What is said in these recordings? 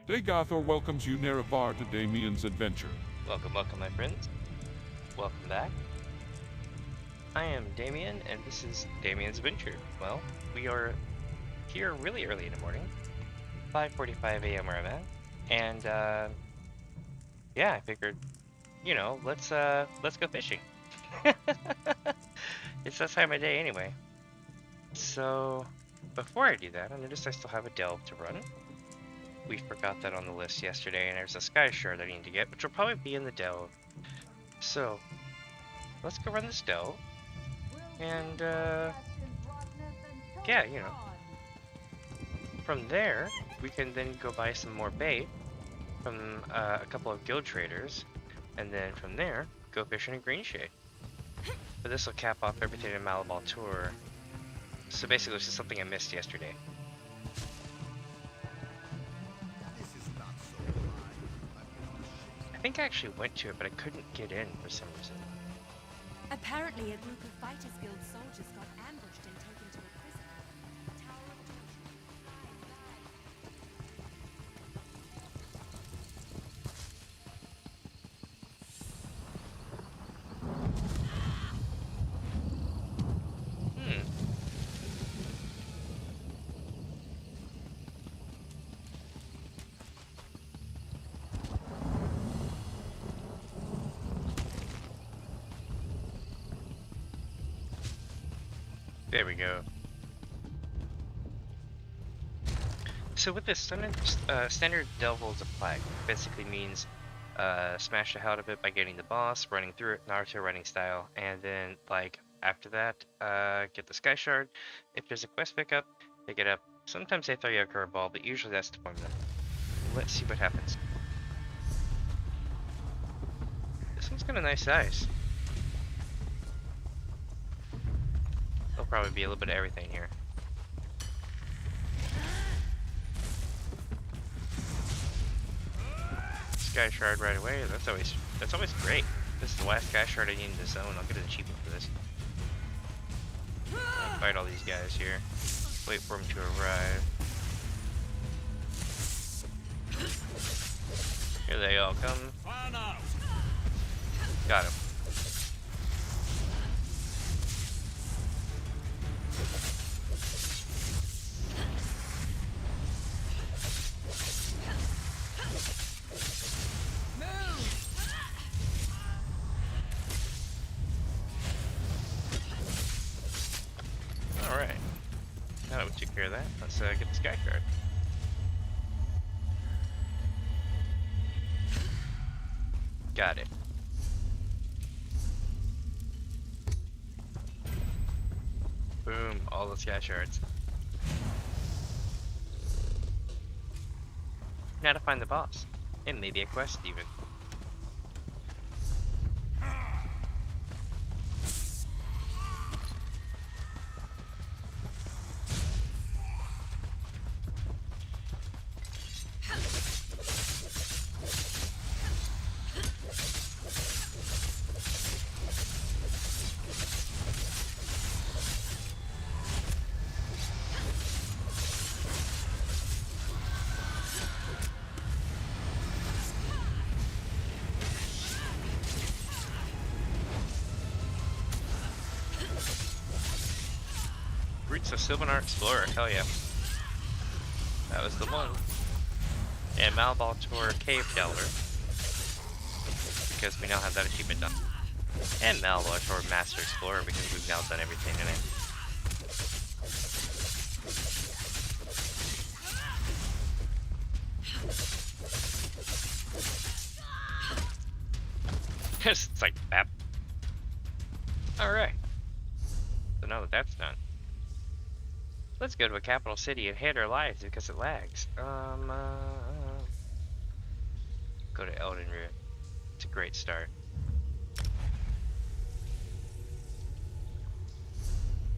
Daggerfall welcomes you near a bar to Damien's Adventure. Welcome, welcome, my friends. Welcome back. I am Damien, and this is Damien's Adventure. Well, we are here really early in the morning, 5:45 a.m. where I'm at, and yeah, I figured, you know, let's go fishing. It's that time of day anyway. So before I do that, I noticed I still have a delve to run. We forgot that on the list yesterday, and there's a sky shard I need to get, which will probably be in the delve. So let's go run this delve, and yeah, you know, from there we can then go buy some more bait from a couple of guild traders, and then from there go fishing in Greenshade. But this will cap off everything in Malabal Tour. So basically, it's just something I missed yesterday. I think I actually went to it, but I couldn't get in for some reason. Apparently, a group of Fighters Guild soldiers got ambushed and taken to a prison. Tower of There we go. So with this, standard delve rules apply. Basically means smash the hell out of it by getting the boss, running through it, Naruto running style, and then like after that, get the sky shard. If there's a quest pickup, pick it up. Sometimes they throw you a curveball, but usually that's the point of it. Let's see what happens. This one's got a nice size. There'll probably be a little bit of everything here. Sky shard right away. That's always great. This is the last sky shard I need in the zone. I'll get an achievement for this. I'll fight all these guys here. Wait for them to arrive. Here they all come. Got him. Alright. Now that we took care of that, let's get the sky card. Got it. Boom, all the sky shards. Now to find the boss. And maybe a quest even. Roots of Ebonheart Explorer, hell yeah. That was the one. And Malabal Tour Cave Delver, because we now have that achievement done. And Malabal Tour Master Explorer, because we've now done everything in it. It's like that. Alright. So now that that's done, let's go to a capital city and hate our lives because it lags. Go to Eldenroot. It's a great start.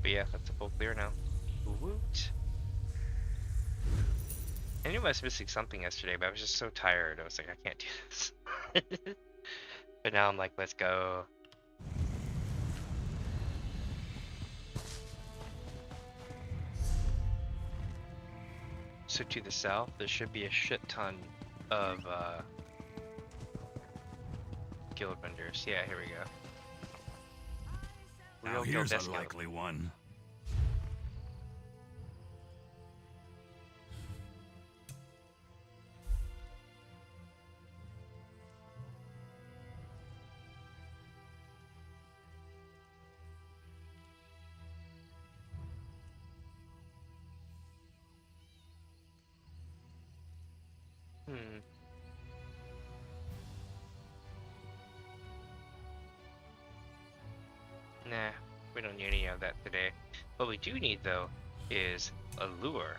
But yeah, that's a full clear now. Woot. I knew I was missing something yesterday, but I was just so tired. I was like, I can't do this. But now I'm like, let's go. So to the south, there should be a shit ton of guild vendors. Yeah, here we go. Now here's a likely one. Nah, we don't need any of that today. What we do need, though, is a lure.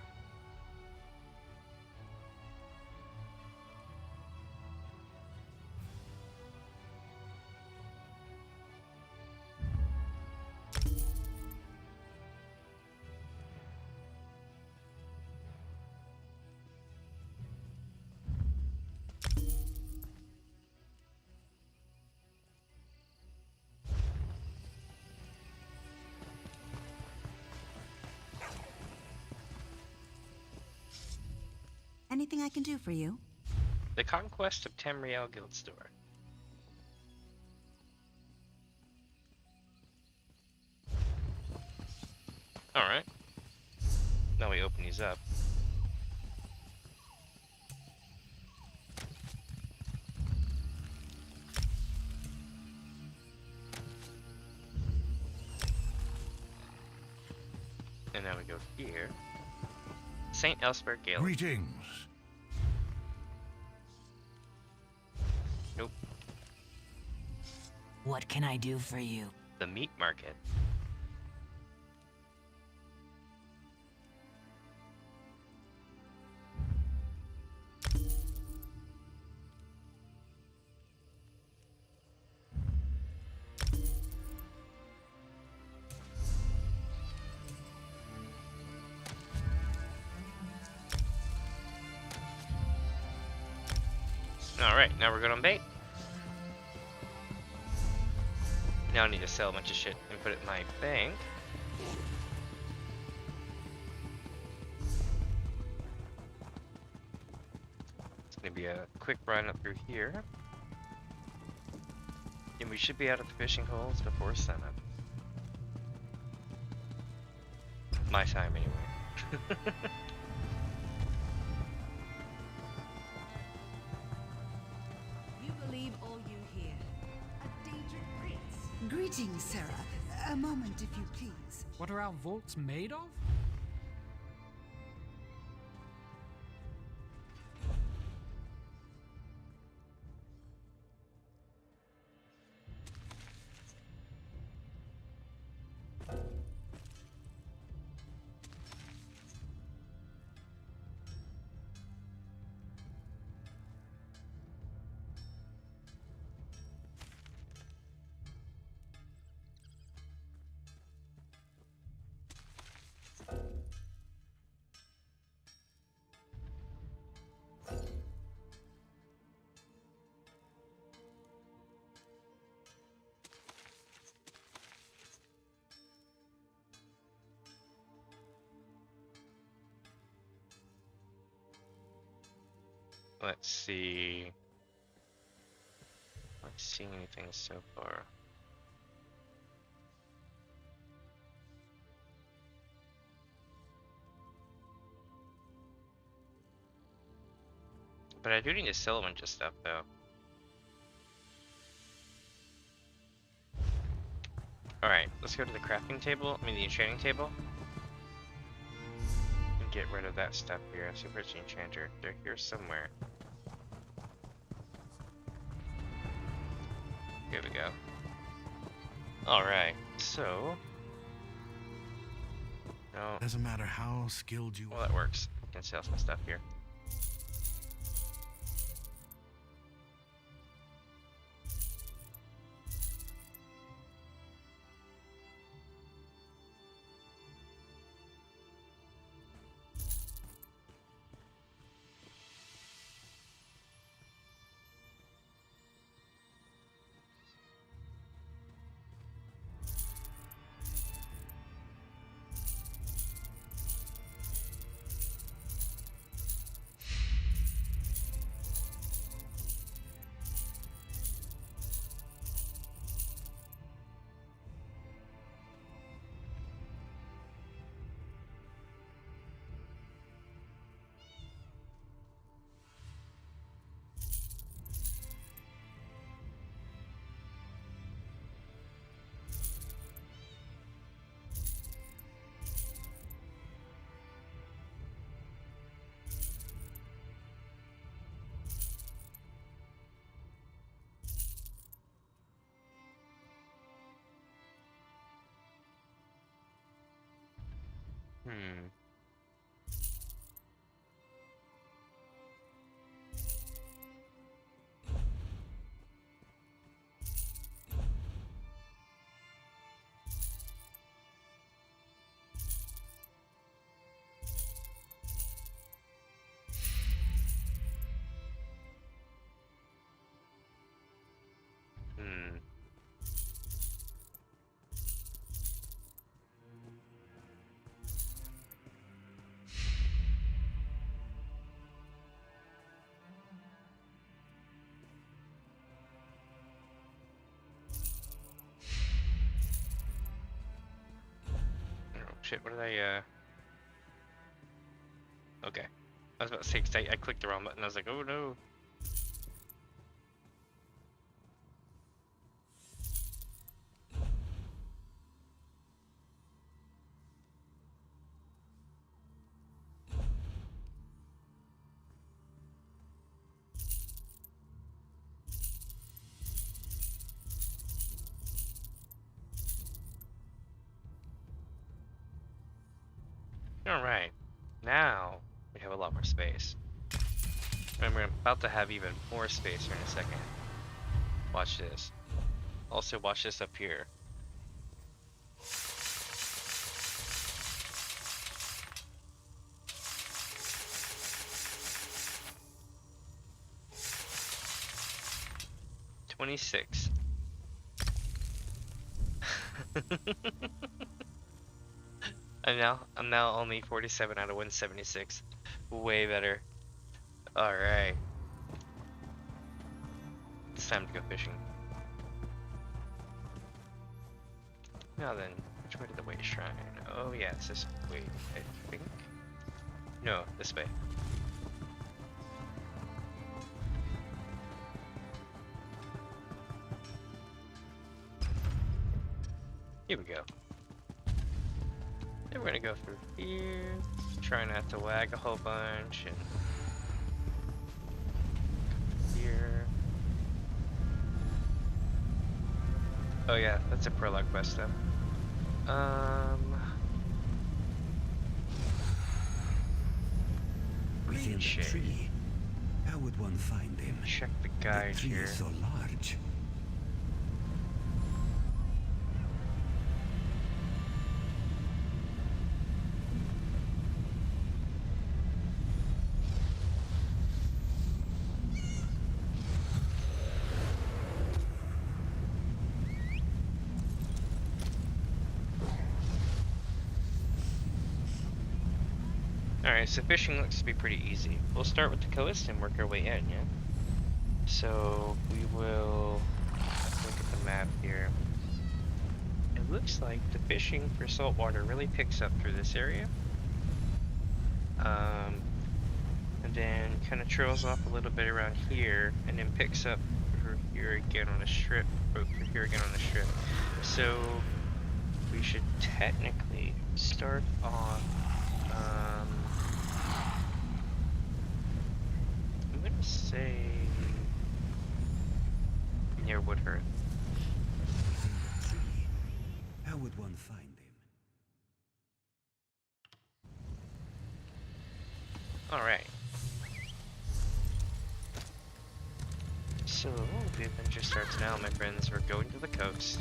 Anything I can do for you? The Conquest of Tamriel Guild Store. Alright. Now we open these up. And now we go here. St. Elsberg Gale. Greetings. Nope. What can I do for you? The meat market. Alright, now we're good on bait. Now I need to sell a bunch of shit and put it in my bank. It's gonna be a quick run up through here. And we should be out of the fishing holes before sunup. My time, anyway. You believe all you hear. A danger prince. Greetings, Sarah. A moment, if you please. What are our vaults made of? Let's see. Not seeing anything so far. But I do need to sell a bunch of stuff, though. Alright, let's go to the crafting table, I mean the enchanting table. And get rid of that stuff here. I see where's the enchanter. They're here somewhere. Here we go. Alright, so... No. Doesn't matter how skilled you Well, that works. I can sell some stuff here. Hmm. Hmm. Oh shit, what did okay. I was about to say, 'cause I clicked the wrong button. I was like, oh no. Alright. Now we have a lot more space. And we're about to have even more space here in a second. Watch this. Also watch this up here. $26. I'm now only 47 out of 176. Way better. Alright. It's time to go fishing. Now then, which way to the way shrine? Oh yeah, it's this way, I think. No, this way. Here we go. Then we're gonna go through here, try not to wag a whole bunch, and here. Oh yeah, that's a prologue quest though. Within the Greenshade. tree. How would one find him? Check the guide The tree here. is so large. Alright, so fishing looks to be pretty easy. We'll start with the coast and work our way in, yeah? So, we will look at the map here. It looks like the fishing for saltwater really picks up through this area. And then kind of trails off a little bit around here, and then picks up over here again on a strip, over here again on a strip. So, we should technically start off, I'm gonna say near Woodhearth. How would one find him? Alright. So, the adventure starts now, my friends. We're going to the coast.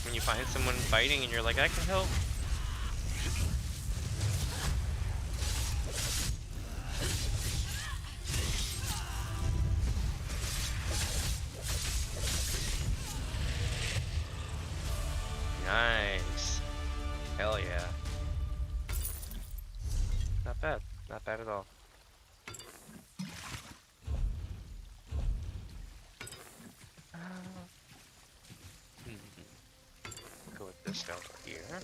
When you find someone fighting and you're like, I can help. Nice. Hell yeah. Not bad. Not bad at all. Go with this down here.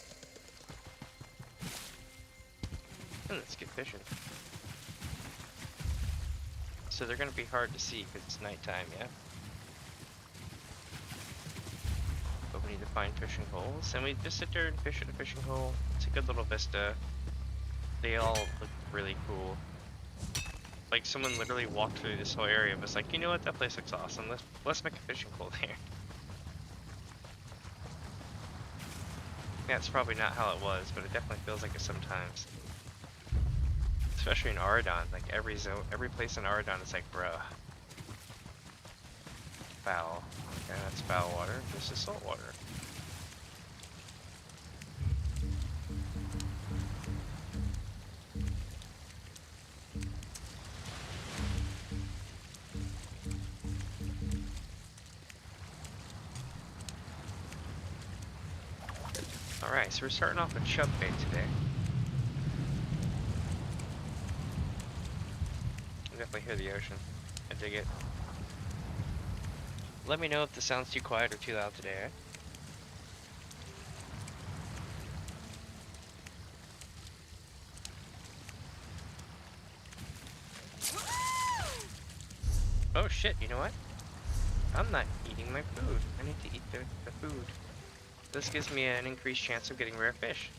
Let's get fishing. So they're gonna be hard to see because it's nighttime, yeah? But we need to find fishing holes, and we just sit there and fish at a fishing hole. It's a good little vista. They all look really cool. Like someone literally walked through this whole area and was like, you know what, that place looks awesome. Let's make a fishing hole there. Yeah, it's probably not how it was, but it definitely feels like it sometimes. Especially in Aradon, like every place in Aradon is like, bruh. Foul. Okay, that's foul water. This is salt water. Alright, so we're starting off with chub bait today. I definitely hear the ocean. I dig it. Let me know if this sounds too quiet or too loud today, eh? Oh shit, you know what? I'm not eating my food. I need to eat the food. This gives me an increased chance of getting rare fish.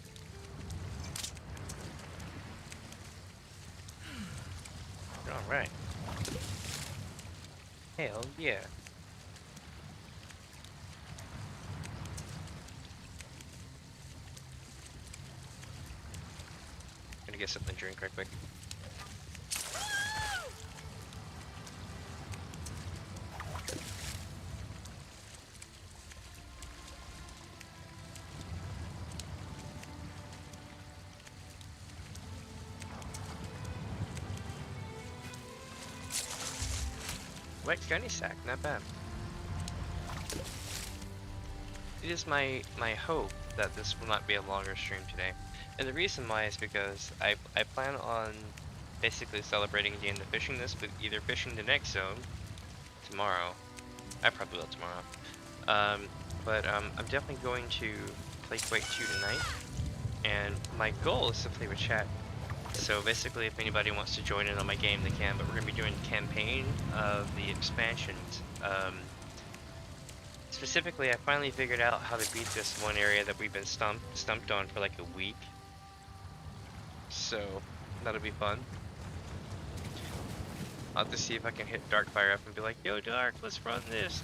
Alright. Hell yeah. Gonna get something to drink right quick. Wet gunny sack, not bad. It is my hope that this will not be a longer stream today. And the reason why is because I plan on basically celebrating the end of fishing this with either fishing the next zone tomorrow. I probably will tomorrow. But I'm definitely going to play Quake 2 tonight. And my goal is to play with chat. So basically, if anybody wants to join in on my game, they can. But we're going to be doing campaign of the expansions. Specifically, I finally figured out how to beat this one area that we've been stumped on for like a week. So that'll be fun. I'll have to see if I can hit Darkfire up and be like, yo Dark, let's run this.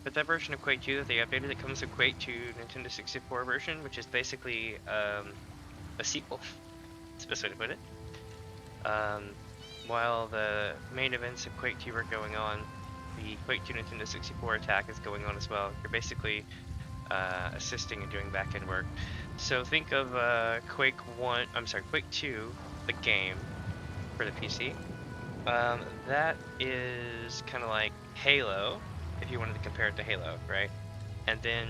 But that version of Quake 2 that they updated, it comes with Quake 2 Nintendo 64 version, which is basically a sequel. That's the best way to put it. While the main events of Quake 2 are going on, the Quake 2 Nintendo 64 attack is going on as well. You're basically assisting and doing back-end work. So think of Quake 2, the game, for the PC. That is kind of like Halo, if you wanted to compare it to Halo, right? And then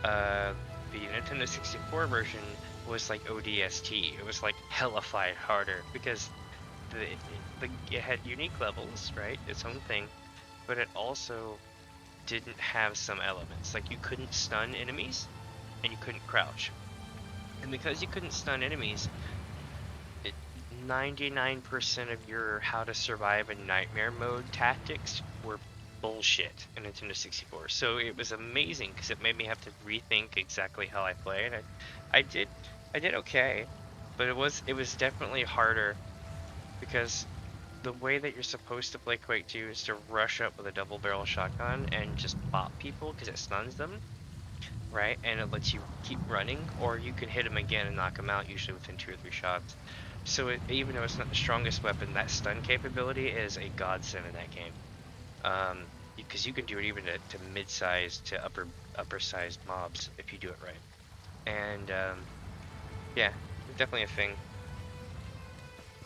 the Nintendo 64 version was like ODST. It was like hellified harder because it had unique levels, right? Its own thing, but it also didn't have some elements. Like you couldn't stun enemies and you couldn't crouch. And because you couldn't stun enemies, 99% of your how to survive in nightmare mode tactics were bullshit in Nintendo 64. So it was amazing because it made me have to rethink exactly how I play, and I did okay, but it was definitely harder because the way that you're supposed to play Quake 2 is to rush up with a double barrel shotgun and just bop people because it stuns them, right? And it lets you keep running, or you can hit them again and knock them out usually within 2 or 3 shots. So even though it's not the strongest weapon, that stun capability is a godsend in that game. Because you can do it even to mid-sized to upper-sized mobs if you do it right. And yeah, definitely a thing.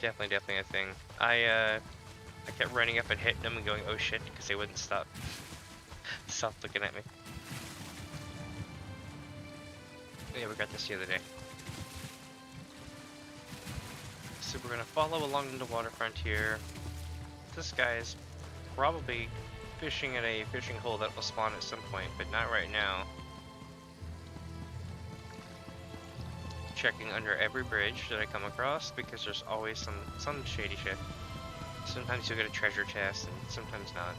Definitely a thing. I kept running up and hitting them and going, oh shit, because they wouldn't stop looking at me. Yeah, we got this the other day. So we're gonna follow along the waterfront here. This guy is probably fishing at a fishing hole that will spawn at some point, but not right now. Checking under every bridge that I come across because there's always some shady shit. Sometimes you'll get a treasure chest and sometimes not.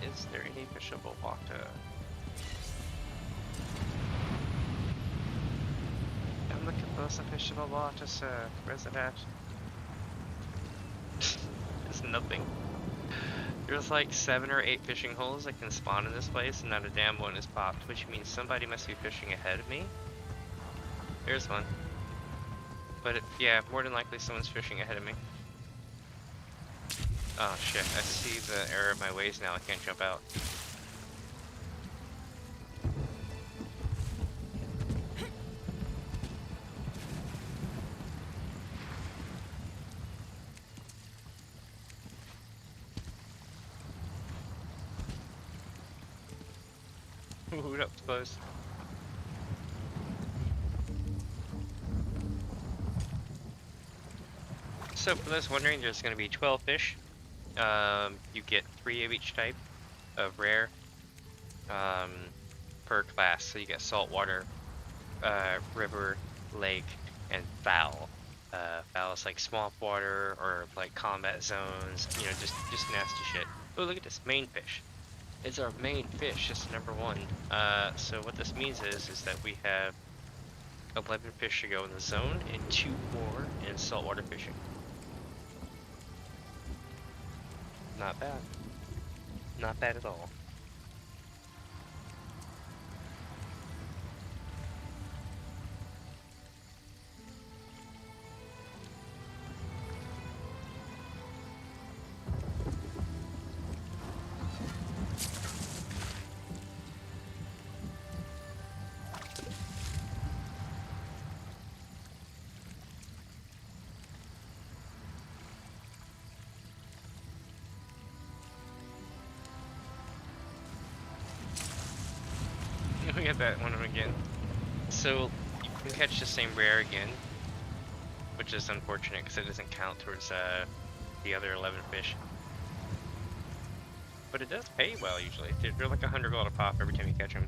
Is there any fishable water? I'm looking for some fishable water, sir. Where's it at? There's nothing. There's like 7 or 8 fishing holes that can spawn in this place, and not a damn one is popped, which means somebody must be fishing ahead of me. There's one. But yeah, more than likely someone's fishing ahead of me. Oh shit, I see the error of my ways now, I can't jump out. Ooh, that was close. So for those wondering, there's going to be 12 fish. You get 3 of each type of rare per class. So you get saltwater, river, lake, and foul. Foul is like swamp water or like combat zones, you know, just nasty shit. Oh, look at this main fish. It's our main fish. It's number 1. So what this means is that we have 11 fish to go in the zone and 2 more in saltwater fishing. Not bad. Not bad at all. We got that one again. So you can catch the same rare again, which is unfortunate because it doesn't count towards the other 11 fish. But it does pay well usually. They're like 100 gold a pop every time you catch them.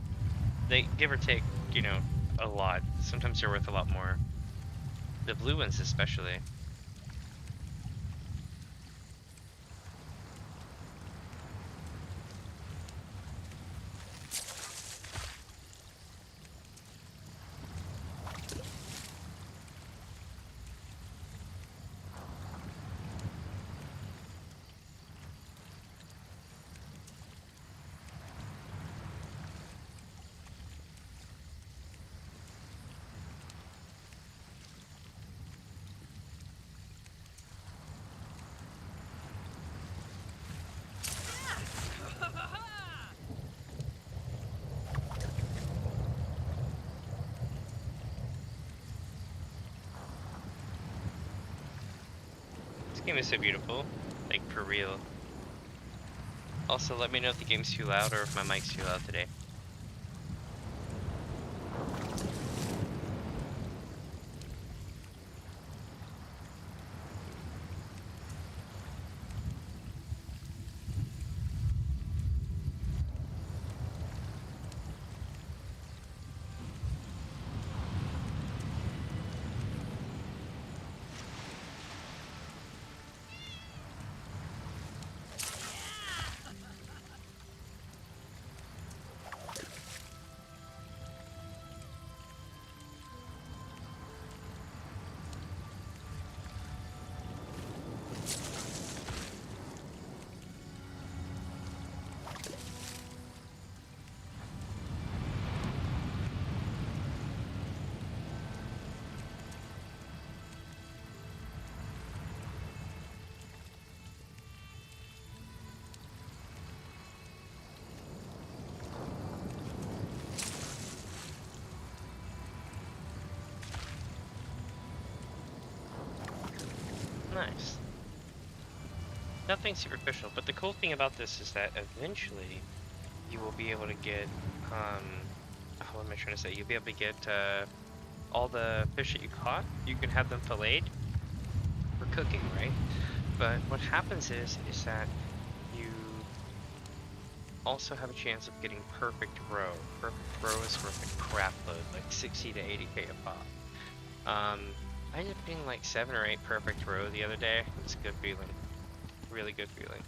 They give or take, you know, a lot. Sometimes they're worth a lot more. The blue ones especially. This game is so beautiful, like for real. Also, let me know if the game's too loud or if my mic's too loud today. Nice. Nothing superficial, but the cool thing about this is that eventually you will be able to get, what am I trying to say? You'll be able to get all the fish that you caught. You can have them filleted for cooking, right? But what happens is that you also have a chance of getting perfect row. Perfect row is worth a crap load, like 60 to 80k a pop. I ended up getting like 7 or 8 perfect row the other day. It's a good feeling. Really good feeling.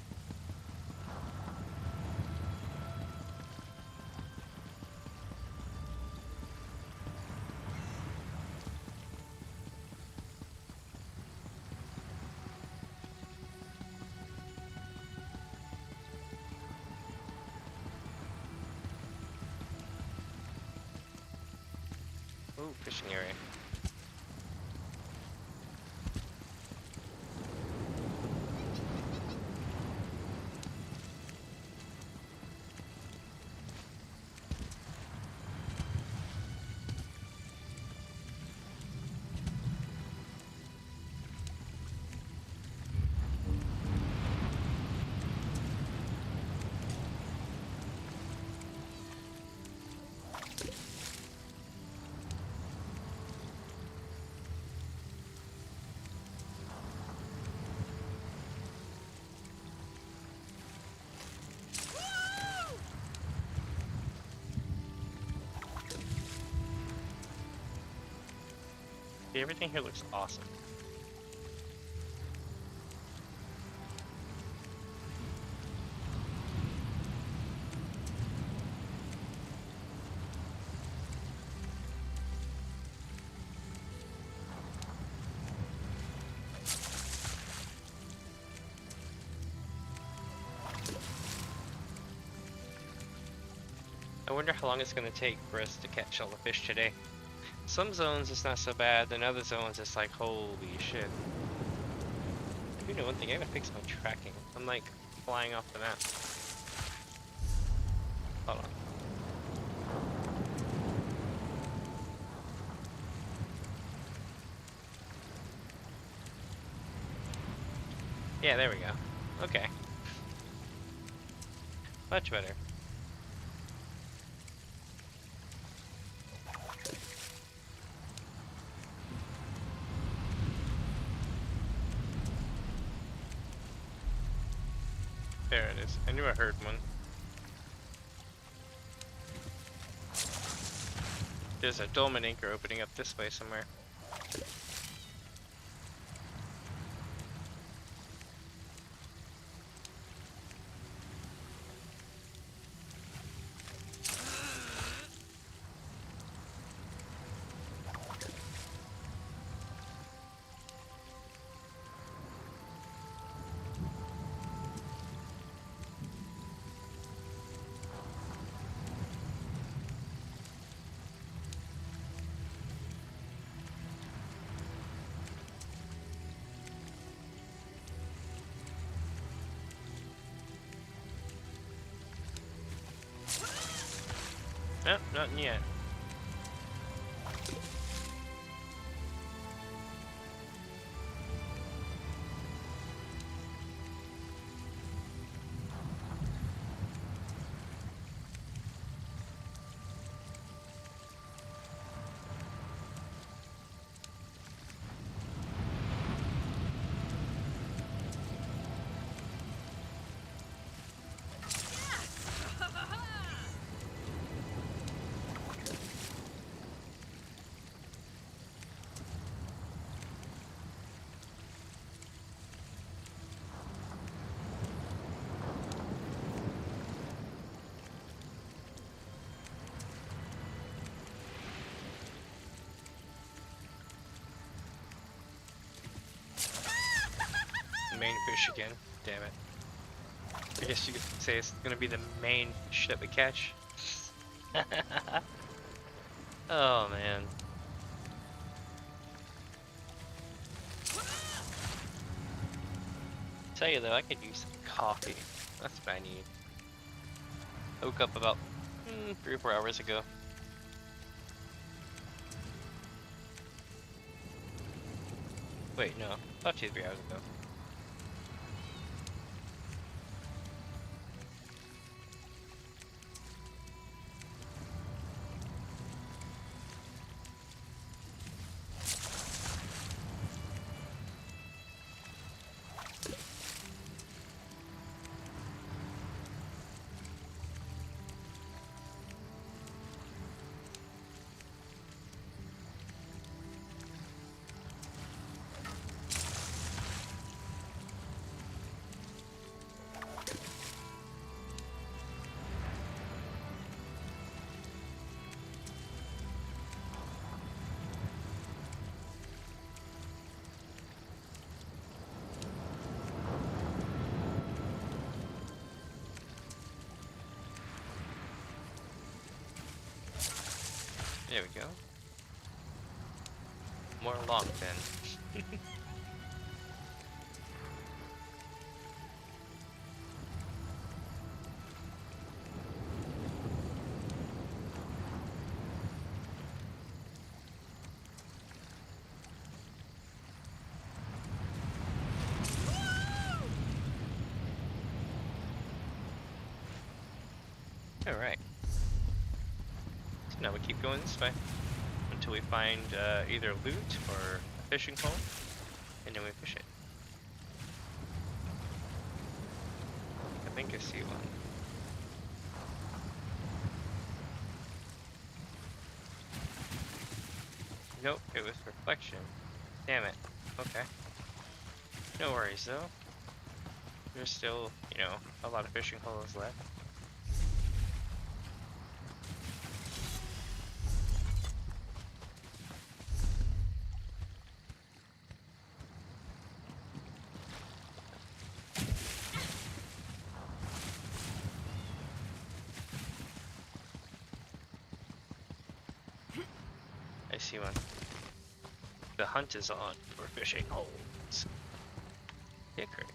Ooh, fishing area. Everything here looks awesome. I wonder how long it's going to take for us to catch all the fish today. Some zones it's not so bad, then other zones it's like, holy shit. I do know one thing, I gotta fix my tracking. I'm like flying off the map. Hold on. Yeah, there we go. Okay. Much better. There it is. I knew I heard one. There's a dolmen anchor opening up this way somewhere. Nope, nothing yet. Main fish again. Damn it. I guess you could say it's gonna be the main fish that we catch. Oh man. Tell you though, I could use some coffee. That's what I need. I woke up about 3 or 4 hours ago. Wait, no, about 2 or 3 hours ago. There we go. More long then. Alright. So now we keep going this way until we find either loot or a fishing hole, and then we fish it. I think I see one. Nope, it was reflection. Damn it. Okay. No worries though. There's still, you know, a lot of fishing holes left. I see one. The hunt is on for fishing holes. Hickory.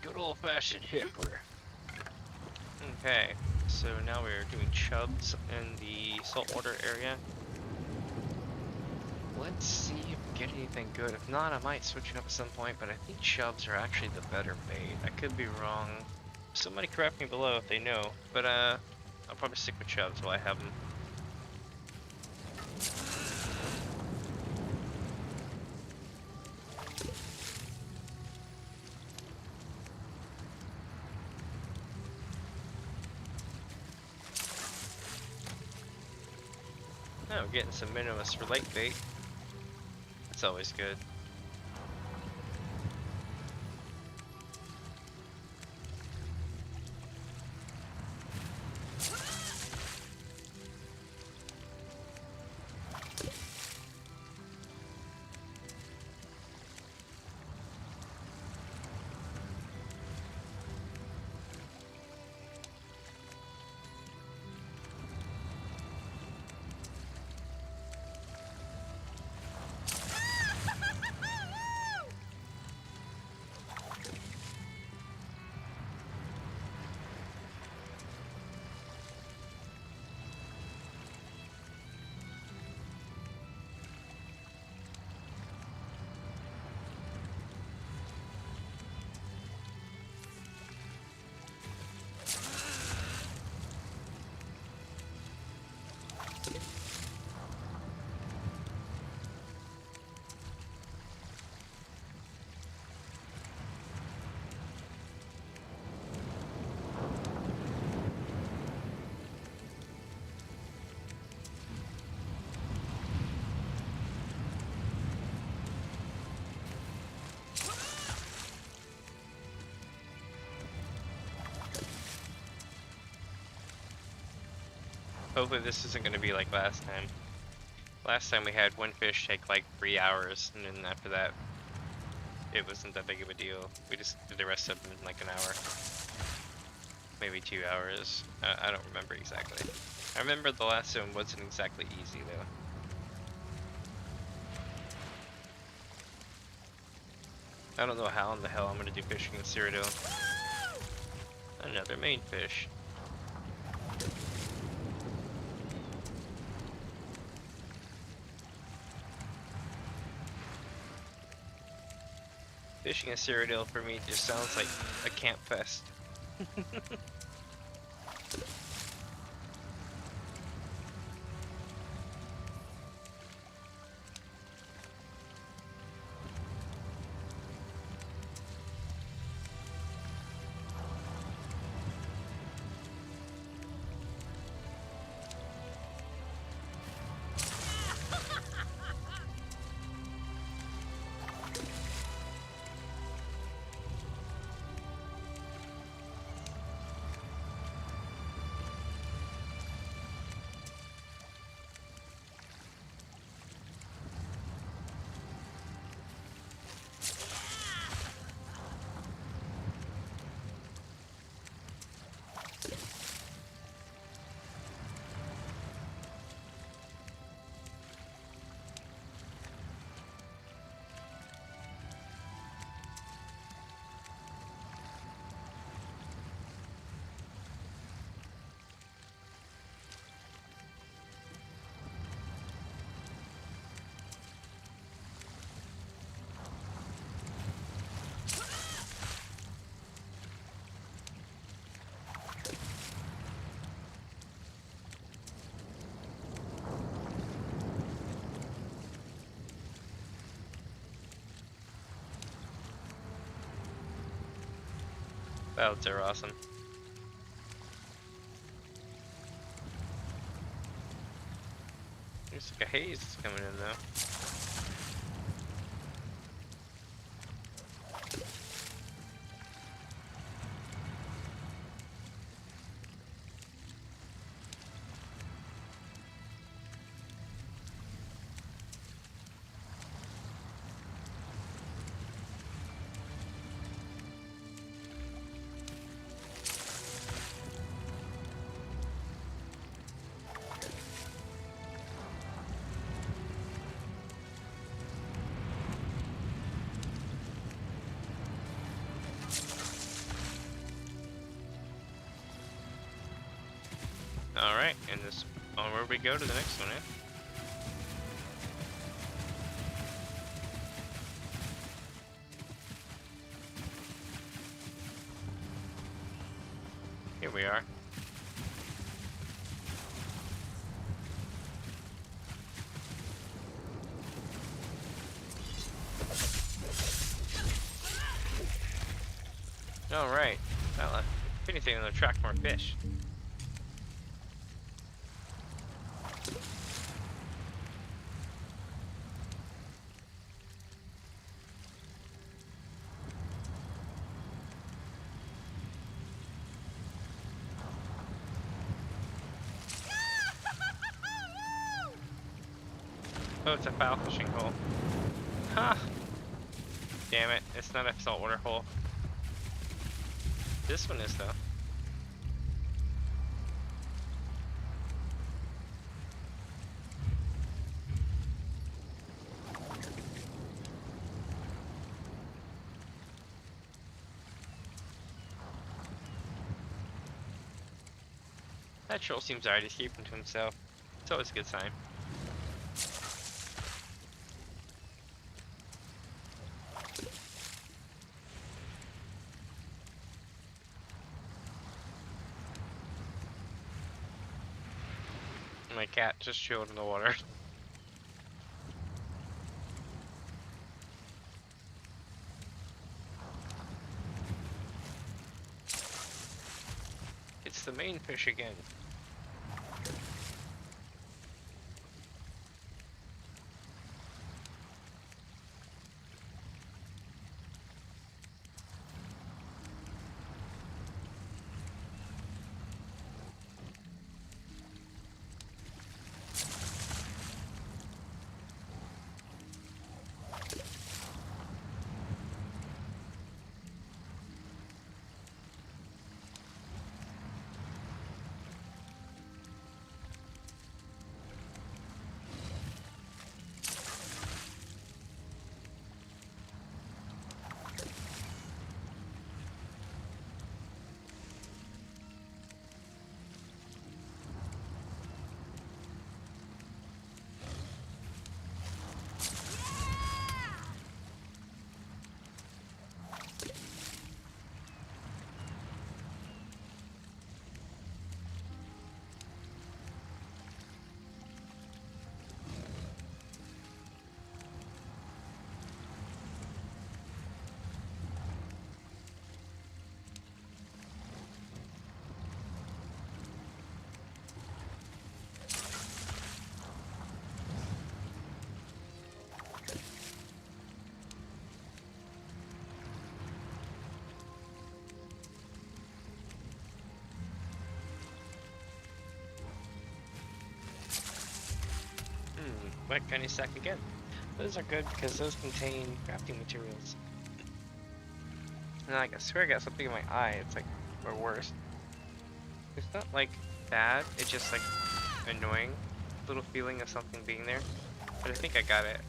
Good old-fashioned hickory. Okay, so now we're doing chubs in the saltwater area. Let's see if we get anything good. If not, I might switch it up at some point, but I think chubs are actually the better bait. I could be wrong. Somebody correct me below if they know, but I'll probably stick with chubs while I have them. Oh, getting some minimus for lake bait. That's always good. Hopefully this isn't going to be like last time. Last time we had one fish take like 3 hours, and then after that, it wasn't that big of a deal. We just did the rest of them in like an hour. Maybe 2 hours. I don't remember exactly. I remember the last one wasn't exactly easy though. I don't know how in the hell I'm going to do fishing in Cyrodiil. Another main fish. Fishing in Cyrodiil for me just sounds like a camp fest. Clouds are awesome. Looks like a haze is coming in though. Alright, and this onward we go to the next one, yeah? Here we are. Alright, well, if anything, it'll attract more fish. Oh, it's a foul fishing hole. Ha! Damn it, it's not a saltwater hole. This one is, though. That troll seems alright, he's keeping to himself. It's always a good sign. My cat just chilled in the water. It's the main fish again. Wet gunny sack again. Those are good because those contain crafting materials. And like, I swear I got something in my eye. It's like, or worse. It's not like bad, it's just like annoying. Little feeling of something being there. But I think I got it.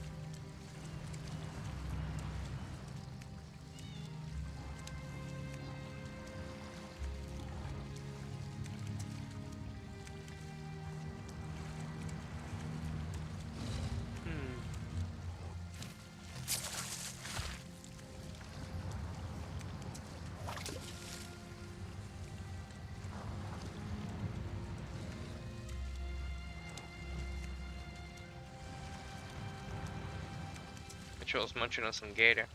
Patrol's munching on some gator.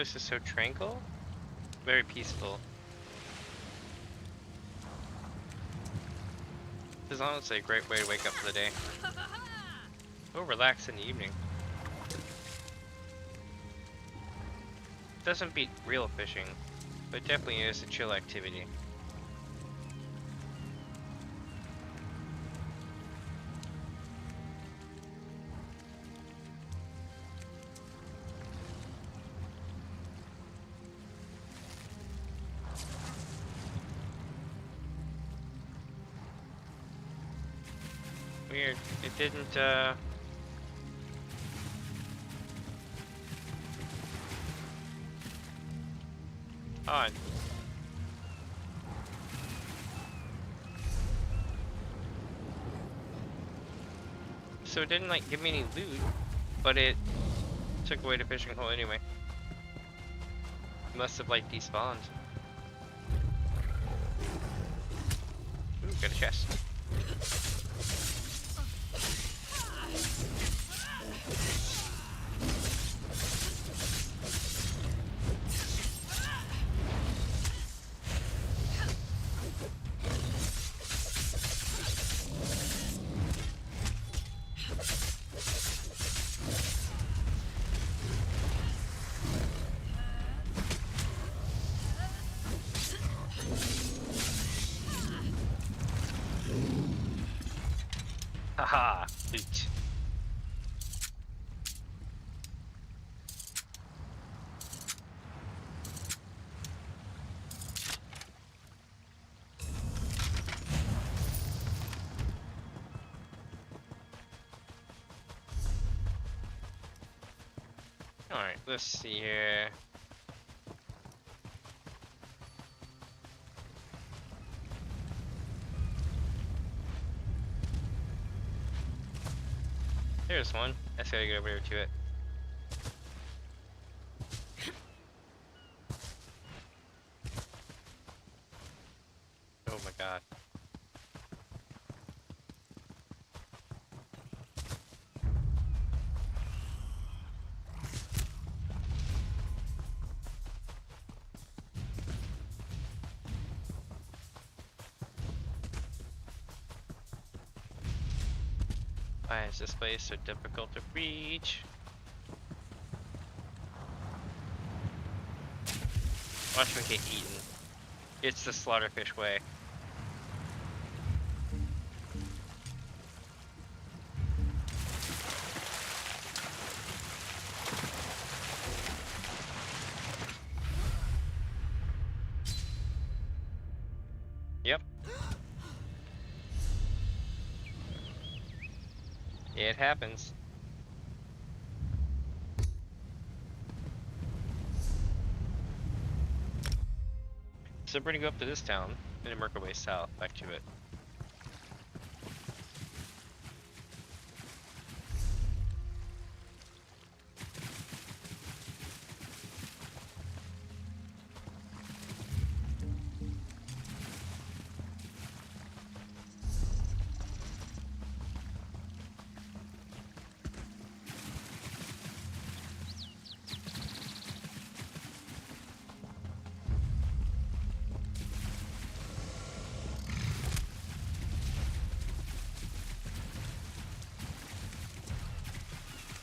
place is so tranquil, very peaceful. This is honestly a great way to wake up for the day. Or relax in the evening. Doesn't beat real fishing, but definitely is a chill activity. Weird. It didn't, odd. So it didn't, like, give me any loot, but it took away the fishing hole anyway. Must have, like, despawned. Ooh, got a chest. Haha, loot. Alright, let's see here. There's one. I just gotta get over here to it. Oh my god. Why is this place so difficult to reach? Watch me get eaten. It's the Slaughterfish way. Yep. It happens. So we're gonna go up to this town and then work our way south back to it.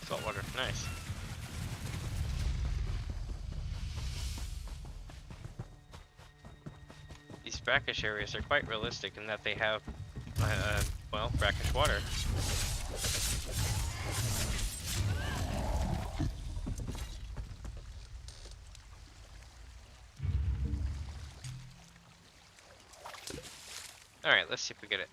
Saltwater, nice. These brackish areas are quite realistic in that they have, well, brackish water. Alright, let's see if we get it.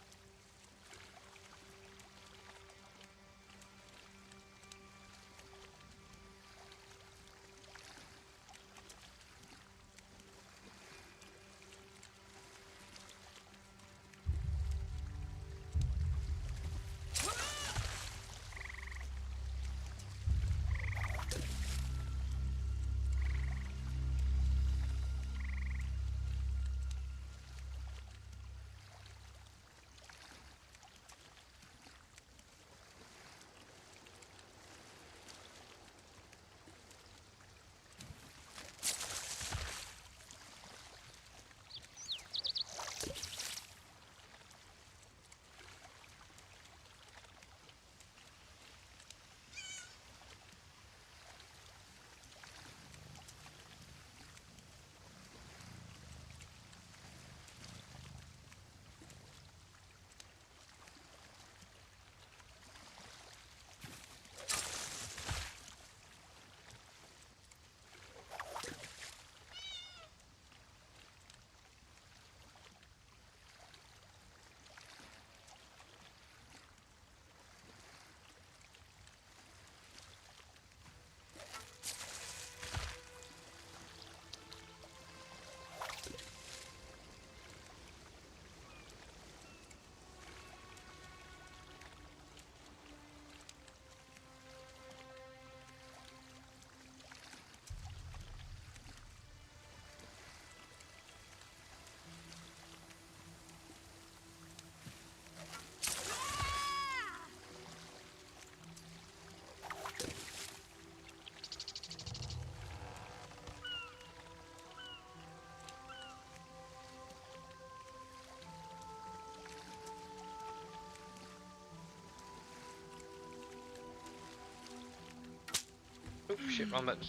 shit, wrong button.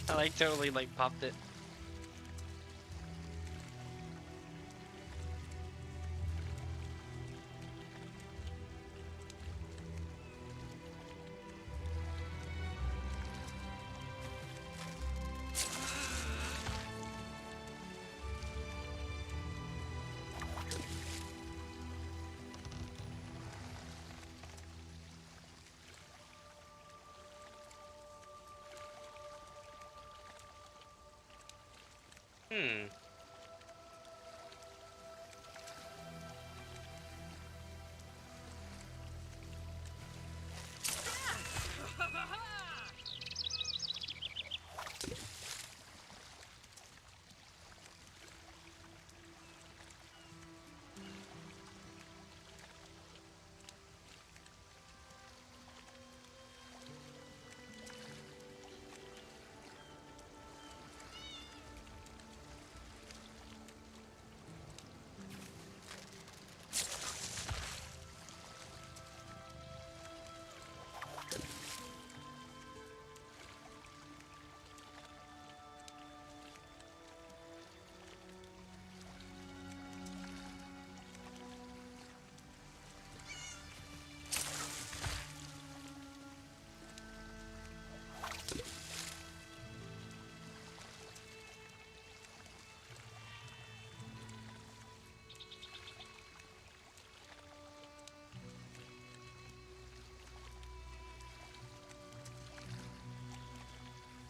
I like totally like popped it.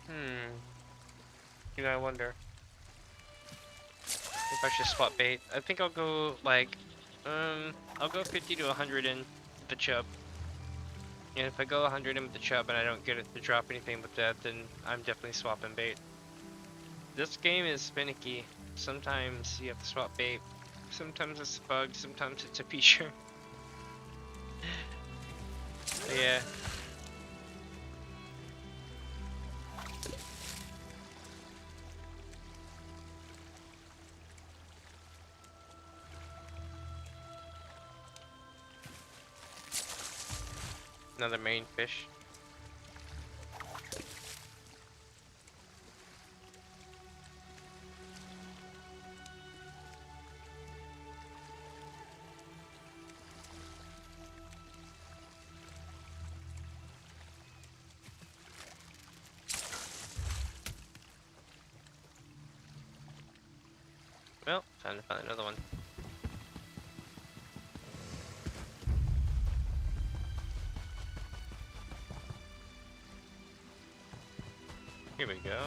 Hmm. You know, I wonder if I should swap bait. I think I'll go like, I'll go 50 to 100 in the chub. And if I go 100 in with the chub and I don't get it to drop anything with that, then I'm definitely swapping bait. This game is finicky. Sometimes you have to swap bait. Sometimes it's a bug. Sometimes it's a feature. Yeah. Another main fish. Well, time to find another one. Here we go.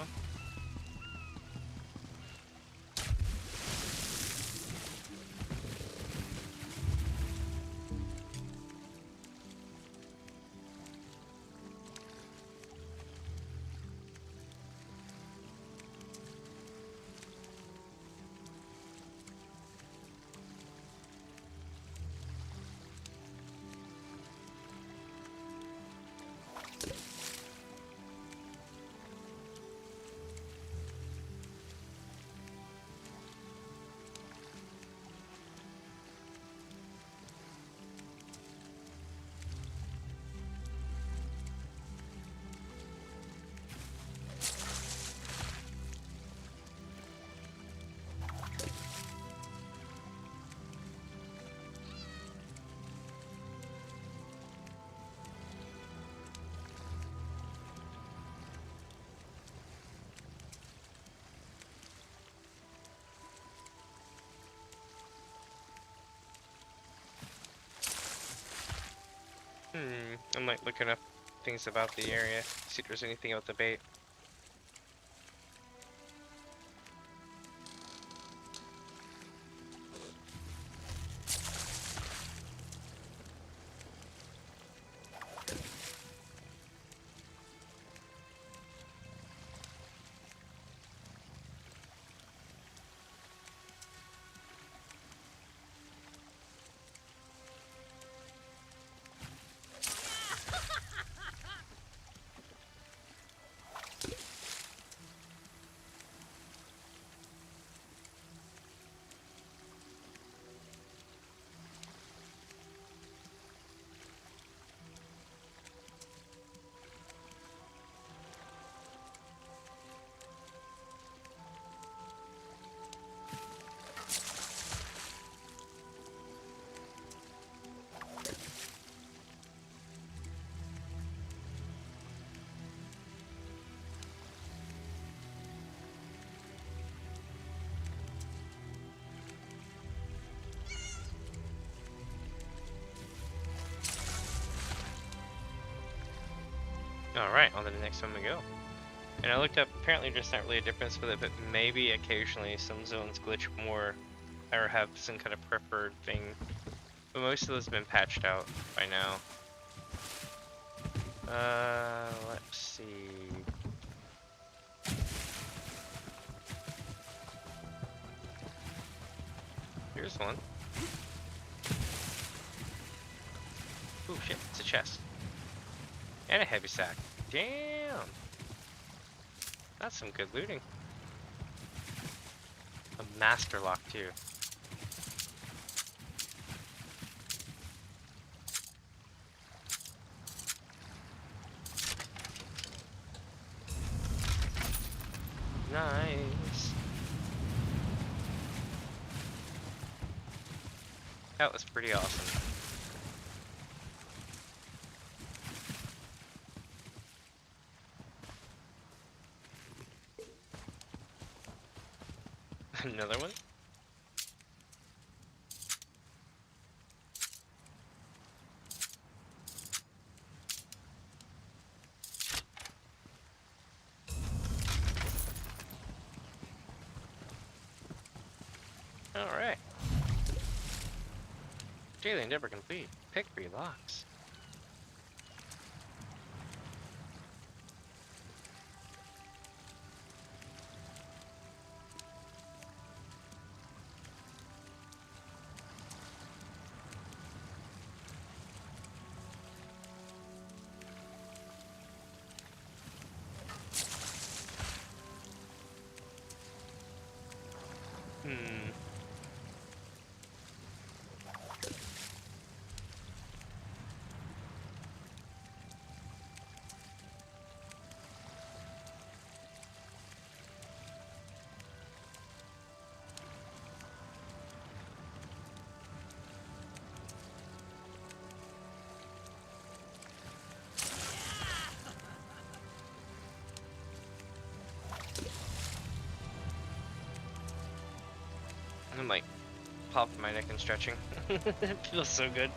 I'm like looking up things about the area, see if there's anything about the bait. Alright, on to the next one we go. And I looked up, apparently there's not really a difference with it, but maybe occasionally some zones glitch more or have some kind of preferred thing. But most of those have been patched out by now. Let's see. Here's one. Oh shit, it's a chest. And a heavy sack. Damn! That's some good looting. A master lock too. Nice. That was pretty awesome. Another one? Alright. Daily endeavor complete. Pick 3 locks. I'm like popping my neck and stretching. It feels so good.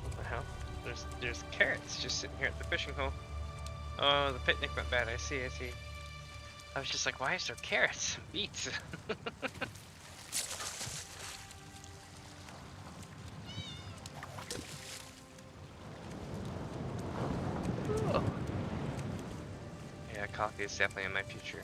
What the hell? There's carrots just sitting here at the fishing hole. Oh, the picnic went bad. I see. I was just like, why is there carrots? Beets. Yeah, coffee is definitely in my future.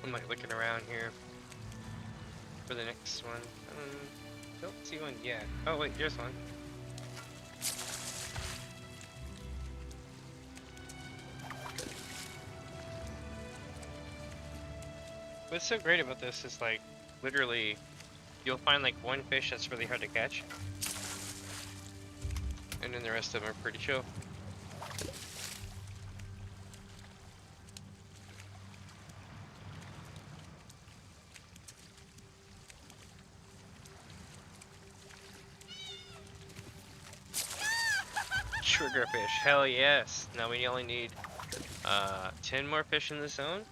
I'm like looking around here for the next one. Don't see one yet. Oh wait, there's one. What's so great about this is like, literally, you'll find like one fish that's really hard to catch, and then the rest of them are pretty chill. Triggerfish, hell yes. Now we only need 10 more fish in the zone,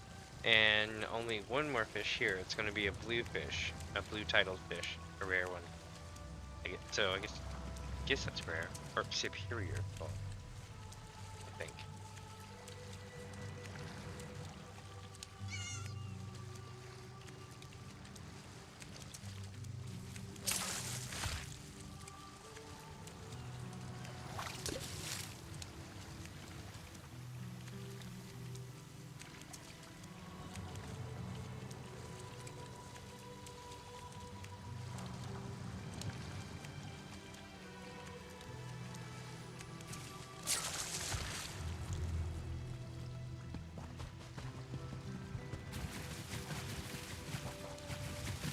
And only one more fish here. It's going to be a blue fish, a blue titled fish, a rare one. So I guess that's rare or superior. Well, I think.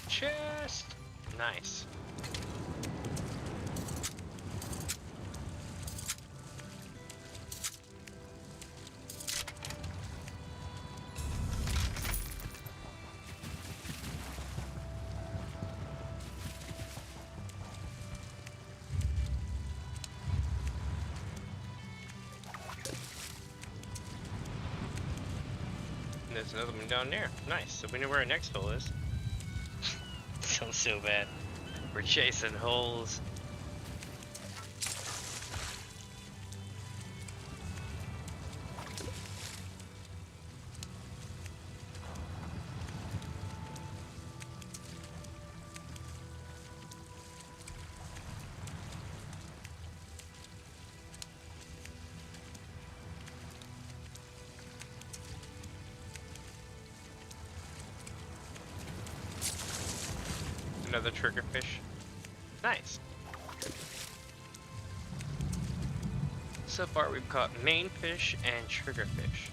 Chest! Nice. And there's another one down there. Nice. So we know where our next hole is. Sounds so bad. We're chasing holes. Another triggerfish. Nice. So far we've caught mainfish and triggerfish.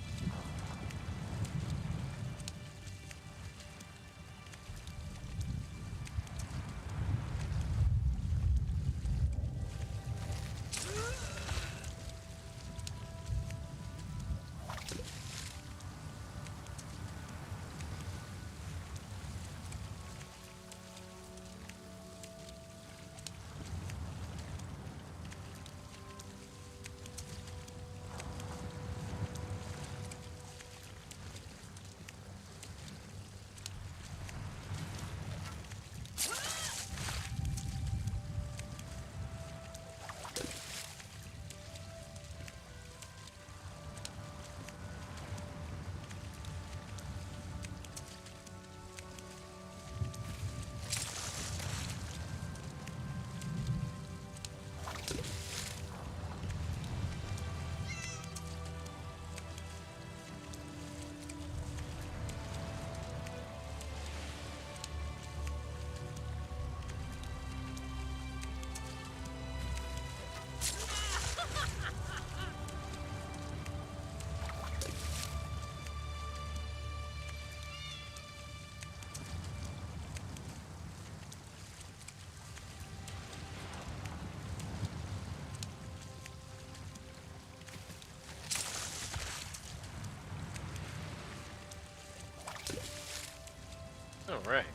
Alright.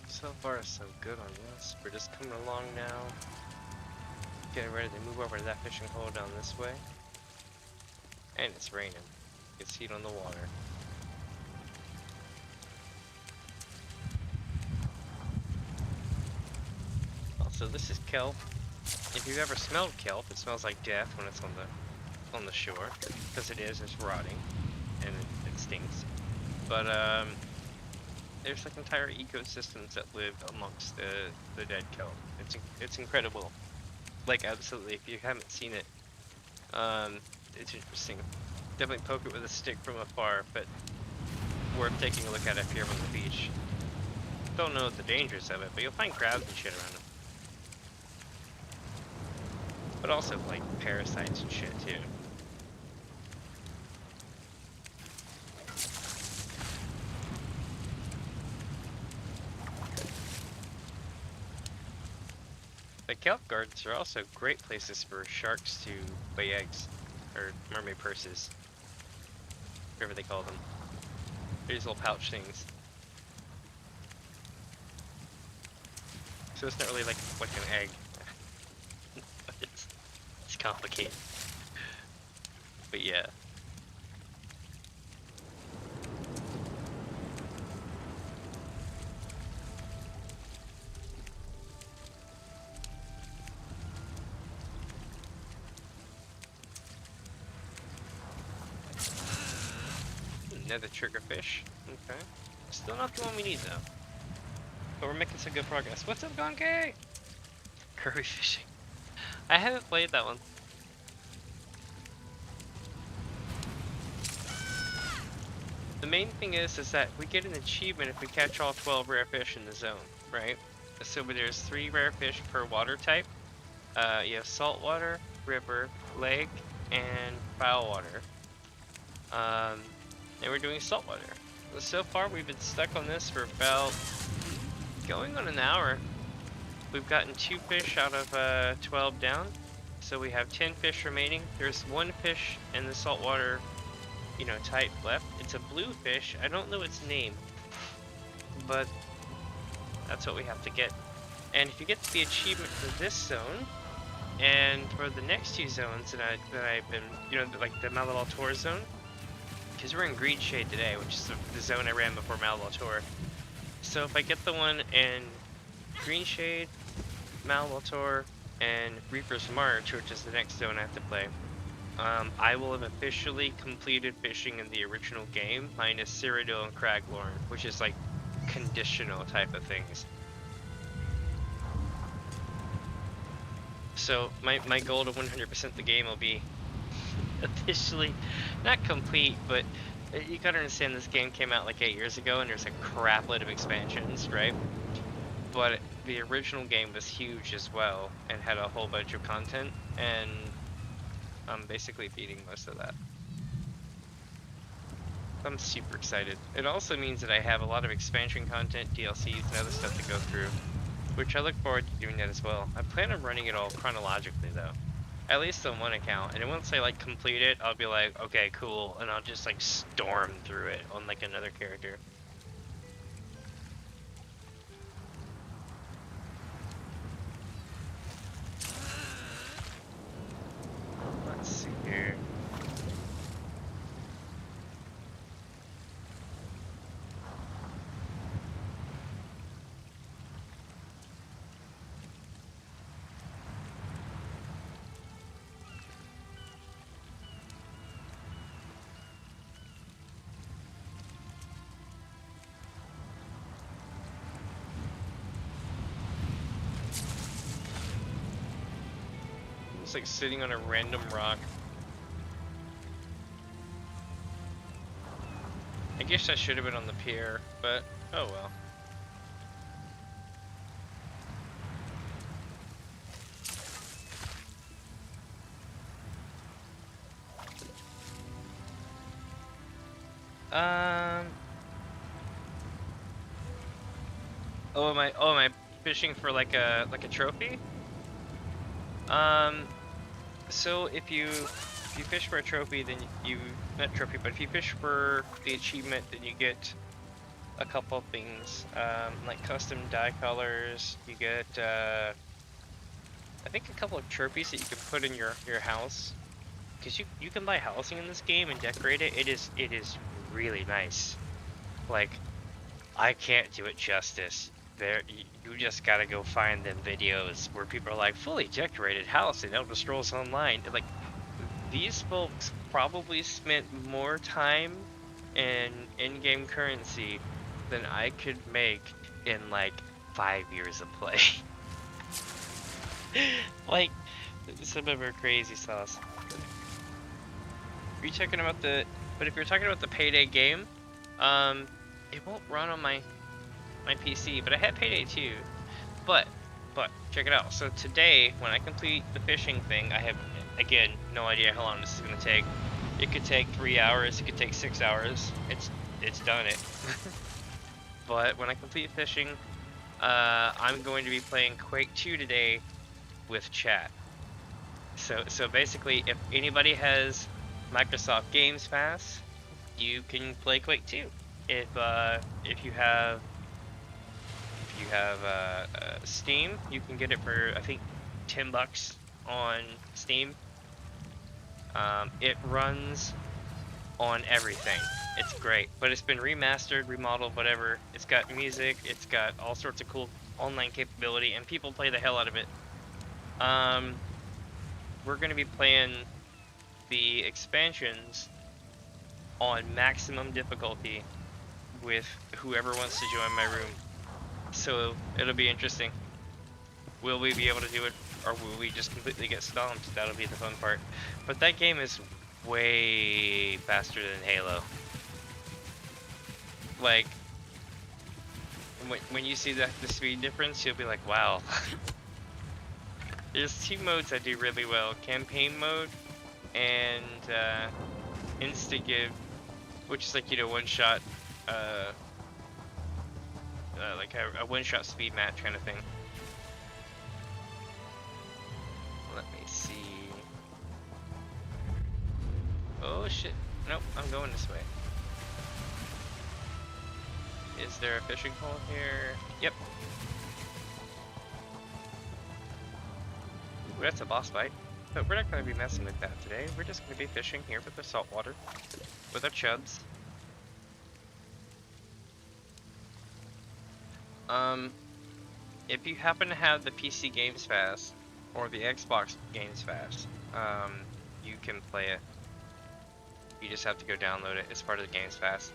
So far so good on this. We're just coming along now. Getting ready to move over to that fishing hole down this way. And it's raining. You can see it on the water. Also, this is kelp. If you've ever smelled kelp, it smells like death when it's on the shore. Because it is, it's rotting. And it stinks. But there's like entire ecosystems that live amongst the dead kelp. It's incredible. Like absolutely, if you haven't seen it, it's interesting. Definitely poke it with a stick from afar, but worth taking a look at if you're on the beach. Don't know the dangers of it, but you'll find crabs and shit around them. But also like parasites and shit too. The kelp gardens are also great places for sharks to lay eggs, or mermaid purses, whatever they call them. They're these little pouch things. So it's not really like an egg, but it's complicated. But yeah. Another triggerfish. Okay. Still not the one we need though. But we're making some good progress. What's up, Gonke? Curry fishing. I haven't played that one. The main thing is that we get an achievement if we catch all 12 rare fish in the zone, right? So there's 3 rare fish per water type. You have saltwater, river, lake, and foul water. And we're doing saltwater. So far we've been stuck on this for about going on an hour. We've gotten 2 fish out of 12 down. So we have 10 fish remaining. There's 1 fish in the saltwater, you know, type left. It's a blue fish. I don't know its name, but that's what we have to get. And if you get the achievement for this zone, and for the next 2 zones that I've been, you know, like the Malalator zone, because we're in Greenshade today, which is the zone I ran before Malalator. So if I get the one in Greenshade, Malalator, and Reaper's March, which is the next zone I have to play, I will have officially completed fishing in the original game, minus Cyrodiil and Craglorn, which is like conditional type of things. So my goal to 100% the game will be officially, not complete, but you gotta understand this game came out like 8 years ago and there's a crap load of expansions, right? But the original game was huge as well and had a whole bunch of content, and I'm basically beating most of that. I'm super excited. It also means that I have a lot of expansion content, DLCs, and other stuff to go through, which I look forward to doing that as well. I plan on running it all chronologically though. At least on one account, and then once I like complete it, I'll be like, okay, cool, and I'll just like storm through it on like another character. Let's see here. It's like sitting on a random rock. I guess I should have been on the pier, but oh well. Oh, am I fishing for like a trophy? So if you fish for a trophy, then not trophy, but if you fish for the achievement, then you get a couple things, like custom dye colors. You get, I think, a couple of trophies that you can put in your house, because you can buy housing in this game and decorate it. It is really nice. Like, I can't do it justice. You just gotta go find them videos where people are like, fully decorated house in Elder Scrolls Online. Like, these folks probably spent more time and in-game currency than I could make in like 5 years of play. Like, some of our crazy sauce. Are you talking about but if you're talking about the Payday game, it won't run on my PC, but I had Payday 2. But check it out. So today, when I complete the fishing thing, I have, again, no idea how long this is gonna take. It could take 3 hours, it could take 6 hours. It's done it. But when I complete fishing, I'm going to be playing Quake 2 today with chat. So basically, if anybody has Microsoft Games Pass, you can play Quake 2. If you have Steam, you can get it for, I think, $10 on Steam. It runs on everything. It's great, but it's been remastered, remodeled, whatever. It's got music, it's got all sorts of cool online capability, and people play the hell out of it. We're gonna be playing the expansions on maximum difficulty with whoever wants to join my room. So it'll be interesting. Will we be able to do it, or will we just completely get stomped? That'll be the fun part. But that game is way faster than Halo. Like, when you see the speed difference, you'll be like, wow. There's two modes that do really well. Campaign mode and Insta-Give, which is like, you know, one-shot, like a one-shot speed match kind of thing. Let me see. Oh shit. Nope, I'm going this way. Is there a fishing hole here? Yep. Ooh, that's a boss fight. But we're not going to be messing with that today. We're just going to be fishing here with the saltwater. With our chubs. If you happen to have the PC Games Pass, or the Xbox Games Pass, you can play it. You just have to go download it as part of the Games Pass.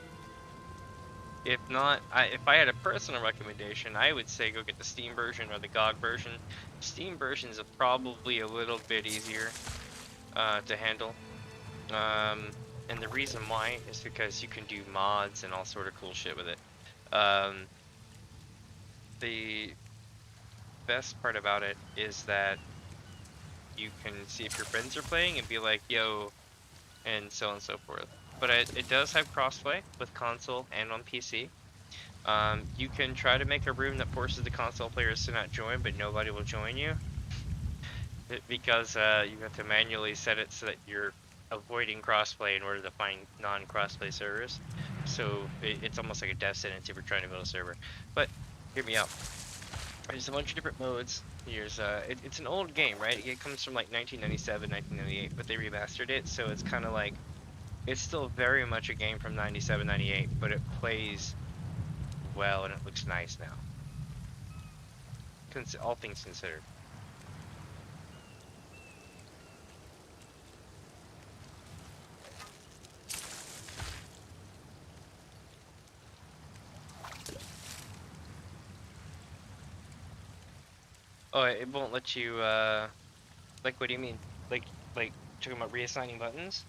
If not, if I had a personal recommendation, I would say go get the Steam version or the GOG version. Steam versions are probably a little bit easier to handle. And the reason why is because you can do mods and all sort of cool shit with it. The best part about it is that you can see if your friends are playing and be like, yo, and so on and so forth. But it does have crossplay with console and on PC. You can try to make a room that forces the console players to not join, but nobody will join you. Because you have to manually set it so that you're avoiding crossplay in order to find non-crossplay servers. So it's almost like a death sentence if you're trying to build a server. But hear me out. There's a bunch of different modes. Here's it's an old game, right? It comes from like 1997, 1998, but they remastered it, so it's kind of like, it's still very much a game from 97, 98, but it plays well and it looks nice now. All things considered. Oh, it won't let you, like, what do you mean? Like talking about reassigning buttons?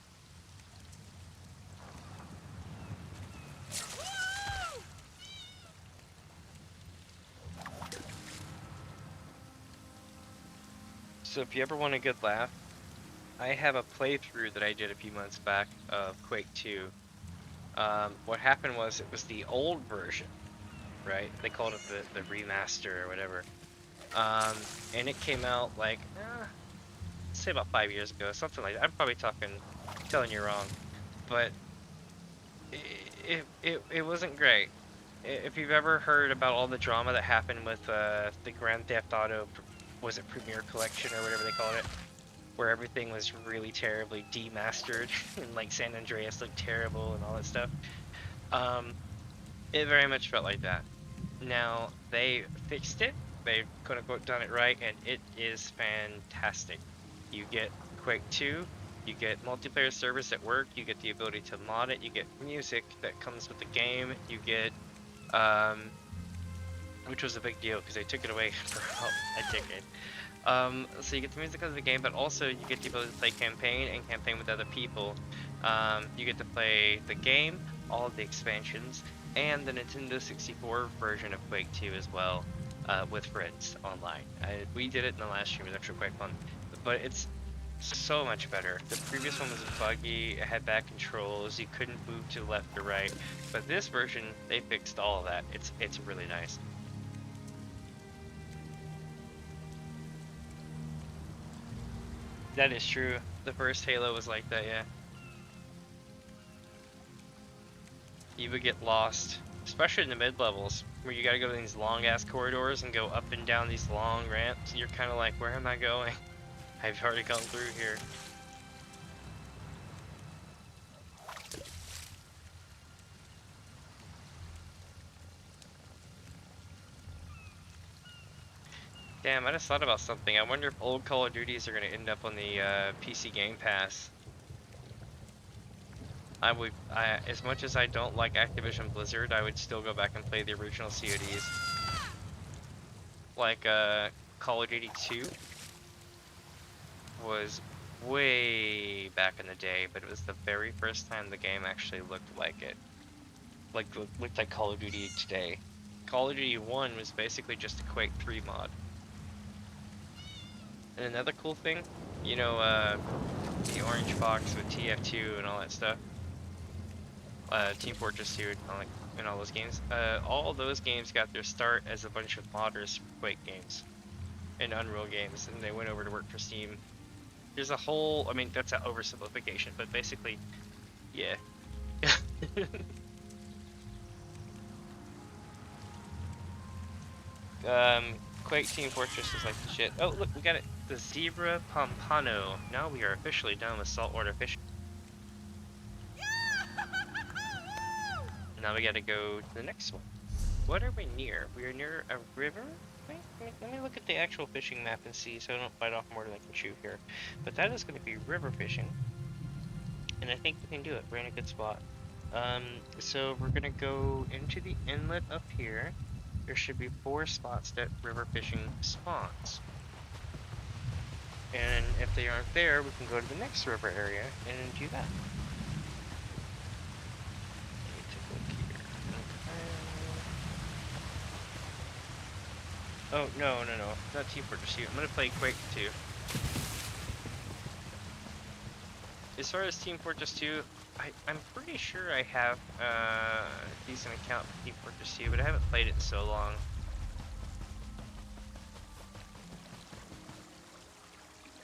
So if you ever want a good laugh, I have a playthrough that I did a few months back of Quake 2. What happened was, it was the old version, right? They called it the remaster or whatever. And it came out like, say about 5 years ago, something like that. I'm probably telling you wrong, but it wasn't great. If you've ever heard about all the drama that happened with the Grand Theft Auto, was it Premier Collection or whatever they called it, where everything was really terribly demastered and like San Andreas looked terrible and all that stuff, it very much felt like that. Now they fixed it. They've quote unquote done it right, and it is fantastic. You get Quake 2, you get multiplayer servers that work, you get the ability to mod it, you get music that comes with the game, you get, which was a big deal because they took it away for a decade. So you get the music of the game, but also you get the ability to play campaign and campaign with other people. You get to play the game, all of the expansions, and the Nintendo 64 version of Quake 2 as well. With friends online. We did it in the last stream. It was actually quite fun, but it's so much better. The previous one was buggy, it had bad controls, you couldn't move to the left or right, but this version, they fixed all of that. It's really nice. That is true. The first Halo was like that, yeah. You would get lost, especially in the mid-levels, where you gotta go to these long-ass corridors and go up and down these long ramps. You're kind of like, where am I going? I've already gone through here. Damn, I just thought about something. I wonder if old Call of Duties are gonna end up on the PC Game Pass. as much as I don't like Activision Blizzard, I would still go back and play the original CODs. Like, Call of Duty 2 was way back in the day, but it was the very first time the game actually looked like it. Looked like Call of Duty today. Call of Duty 1 was basically just a Quake 3 mod. And another cool thing, you know, the Orange Box with TF2 and all that stuff. Team Fortress 2 and all those games. All those games got their start as a bunch of modders from Quake games and Unreal games, and they went over to work for Steam. There's a whole, I mean, that's an oversimplification, but basically, yeah. Quake Team Fortress is like the shit. Oh, look, we got it. The Zebra Pompano. Now we are officially done with saltwater fishing. Now we gotta go to the next one. What are we near? We are near a river? Wait, let me look at the actual fishing map and see so I don't bite off more than I can chew here. But that is going to be river fishing. And I think we can do it. We're in a good spot. So we're going to go into the inlet up here. There should be 4 spots that river fishing spawns. And if they aren't there, we can go to the next river area and do that. Let me take a look here. Oh, no, not Team Fortress 2. I'm going to play Quake 2. As far as Team Fortress 2, I'm pretty sure I have a decent account for Team Fortress 2, but I haven't played it in so long.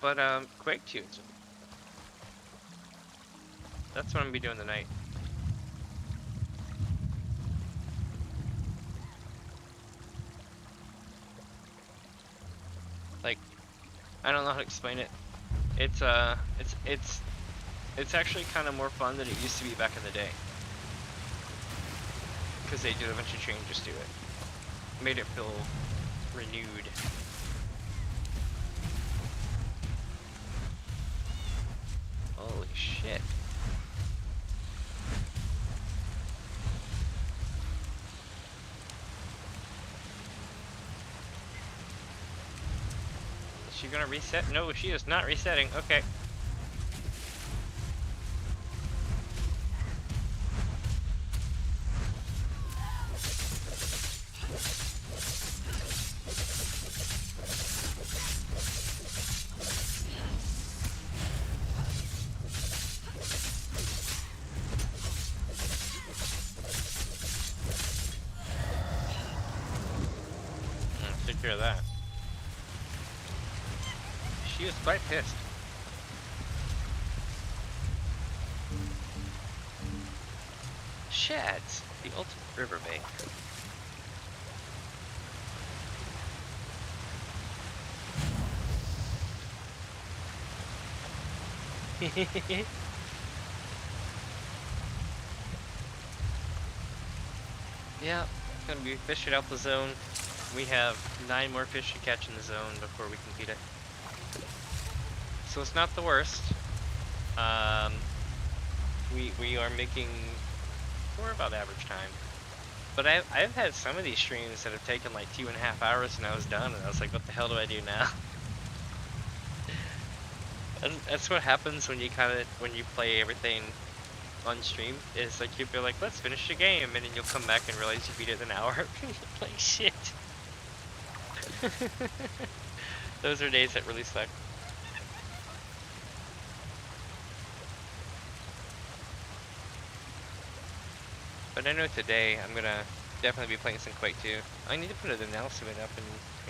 But, Quake 2, that's what I'm going to be doing tonight. Like, I don't know how to explain it. It's actually kind of more fun than it used to be back in the day. Because they did a bunch of changes to it. Made it feel renewed. Holy shit. Is she gonna reset? No, she is not resetting. Okay. Take care of that. She is quite pissed. Shads, the ultimate riverbank. Yeah, gonna be fishing out the zone. We have 9 more fish to catch in the zone before we can beat it. So it's not the worst. We are making for about average time. But I've had some of these streams that have taken like 2.5 hours and I was done and I was like, what the hell do I do now? And that's what happens when you play everything on stream. Is like you'll be like, let's finish the game, and then you'll come back and realize you beat it in an hour. Like shit. Those are days that really suck. But I know today I'm gonna definitely be playing some Quake 2. I need to put an announcement up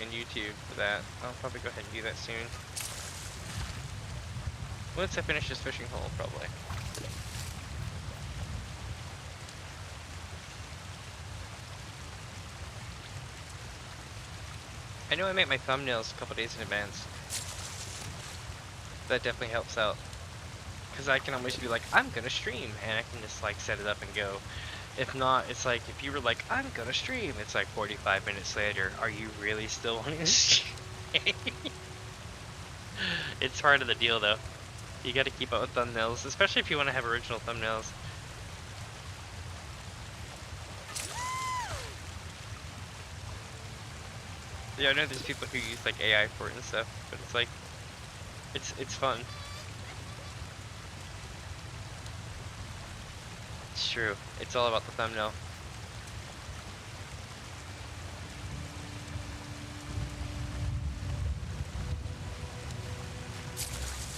in YouTube for that. I'll probably go ahead and do that soon. Once I finish this fishing hole, probably. I know I make my thumbnails a couple days in advance. That definitely helps out. Because I can always be like, I'm gonna stream, and I can just like set it up and go. If not, it's like, if you were like, I'm gonna stream, it's like 45 minutes later, are you really still wanting to stream? It's part of the deal though. You gotta keep up with thumbnails, especially if you want to have original thumbnails. Yeah, I know there's people who use like AI for it and stuff, but it's like, it's fun. It's true. It's all about the thumbnail.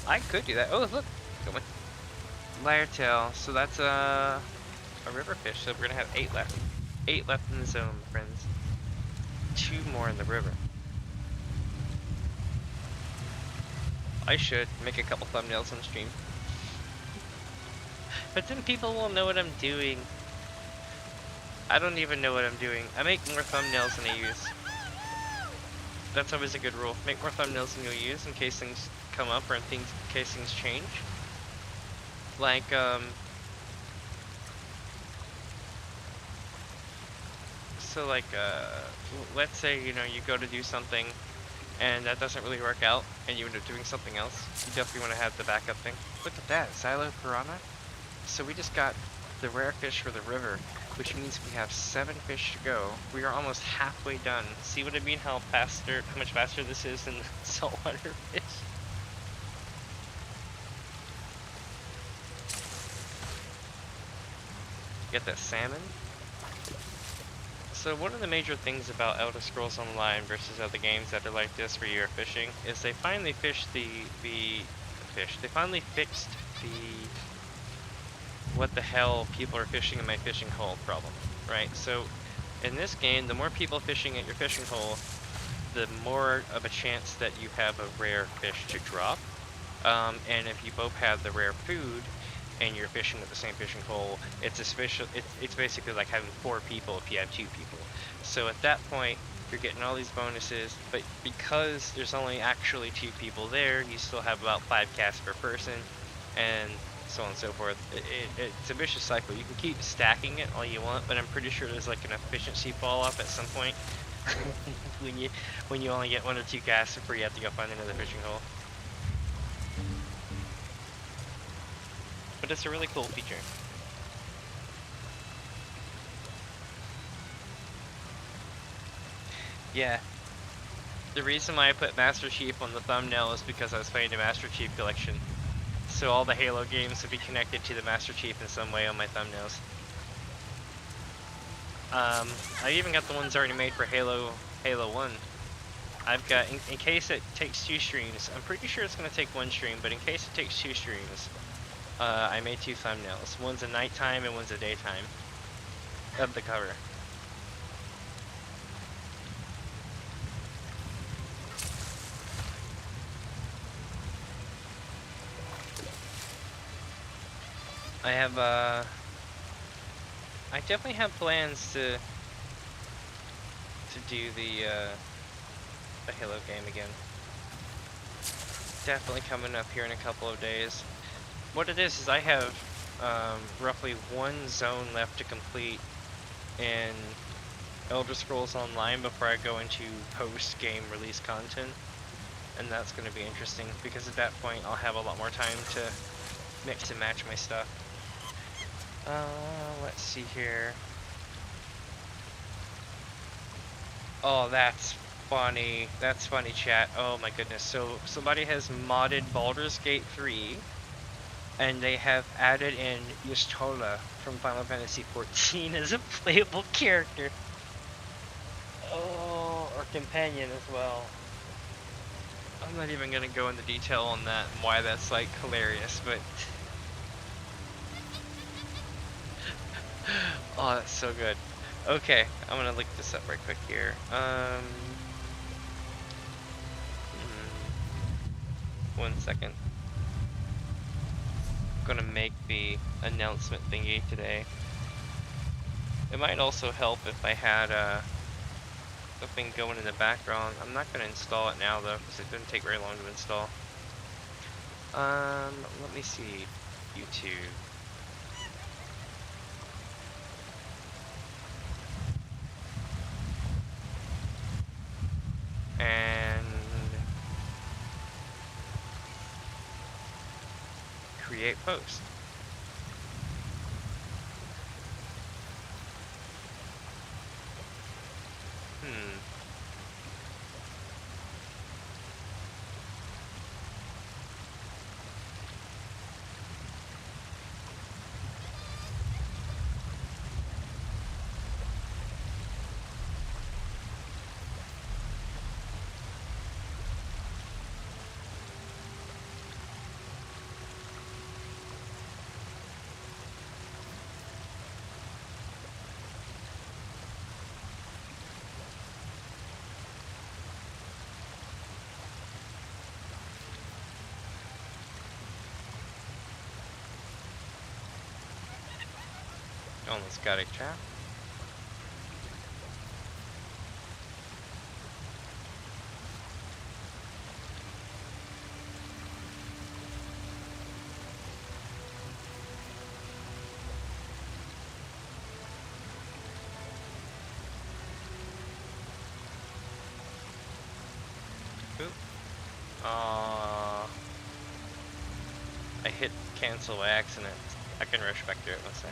I could do that. Oh, look, going. Lyre-tail. So that's a river fish. So we're gonna have 8 left. 8 left in the zone, my friends. 2 more in the river. I should make a couple thumbnails on stream. But then people will know what I'm doing. I don't even know what I'm doing. I make more thumbnails than I use. That's always a good rule. Make more thumbnails than you'll use in case things come up or in case things change. Like, so like, let's say, you know, you go to do something and that doesn't really work out and you end up doing something else. You definitely want to have the backup thing. Look at that, Xylo Piranha. So we just got the rare fish for the river, which means we have 7 fish to go. We are almost halfway done. See what I mean? How much faster this is than saltwater fish. Get that salmon. So one of the major things about Elder Scrolls Online versus other games that are like this where you're fishing is they finally fixed the what the hell people are fishing in my fishing hole problem, right? So in this game, the more people fishing at your fishing hole, the more of a chance that you have a rare fish to drop. And if you both have the rare food and you're fishing at the same fishing hole, it's basically like having 4 people if you have 2 people. So at that point, you're getting all these bonuses, but because there's only actually 2 people there, you still have about 5 casts per person, and so on and so forth. It's a vicious cycle. You can keep stacking it all you want, but I'm pretty sure there's like an efficiency fall off at some point when you only get 1 or 2 casts before you have to go find another fishing hole. But it's a really cool feature. Yeah. The reason why I put Master Chief on the thumbnail is because I was playing the Master Chief collection. So all the Halo games would be connected to the Master Chief in some way on my thumbnails. I even got the ones already made for Halo 1. I've got, in case it takes 2 streams, I'm pretty sure it's going to take 1 stream, but in case it takes 2 streams, I made 2 thumbnails. One's a nighttime and one's a daytime of the cover. I definitely have plans to do the Halo game again. Definitely coming up here in a couple of days. What it is I have roughly 1 zone left to complete in Elder Scrolls Online before I go into post-game release content. And that's going to be interesting because at that point I'll have a lot more time to mix and match my stuff. Let's see here. Oh, that's funny. That's funny, chat. Oh my goodness. So somebody has modded Baldur's Gate 3 and they have added in Y'shtola from Final Fantasy XIV as a playable character. Oh, or companion as well. I'm not even gonna go into detail on that and why that's like hilarious, but oh, that's so good. Okay, I'm gonna look this up right quick here. 1 second. I'm gonna make the announcement thingy today. It might also help if I had something going in the background. I'm not gonna install it now though, because it didn't take very long to install. Let me see. YouTube. And create post. Almost got it, chat. Oop. I hit cancel by accident. I can rush back through it one sec.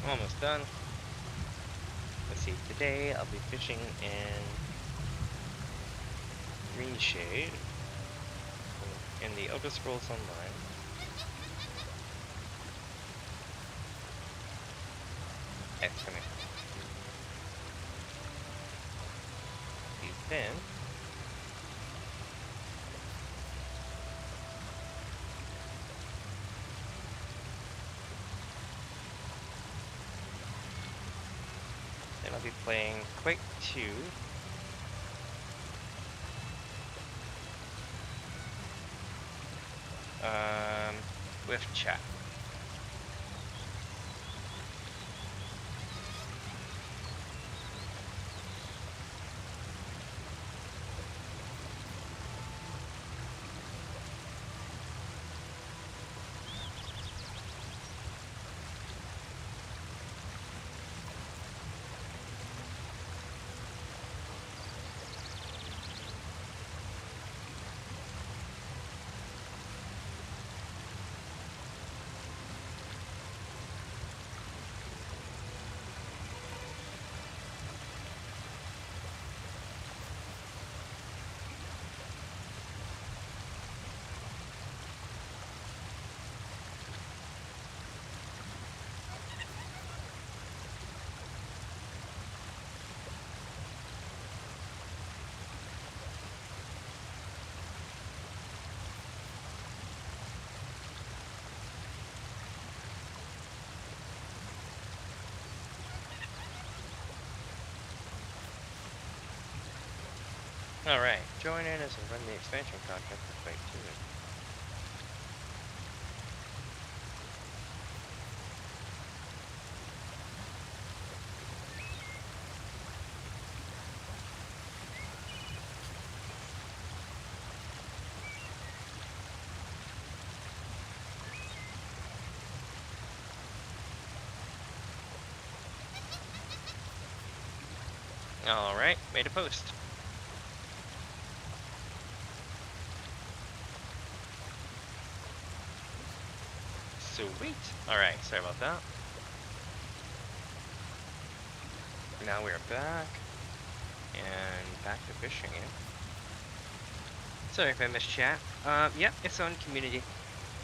Almost done. Let's see, today I'll be fishing in Greenshade in the Elder Scrolls Online. Excellent. Then I'll be playing Quake 2 with chat. Alright, join in as I run the expansion contract for Quake 2. Alright, made a post. Sweet. Alright, sorry about that. Now we're back. And back to fishing again. Sorry if I missed chat. Yep, it's on community.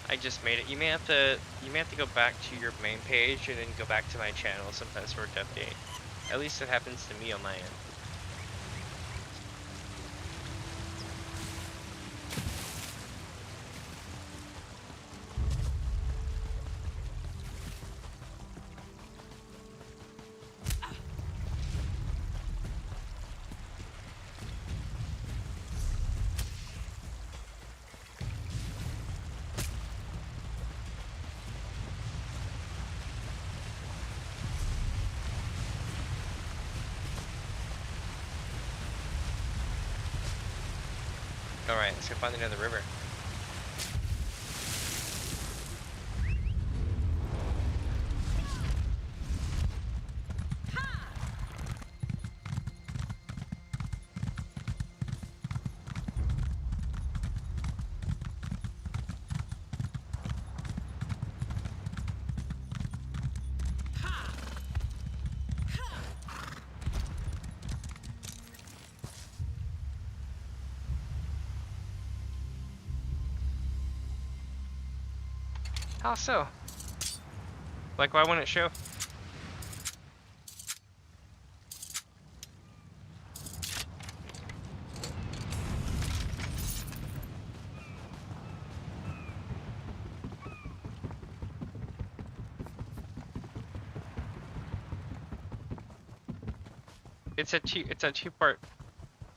I just made it. You may have to go back to your main page and then go back to my channel sometimes for it to update. At least it happens to me on my end. Alright, let's go find another river. How so? Like, why wouldn't it show? It's a two-part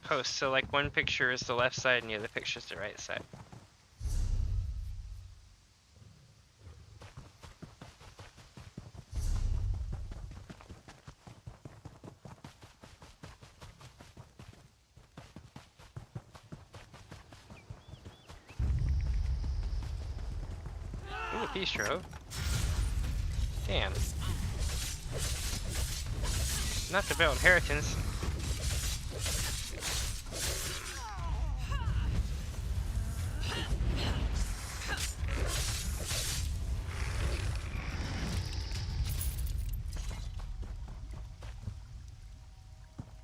post, so like one picture is the left side and the other picture is the right side. Ooh, a peace trove. Damn. Not the Belt Inheritance.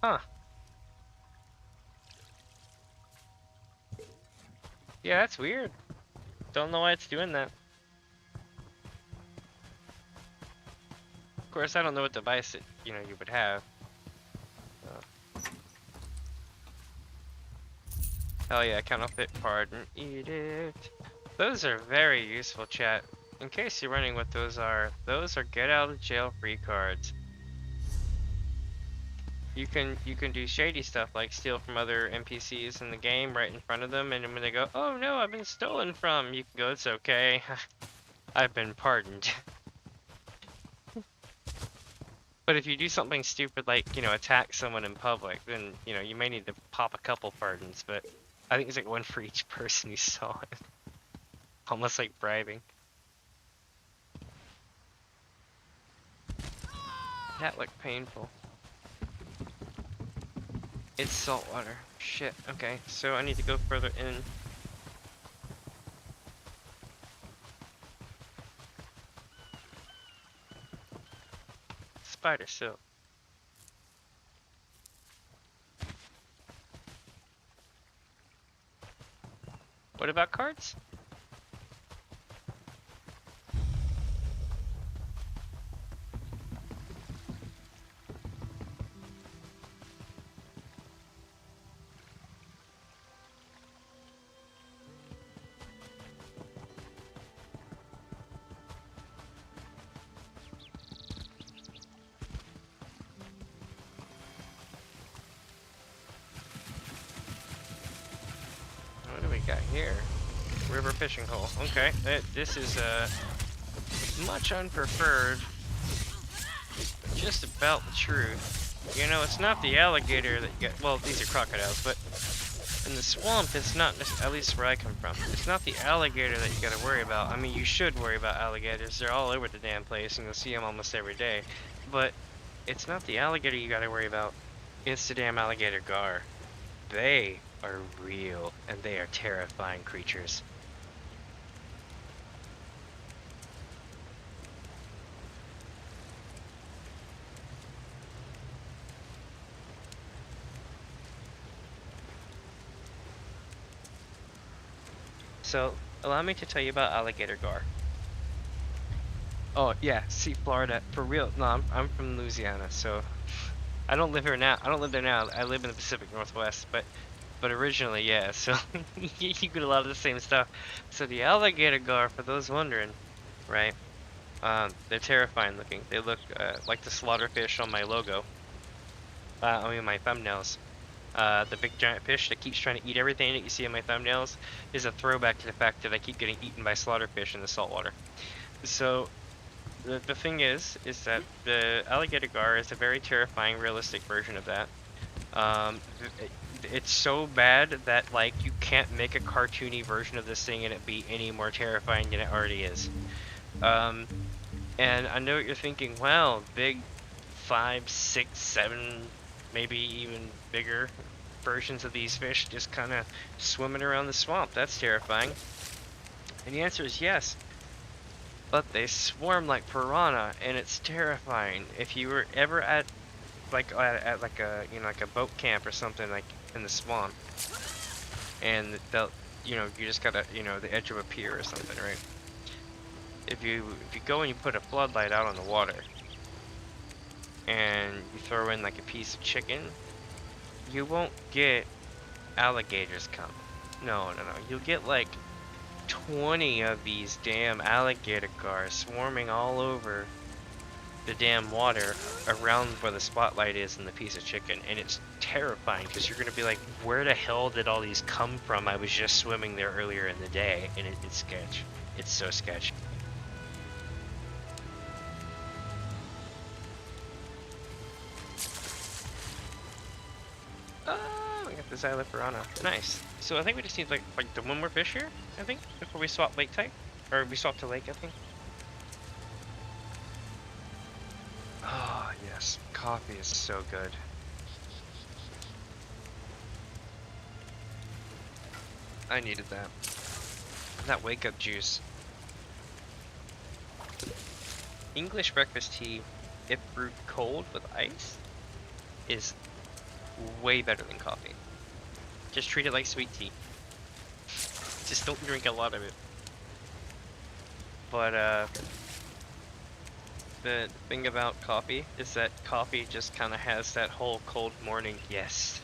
Huh. Yeah, that's weird. Don't know why it's doing that. Of course, I don't know what device it, you would have. Hell yeah, counterfeit pardon edict. Those are very useful, chat. In case you're wondering what those are get out of jail free cards. You can do shady stuff like steal from other NPCs in the game right in front of them, and when they go, "Oh no, I've been stolen from," you can go, "It's okay, I've been pardoned." But if you do something stupid like, attack someone in public, then, you may need to pop a couple pardons, but I think it's like one for each person who saw it. Almost like bribing. That looked painful. It's salt water. Shit. Okay, so I need to go further in. Spider silk. What about cards? What do we got here? River fishing hole. Okay, this is much unpreferred. Just about the truth. It's not the alligator that you get. Well, these are crocodiles, but in the swamp, it's not. At least where I come from, it's not the alligator that you got to worry about. I mean, you should worry about alligators. They're all over the damn place, and you'll see them almost every day. But it's not the alligator you got to worry about. It's the damn alligator gar. They are real, and they are terrifying creatures. So, allow me to tell you about alligator gar. Oh yeah, see, Florida, for real. No, I'm from Louisiana, so I don't live here now. I don't live there now. I live in the Pacific Northwest, but originally, yeah. So you get a lot of the same stuff. So the alligator gar, for those wondering, right? They're terrifying looking. They look like the slaughterfish on my logo. I mean my thumbnails. The big giant fish that keeps trying to eat everything that you see in my thumbnails is a throwback to the fact that I keep getting eaten by slaughterfish in the saltwater. So the thing is that the alligator gar is a very terrifying, realistic version of that. it's so bad that like you can't make a cartoony version of this thing and it be any more terrifying than it already is. And I know what you're thinking. Well, big 5, 6, 7, maybe even bigger versions of these fish just kind of swimming around the swamp. That's terrifying. And the answer is yes. But they swarm like piranha, and it's terrifying. If you were ever at like a like a boat camp or something like in the swamp, and they'll you just got the edge of a pier or something, right? If you go and you put a floodlight out on the water, and you throw in like a piece of chicken, you won't get alligators come. No. You'll get like 20 of these damn alligator cars swarming all over the damn water around where the spotlight is and the piece of chicken, and it's terrifying because you're gonna be like, where the hell did all these come from? I was just swimming there earlier in the day, and it's sketch. It's so sketchy. Oh, we got the Xyla piranha. Nice. So I think we just need like the one more fish here, I think, before we swap lake type. Or we swap to lake, I think. Oh, yes. Coffee is so good. I needed that. That wake up juice. English breakfast tea, if brewed cold with ice, is way better than coffee. Just treat it like sweet tea. Just don't drink a lot of it. But the thing about coffee is that coffee just kind of has that whole cold morning yes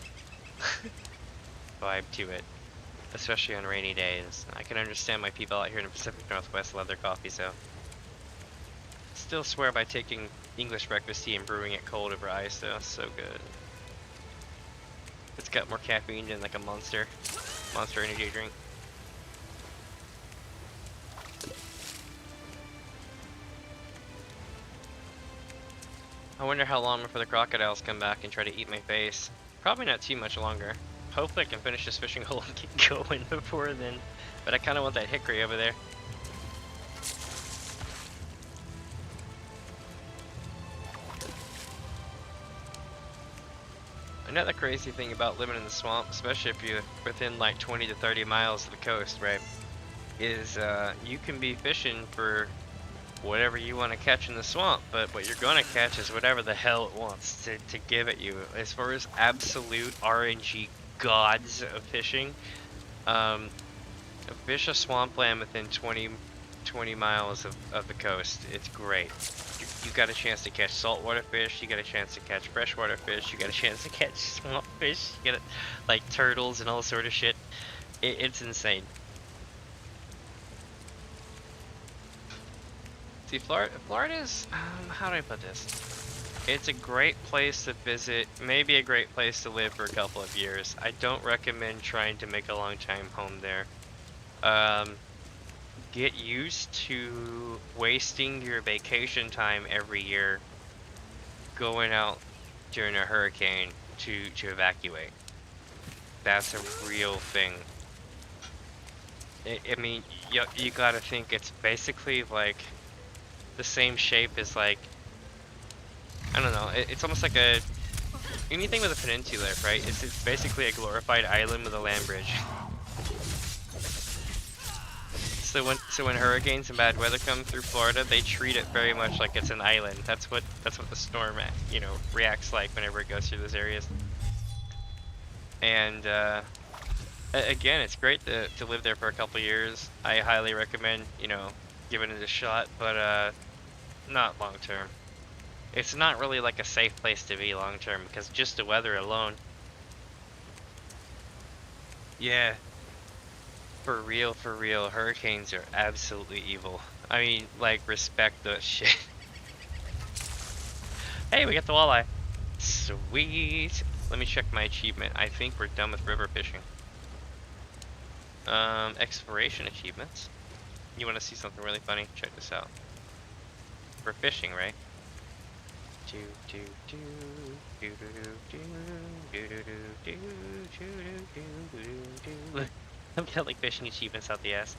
vibe to it, especially on rainy days. I can understand why people out here in the Pacific Northwest love their coffee, so still swear by taking English breakfast tea and brewing it cold over ice though. So good. It's got more caffeine than like a Monster energy drink. I wonder how long before the crocodiles come back and try to eat my face. Probably not too much longer. Hopefully I can finish this fishing hole and get going before then. But I kind of want that hickory over there. Another crazy thing about living in the swamp, especially if you're within like 20 to 30 miles of the coast, right, is you can be fishing for whatever you want to catch in the swamp, but what you're going to catch is whatever the hell it wants to give at you. As far as absolute RNG gods of fishing, fish a swampland within 20 miles of the coast. It's great. You got a chance to catch saltwater fish, you got a chance to catch freshwater fish, you got a chance to catch swamp fish, you get like turtles and all sort of shit. It's insane. See, Florida's, how do I put this? It's a great place to visit, maybe a great place to live for a couple of years. I don't recommend trying to make a long time home there. Get used to wasting your vacation time every year going out during a hurricane to evacuate. That's a real thing. I mean, you gotta think it's basically like the same shape as like, I don't know, it's almost like anything with a peninsula, right? It's basically a glorified island with a land bridge. So when hurricanes and bad weather come through Florida, they treat it very much like it's an island. That's what the storm, reacts like whenever it goes through those areas. And again, it's great to live there for a couple years. I highly recommend, giving it a shot, but not long term. It's not really like a safe place to be long term because just the weather alone. Yeah. For real, hurricanes are absolutely evil. I mean, like, respect the shit. Hey, we got the walleye. Sweet. Let me check my achievement. I think we're done with river fishing. Exploration achievements. You want to see something really funny? Check this out. For fishing, right? I'm kind of like fishing achievements out the ass.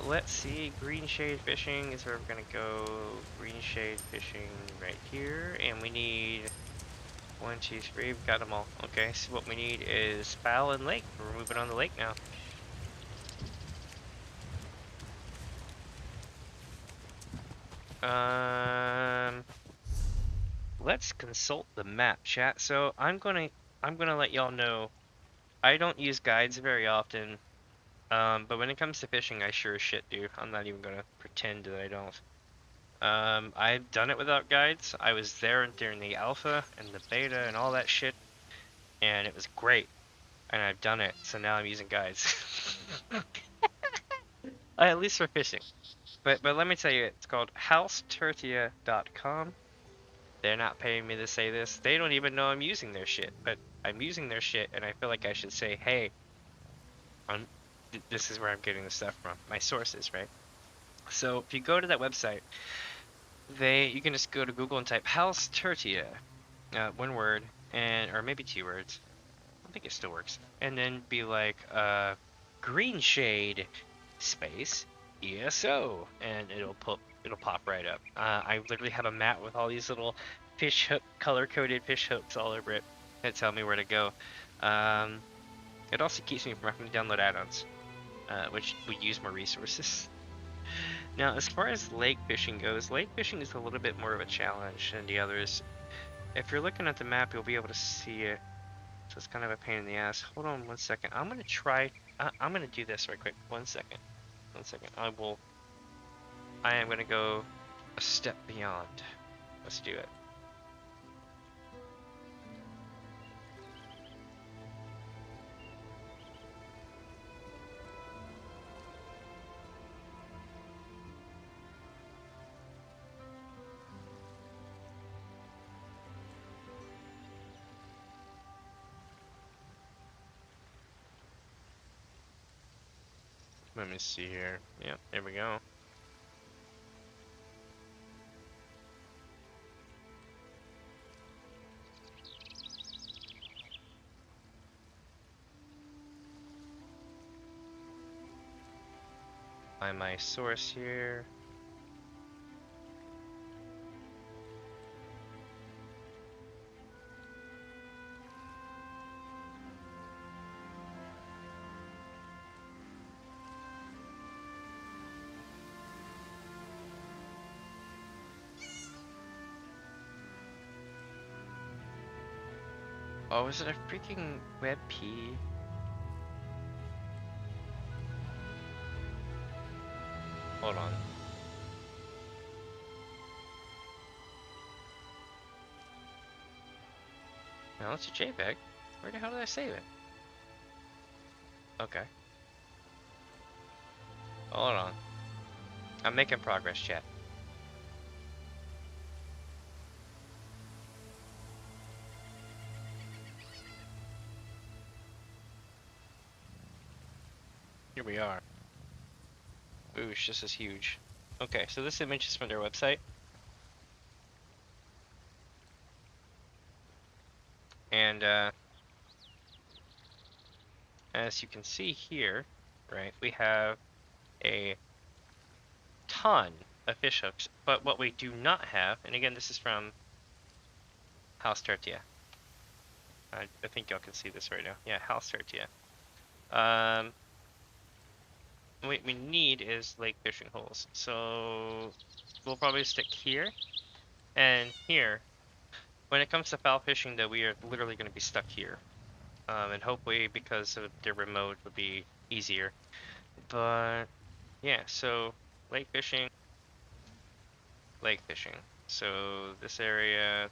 Let's see. Greenshade fishing is where we're gonna go. Greenshade fishing right here, and we need 1, 2, 3. We've got them all. Okay, so what we need is fowl and lake. We're moving on the lake now. Let's consult the map, chat. So I'm gonna let y'all know I don't use guides very often. But when it comes to fishing, I sure as shit do. I'm not even gonna pretend that I don't. I've done it without guides. I was there during the alpha and the beta and all that shit, and it was great. And I've done it, so now I'm using guides. At least for fishing. But let me tell you, it's called housetertia.com. They're not paying me to say this. They don't even know I'm using their shit, but I'm using their shit, and I feel like I should say, hey, this is where I'm getting the stuff from. My sources, right? So if you go to that website, you can just go to Google and type House Tertia, one word, or maybe 2 words. I think it still works. And then be like, Greenshade space ESO, and it'll pop right up. I literally have a map with all these little fish hook, color-coded fish hooks all over it that tell me where to go. It also keeps me from having to download add-ons, which would use more resources. Now, as far as lake fishing goes, lake fishing is a little bit more of a challenge than the others. If you're looking at the map, you'll be able to see it. So it's kind of a pain in the ass. Hold on 1 second. I'm gonna try. I'm gonna do this right quick. 1 second. 1 second. I am gonna go a step beyond. Let's do it. Let me see here. Yep, there we go. Find my source here. Oh, is it a freaking WebP? Hold on. Now it's a JPEG. Where the hell did I save it? Okay. Hold on. I'm making progress, chat. Here we are. Boosh, this is huge. Okay, so this image is from their website. And as you can see here, right, we have a ton of fish hooks. But what we do not have, and again, this is from House Tertia. I think y'all can see this right now. Yeah, House Tertia. What we need is lake fishing holes. So we'll probably stick here and here. When it comes to foul fishing, though, we are literally going to be stuck here. And hopefully, because of their remote, will be easier. But yeah, so lake fishing. So this area.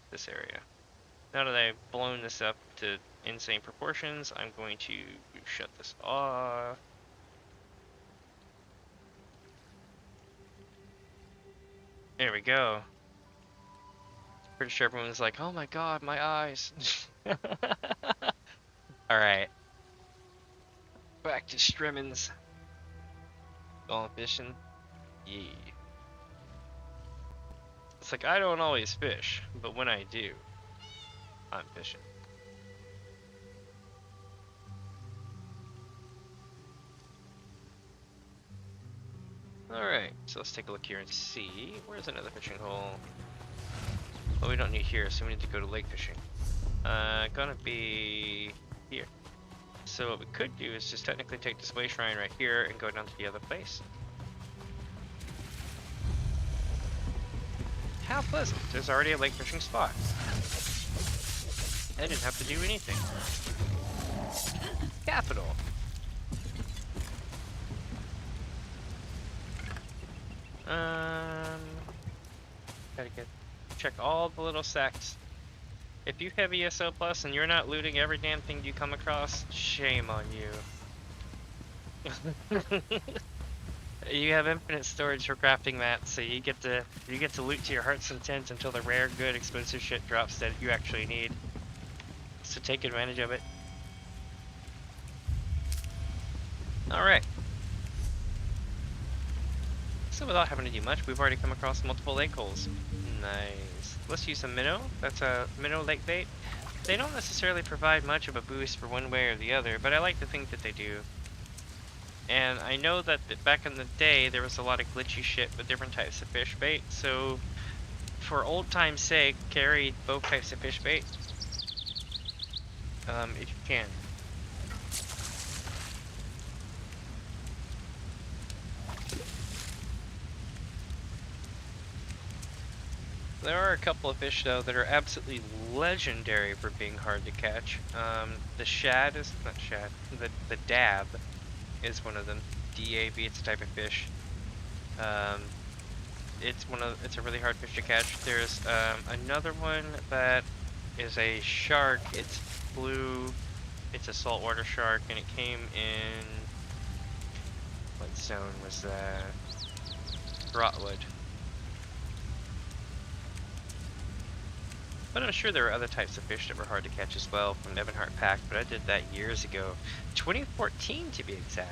Now that I've blown this up to insane proportions, I'm going to shut this off. There we go. Pretty sure everyone's like, oh my god, my eyes. Alright. Back to Strimmins. Going fishing. Yeah. It's like, I don't always fish, but when I do, I'm fishing. Alright, so let's take a look here and see. Where's another fishing hole? Well, we don't need here, so we need to go to lake fishing. Gonna be here. So what we could do is just technically take this way shrine right here and go down to the other place. How pleasant. There's already a lake fishing spot. I didn't have to do anything. Capital. Gotta check all the little sacks. If you have ESO Plus and you're not looting every damn thing you come across, shame on you. You have infinite storage for crafting mats, so you get to loot to your heart's content until the rare, good, expensive shit drops that you actually need. So take advantage of it. Alright. So without having to do much, we've already come across multiple lake holes. Nice. Let's use a minnow. That's a minnow lake bait. They don't necessarily provide much of a boost for one way or the other, but I like to think that they do. And I know that back in the day, there was a lot of glitchy shit with different types of fish bait, so for old time's sake, carry both types of fish bait. If you can. There are a couple of fish though that are absolutely legendary for being hard to catch. The shad is not shad. The dab is one of them. DAB. It's a type of fish. It's a really hard fish to catch. There's another one that is a shark. It's blue. It's a saltwater shark, and it came in what zone was that? Rotwood. But I'm sure there are other types of fish that were hard to catch as well from Ebonheart Pact, but I did that years ago. 2014 to be exact.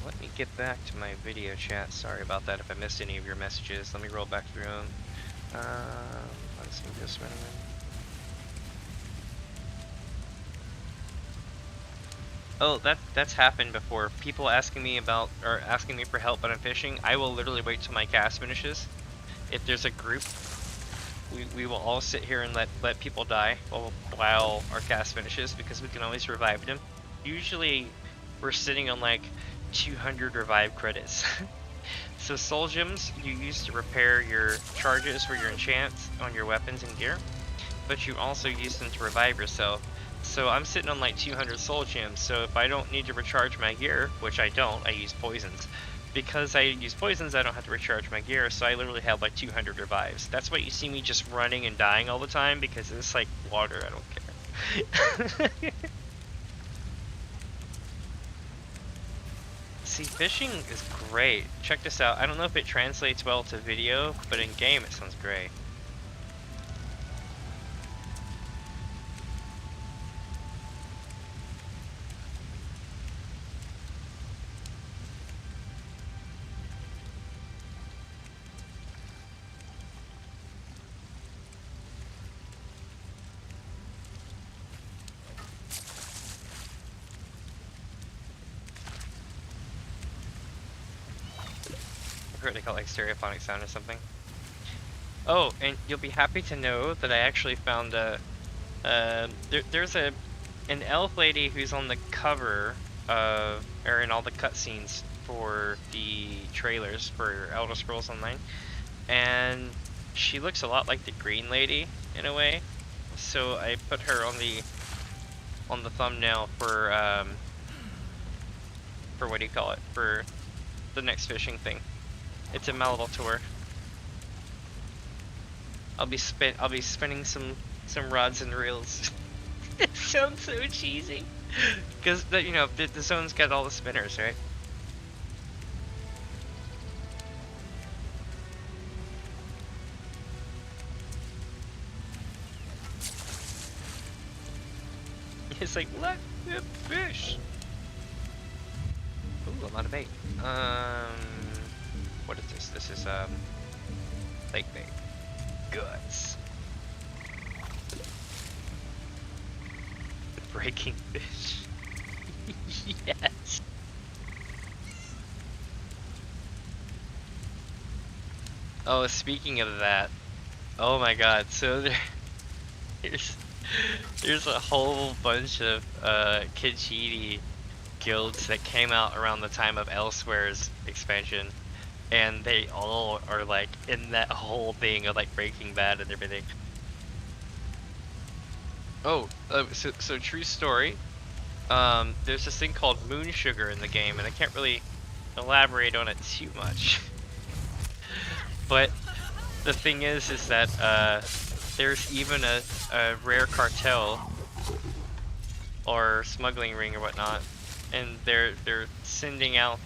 Let me get back to my video chat. Sorry about that if I missed any of your messages. Let me roll back through them. Let's see this one. Oh, that's happened before. People asking me about, or asking me for help when I'm fishing, I will literally wait till my cast finishes. If there's a group, we will all sit here and let people die while our cast finishes, because we can always revive them. Usually, we're sitting on like 200 revive credits. So soul gems you use to repair your charges for your enchants on your weapons and gear, but you also use them to revive yourself. So I'm sitting on like 200 soul gems, so if I don't need to recharge my gear, which I don't, I use poisons. Because I use poisons, I don't have to recharge my gear, so I literally have like 200 revives. That's why you see me just running and dying all the time, because it's like water, I don't care. See, fishing is great. Check this out. I don't know if it translates well to video, but in game it sounds great. They call it like stereophonic sound or something. Oh, and you'll be happy to know that I actually found there's an elf lady who's on the cover of, or in all the cutscenes for the trailers for Elder Scrolls Online, and she looks a lot like the Green Lady in a way. So I put her on the thumbnail for what do you call it, for the next fishing thing. It's a Malleable tour. I'll be spinning some rods and reels. It sounds so cheesy, because you know the zone's got all the spinners, right? It's like, let me fish. a lot of bait. What is this? This is lake bait. Guts. Breaking fish. Yes. Oh, speaking of that, oh my god, so there's a whole bunch of Kijiji guilds that came out around the time of Elsewhere's expansion, and they all are like in that whole thing of like Breaking Bad and everything. Oh, so true story. There's this thing called moon sugar in the game, and I can't really elaborate on it too much. But the thing is that there's even a rare cartel or smuggling ring or whatnot, and they're sending out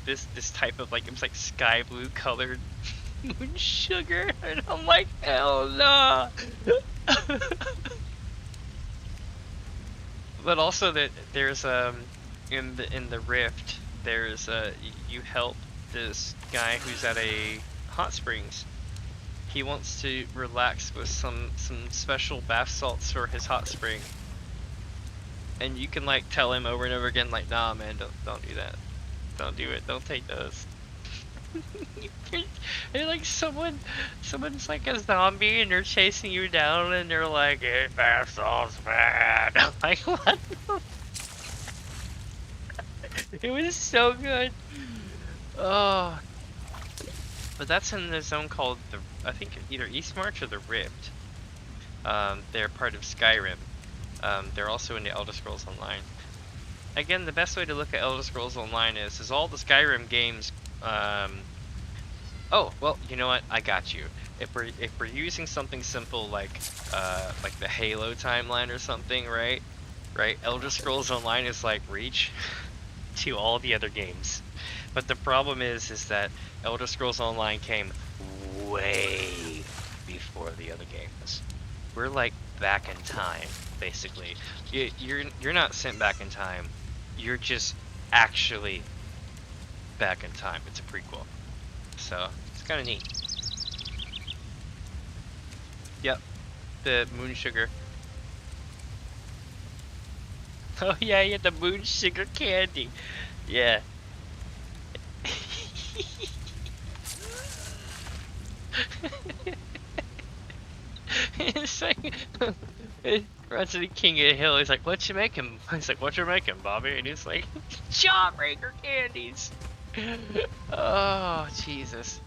this type of like, it's like sky blue colored moon sugar, and I'm like, hell nah. But also that there's in the rift, there's you help this guy who's at a hot springs. He wants to relax with some special bath salts for his hot spring, and you can like tell him over and over again, like, nah man, don't do that, don't do it, don't take those. They're like someone's like a zombie and they're chasing you down and they're like, hey, bath salt's bad. I'm like, what? It was so good. Oh, but that's in the zone called I think either East March or the Rift. They're part of Skyrim. They're also in the Elder Scrolls Online. Again, the best way to look at Elder Scrolls Online is all the Skyrim games. Oh well, you know what? I got you. If we're using something simple like the Halo timeline or something, right? Elder Scrolls Online is like Reach to all the other games. But the problem is that Elder Scrolls Online came way before the other games. We're like back in time, basically. You're not sent back in time. You're just actually back in time. It's a prequel, so it's kind of neat. Yep, the moon sugar. Oh yeah, the moon sugar candy. Yeah. It's like, it runs to the king of the hill. He's like, what you making? He's like, what you making, Bobby? And he's like, Jawbreaker candies. Oh, Jesus.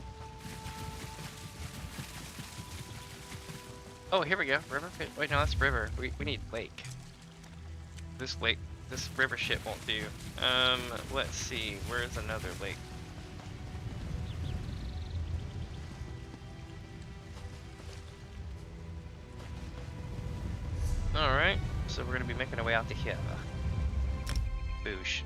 Oh, here we go. River pit. Wait, no, that's river. We need lake. This river shit won't do. Let's see. Where's another lake? Alright, so we're gonna be making our way out to here. Boosh.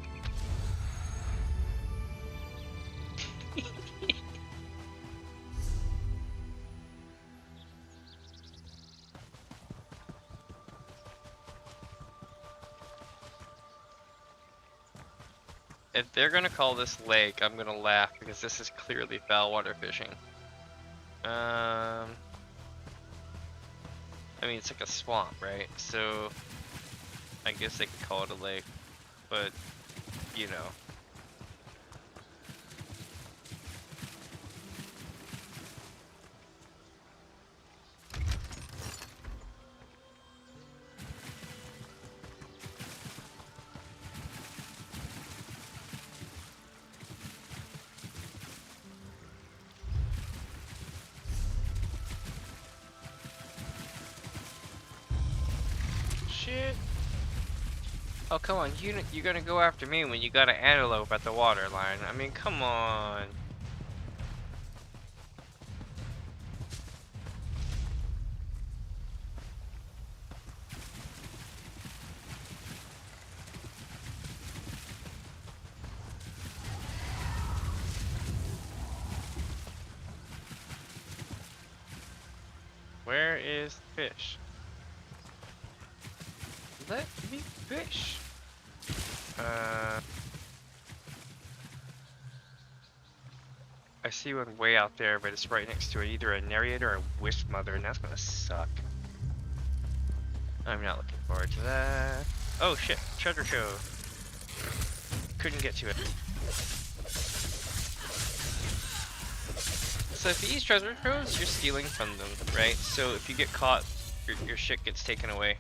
If they're gonna call this lake, I'm gonna laugh because this is clearly foul water fishing. I mean, it's like a swamp, right? So, I guess they could call it a lake, but, you know. Oh, come on, you're gonna go after me when you got an antelope at the water line. I mean, come on. Where is the fish? Let me fish. I see one way out there, but it's right next to it, either a narrator or a wish mother, and that's gonna suck. I'm not looking forward to that. Oh shit, treasure trove. Couldn't get to it. So these treasure troves, you're stealing from them, right? So if you get caught, your shit gets taken away.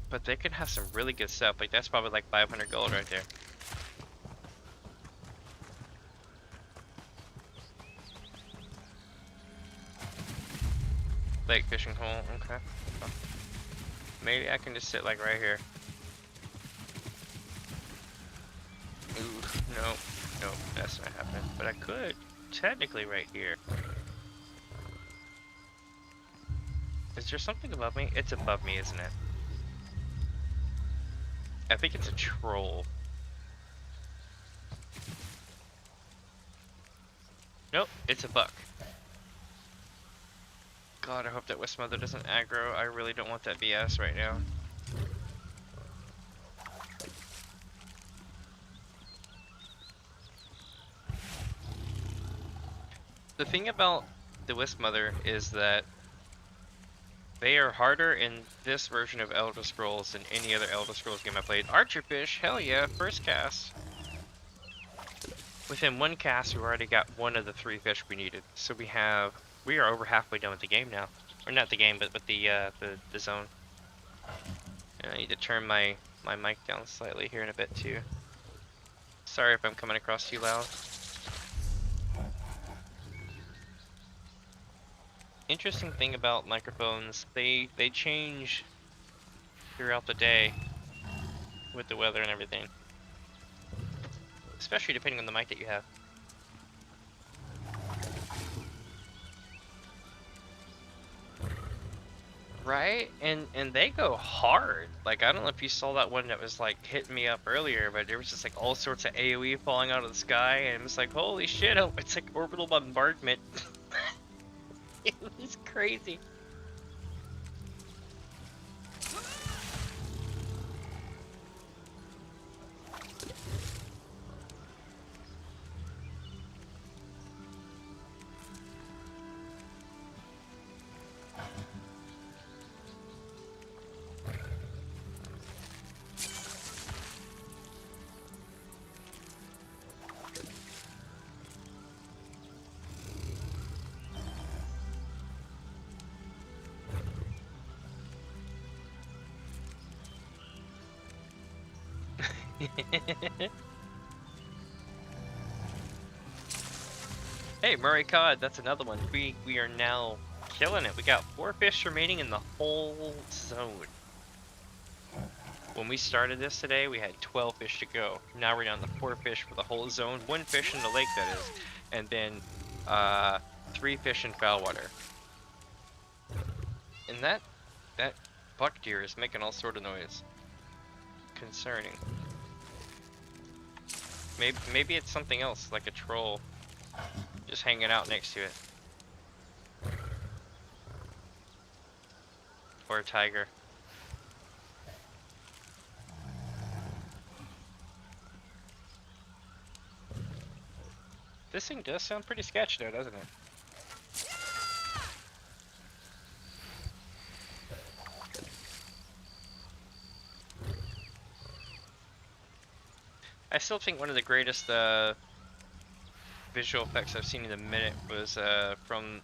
But they can have some really good stuff. Like that's probably like 500 gold right there. Lake fishing hole, okay. Maybe I can just sit like right here. Ooh, no, that's not happening. But I could technically right here. Is there something above me? It's above me, isn't it? I think it's a troll. Nope, it's a buck. God, I hope that Wisp Mother doesn't aggro. I really don't want that BS right now. The thing about the Wisp Mother is that they are harder in this version of Elder Scrolls than any other Elder Scrolls game I played. Archerfish, hell yeah, first cast. Within one cast, we already got one of the 3 fish we needed. So we are over halfway done with the game now. Or not the game, but with the zone. And I need to turn my mic down slightly here in a bit too. Sorry if I'm coming across too loud. Interesting thing about microphones, they change throughout the day with the weather and everything. Especially depending on the mic that you have. Right? And they go hard. Like, I don't know if you saw that one that was like hitting me up earlier, but there was just like all sorts of AoE falling out of the sky, and it was like, holy shit, it's like orbital bombardment. It was crazy. Hey, Murray Cod, that's another one. We are now killing it. We got 4 fish remaining in the whole zone. When we started this today, we had 12 fish to go. Now we're down to 4 fish for the whole zone. 1 fish in the lake, that is. And then 3 fish in foul water. And that buck deer is making all sort of noise. Concerning. Maybe it's something else, like a troll, just hanging out next to it. Or a tiger. This thing does sound pretty sketchy though, doesn't it? I still think one of the greatest visual effects I've seen in a minute was from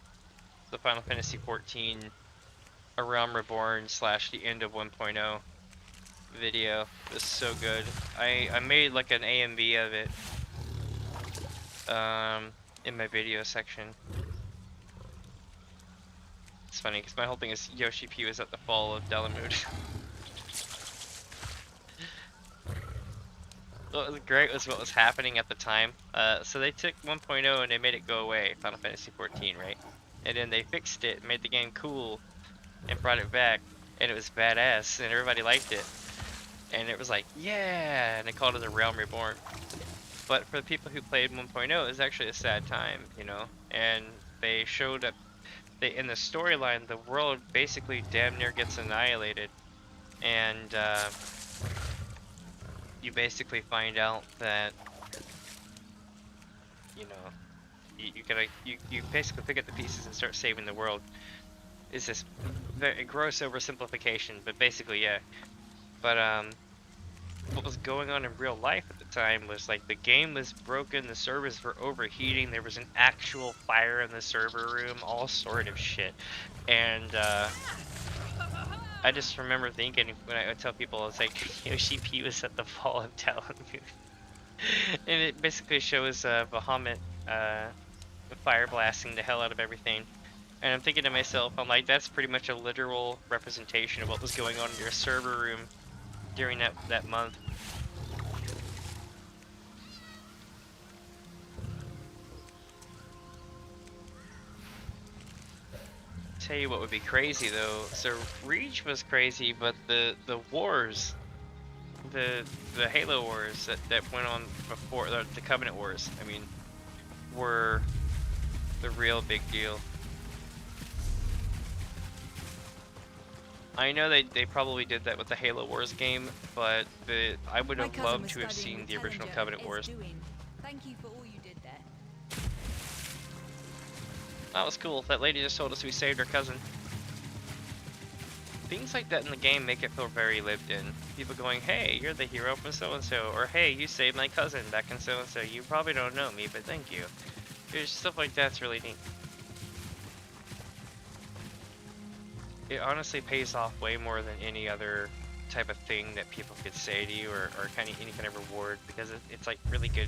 the Final Fantasy XIV A Realm Reborn / the end of 1.0 video. It was so good. I made like an AMV of it in my video section. It's funny because my whole thing is Yoshi P was at the fall of Dalamud. What was great was what was happening at the time. So they took 1.0 and they made it go away, Final Fantasy XIV, right? And then they fixed it, made the game cool, and brought it back, and it was badass, and everybody liked it. And it was like, yeah, and they called it A Realm Reborn. But for the people who played 1.0, it was actually a sad time, you know? And they showed up, in the storyline, the world basically damn near gets annihilated. And you basically find out that, you know, you basically pick up the pieces and start saving the world. It's this very gross oversimplification, but basically, yeah. But what was going on in real life at the time was like the game was broken, the servers were overheating, there was an actual fire in the server room, all sort of shit. And I just remember thinking when I would tell people, it's like Yoshi P was at the fall of Dalamud. And it basically shows Bahamut fire blasting the hell out of everything. And I'm thinking to myself, I'm like, that's pretty much a literal representation of what was going on in your server room during that month. Tell you what would be crazy though. So Reach was crazy, but the wars, the Halo wars that went on before the Covenant wars, I mean, were the real big deal. I know they probably did that with the Halo Wars game, but I would have loved to have seen the original Covenant Wars. Thank you for all you did there. That was cool. That lady just told us we saved her cousin. Things like that in the game make it feel very lived in. People going, hey, you're the hero from so-and-so, or hey, you saved my cousin back in so-and-so. You probably don't know me, but thank you. There's stuff like that's really neat. It honestly pays off way more than any other type of thing that people could say to you, or kind of any kind of reward, because it's like really good,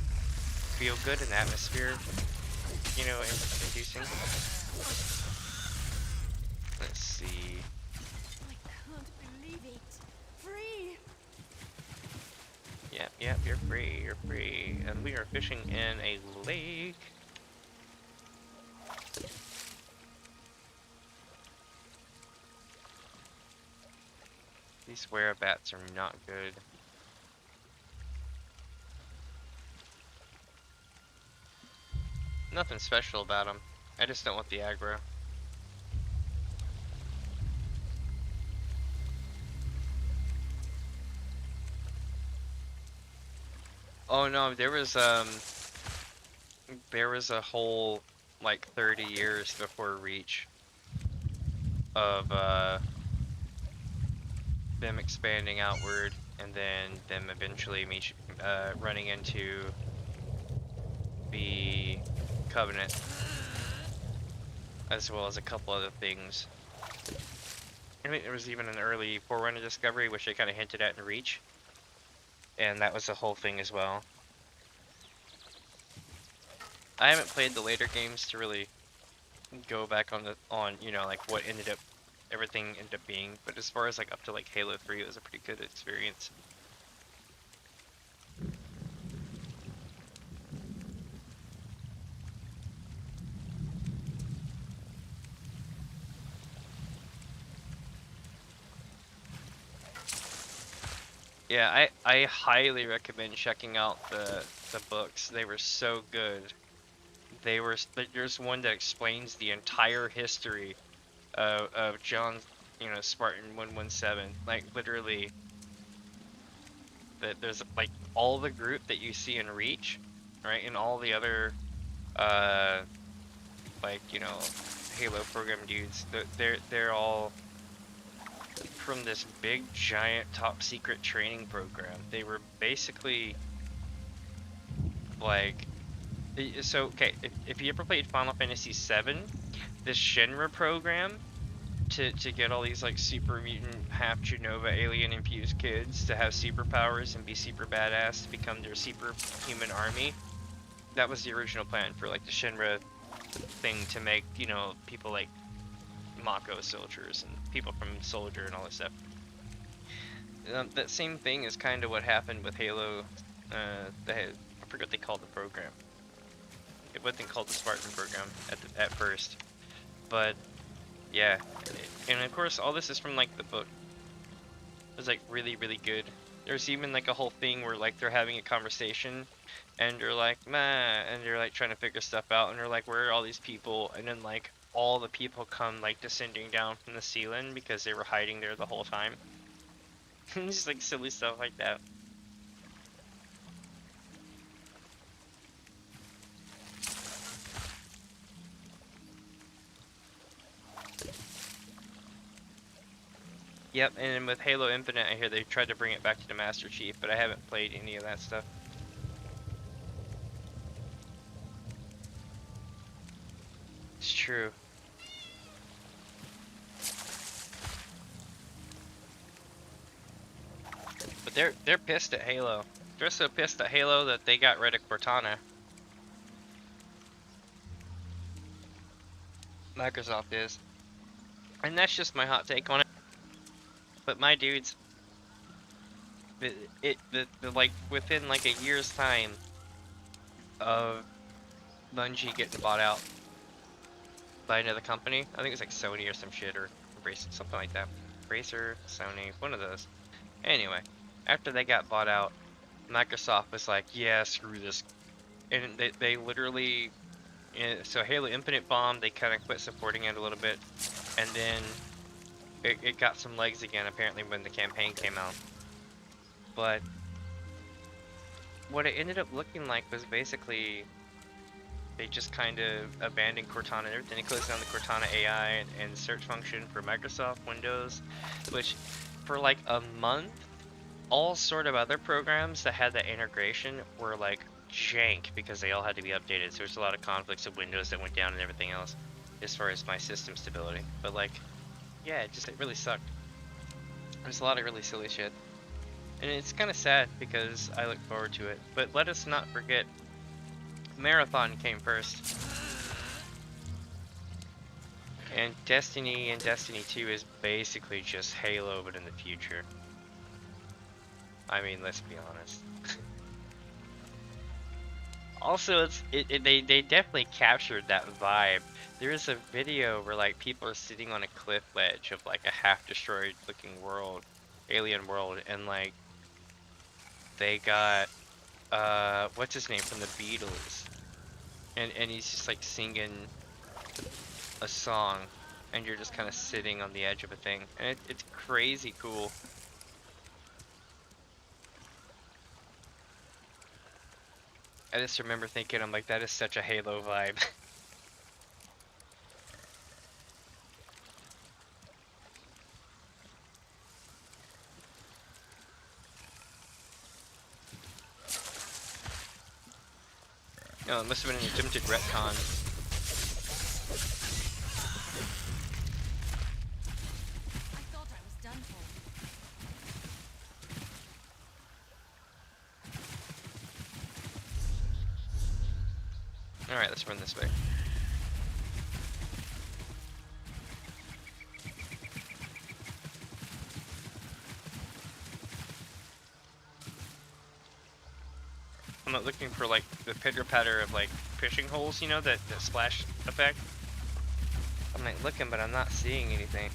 feel good and atmosphere, you know, inducing. Let's see. I can't believe it. Free. Yep, you're free, and we are fishing in a lake. These whereabouts are not good. Nothing special about them. I just don't want the aggro. Oh no, there was a whole like 30 years before Reach of them expanding outward, and then them eventually running into the Covenant, as well as a couple other things. I think there was even an early Forerunner discovery, which they kind of hinted at in Reach, and that was the whole thing as well. I haven't played the later games to really go back on you know, like what everything ended up being, but as far as like up to like Halo 3, it was a pretty good experience. Yeah, I highly recommend checking out the books. They were so good. There's one that explains the entire history of John, you know, Spartan 117. Like literally, that there's like all the group that you see in Reach, right, and all the other like, you know, Halo program dudes. They're all from this big giant top secret training program. They were basically like, so okay, if you ever played Final Fantasy VII, this Shinra program to get all these like super mutant, half Genova alien infused kids to have superpowers and be super badass to become their super human army, that was the original plan for like the Shinra thing, to make, you know, people like Mako soldiers and people from Soldier and all this stuff. That same thing is kind of what happened with Halo. I forget what they called the program. It wasn't called the Spartan program at first, but yeah. And of course, all this is from like the book. It was like really, really good. There's even like a whole thing where like they're having a conversation, and they're like, "Man," and they're like trying to figure stuff out, and they're like, "Where are all these people?" And then like all the people come like descending down from the ceiling because they were hiding there the whole time. Just like silly stuff like that. Yep, and with Halo Infinite, I hear they tried to bring it back to the Master Chief, but I haven't played any of that stuff. It's true. But they're pissed at Halo. They're so pissed at Halo that they got rid of Cortana. Microsoft is. And that's just my hot take on it. But my dudes, like within like a year's time of Bungie getting bought out by another company, I think it's like Sony or some shit, or Embracer, something like that. Embracer, Sony, one of those. Anyway, after they got bought out, Microsoft was like, yeah, screw this. And they literally, so Halo Infinite bombed, they kind of quit supporting it a little bit. And then it got some legs again, apparently, when the campaign came out. But what it ended up looking like was basically they just kind of abandoned Cortana and everything. They closed down the Cortana AI and search function for Microsoft Windows, which for like a month, all sort of other programs that had that integration were like jank because they all had to be updated. So there's a lot of conflicts of Windows that went down and everything else as far as my system stability. But like, yeah, it really sucked. There's a lot of really silly shit. And it's kind of sad because I look forward to it. But let us not forget, Marathon came first. And Destiny 2 is basically just Halo, but in the future. I mean, let's be honest. Also, they definitely captured that vibe. There is a video where like people are sitting on a cliff ledge of like a half-destroyed looking world, alien world, and like they got what's his name from the Beatles, and he's just like singing a song, and you're just kind of sitting on the edge of a thing, and it's crazy cool. I just remember thinking, I'm like, that is such a Halo vibe. No, it must have been an attempted retcon. I thought I was done for. Alright, let's run this way. I'm not looking for like the pitter patter of like fishing holes, you know, that splash effect. I'm like looking, but I'm not seeing anything.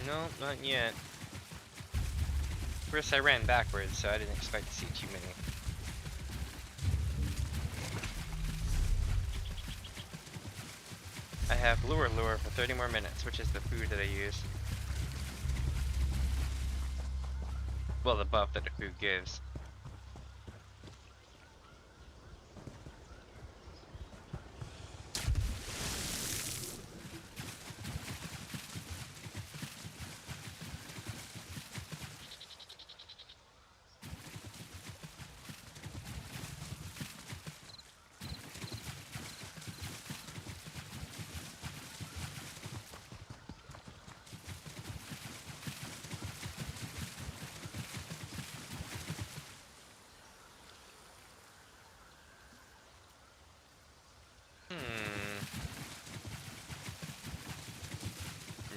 No, not yet. First I ran backwards, so I didn't expect to see too many. I have lure for 30 more minutes, which is the food that I use. Well, the buff that the food gives.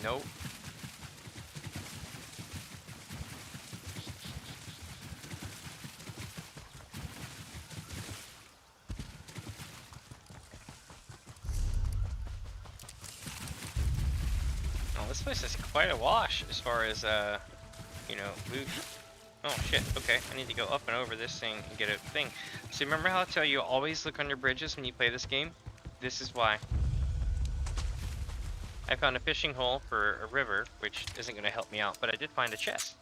Nope. Oh, this place is quite a wash as far as you know, loot. Oh shit, okay, I need to go up and over this thing and get a thing. So remember how I tell you always look under bridges when you play this game? This is why. I found a fishing hole for a river, which isn't going to help me out, but I did find a chest.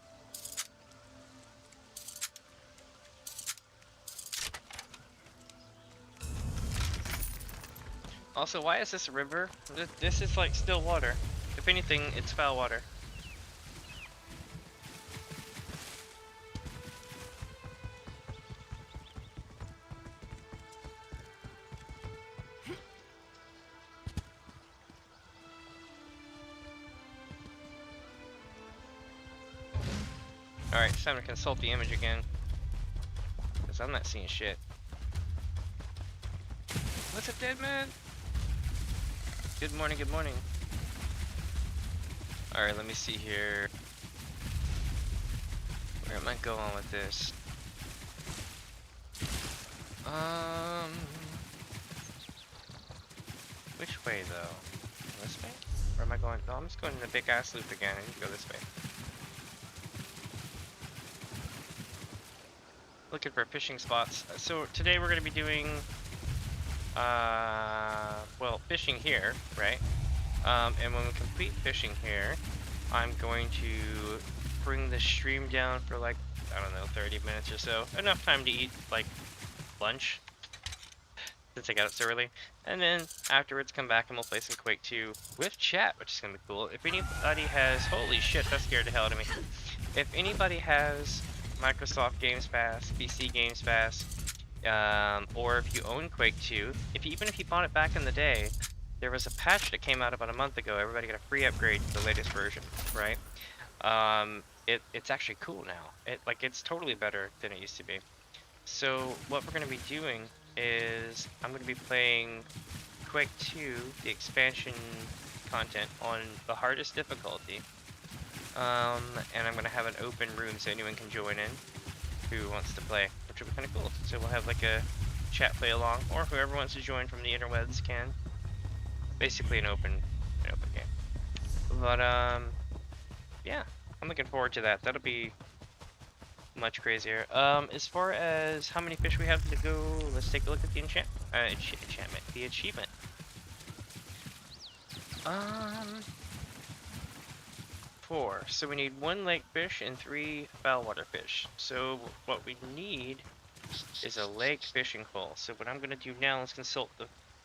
Also, why is this a river? This is like still water. If anything, it's foul water. Alright, it's time to consult the image again. Because I'm not seeing shit. What's up, dead man? Good morning, good morning. Alright, let me see here. Where am I going with this? Which way though? This way? Where am I going? No, I'm just going in the big ass loop again. I need to go this way. Looking for fishing spots. So today we're going to be doing, well, fishing here, right? And when we complete fishing here, I'm going to bring the stream down for like, I don't know, 30 minutes or so. Enough time to eat, like, lunch, since I got up so early. And then afterwards come back and we'll play some Quake 2 with chat, which is going to be cool. If anybody has, holy shit, that scared the hell out of me. If anybody has Microsoft Games Pass, PC Games Pass, or if you own Quake 2, even if you bought it back in the day, there was a patch that came out about a month ago. Everybody got a free upgrade to the latest version, right? It's actually cool now. It's totally better than it used to be. So what we're going to be doing is I'm going to be playing Quake 2, the expansion content, on the hardest difficulty. And I'm going to have an open room so anyone can join in who wants to play, which will be kind of cool. So we'll have like a chat play along, or whoever wants to join from the interwebs can. Basically an open game. But yeah, I'm looking forward to that. That'll be much crazier. As far as how many fish we have to go, let's take a look at the enchantment, the achievement. 4. So we need 1 lake fish and 3 foul water fish. So what we need is a lake fishing hole. So what I'm going to do now is consult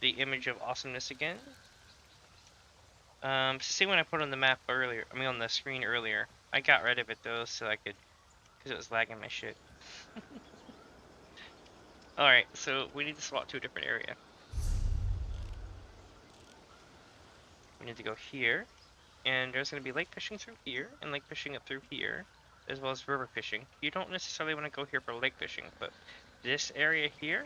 the image of awesomeness again. See when I put on the map earlier, on the screen earlier. I got rid of it though, so I could, because it was lagging my shit. Alright, so we need to swap to a different area. We need to go here. And there's going to be lake fishing through here, and lake fishing up through here, as well as river fishing. You don't necessarily want to go here for lake fishing, but this area here,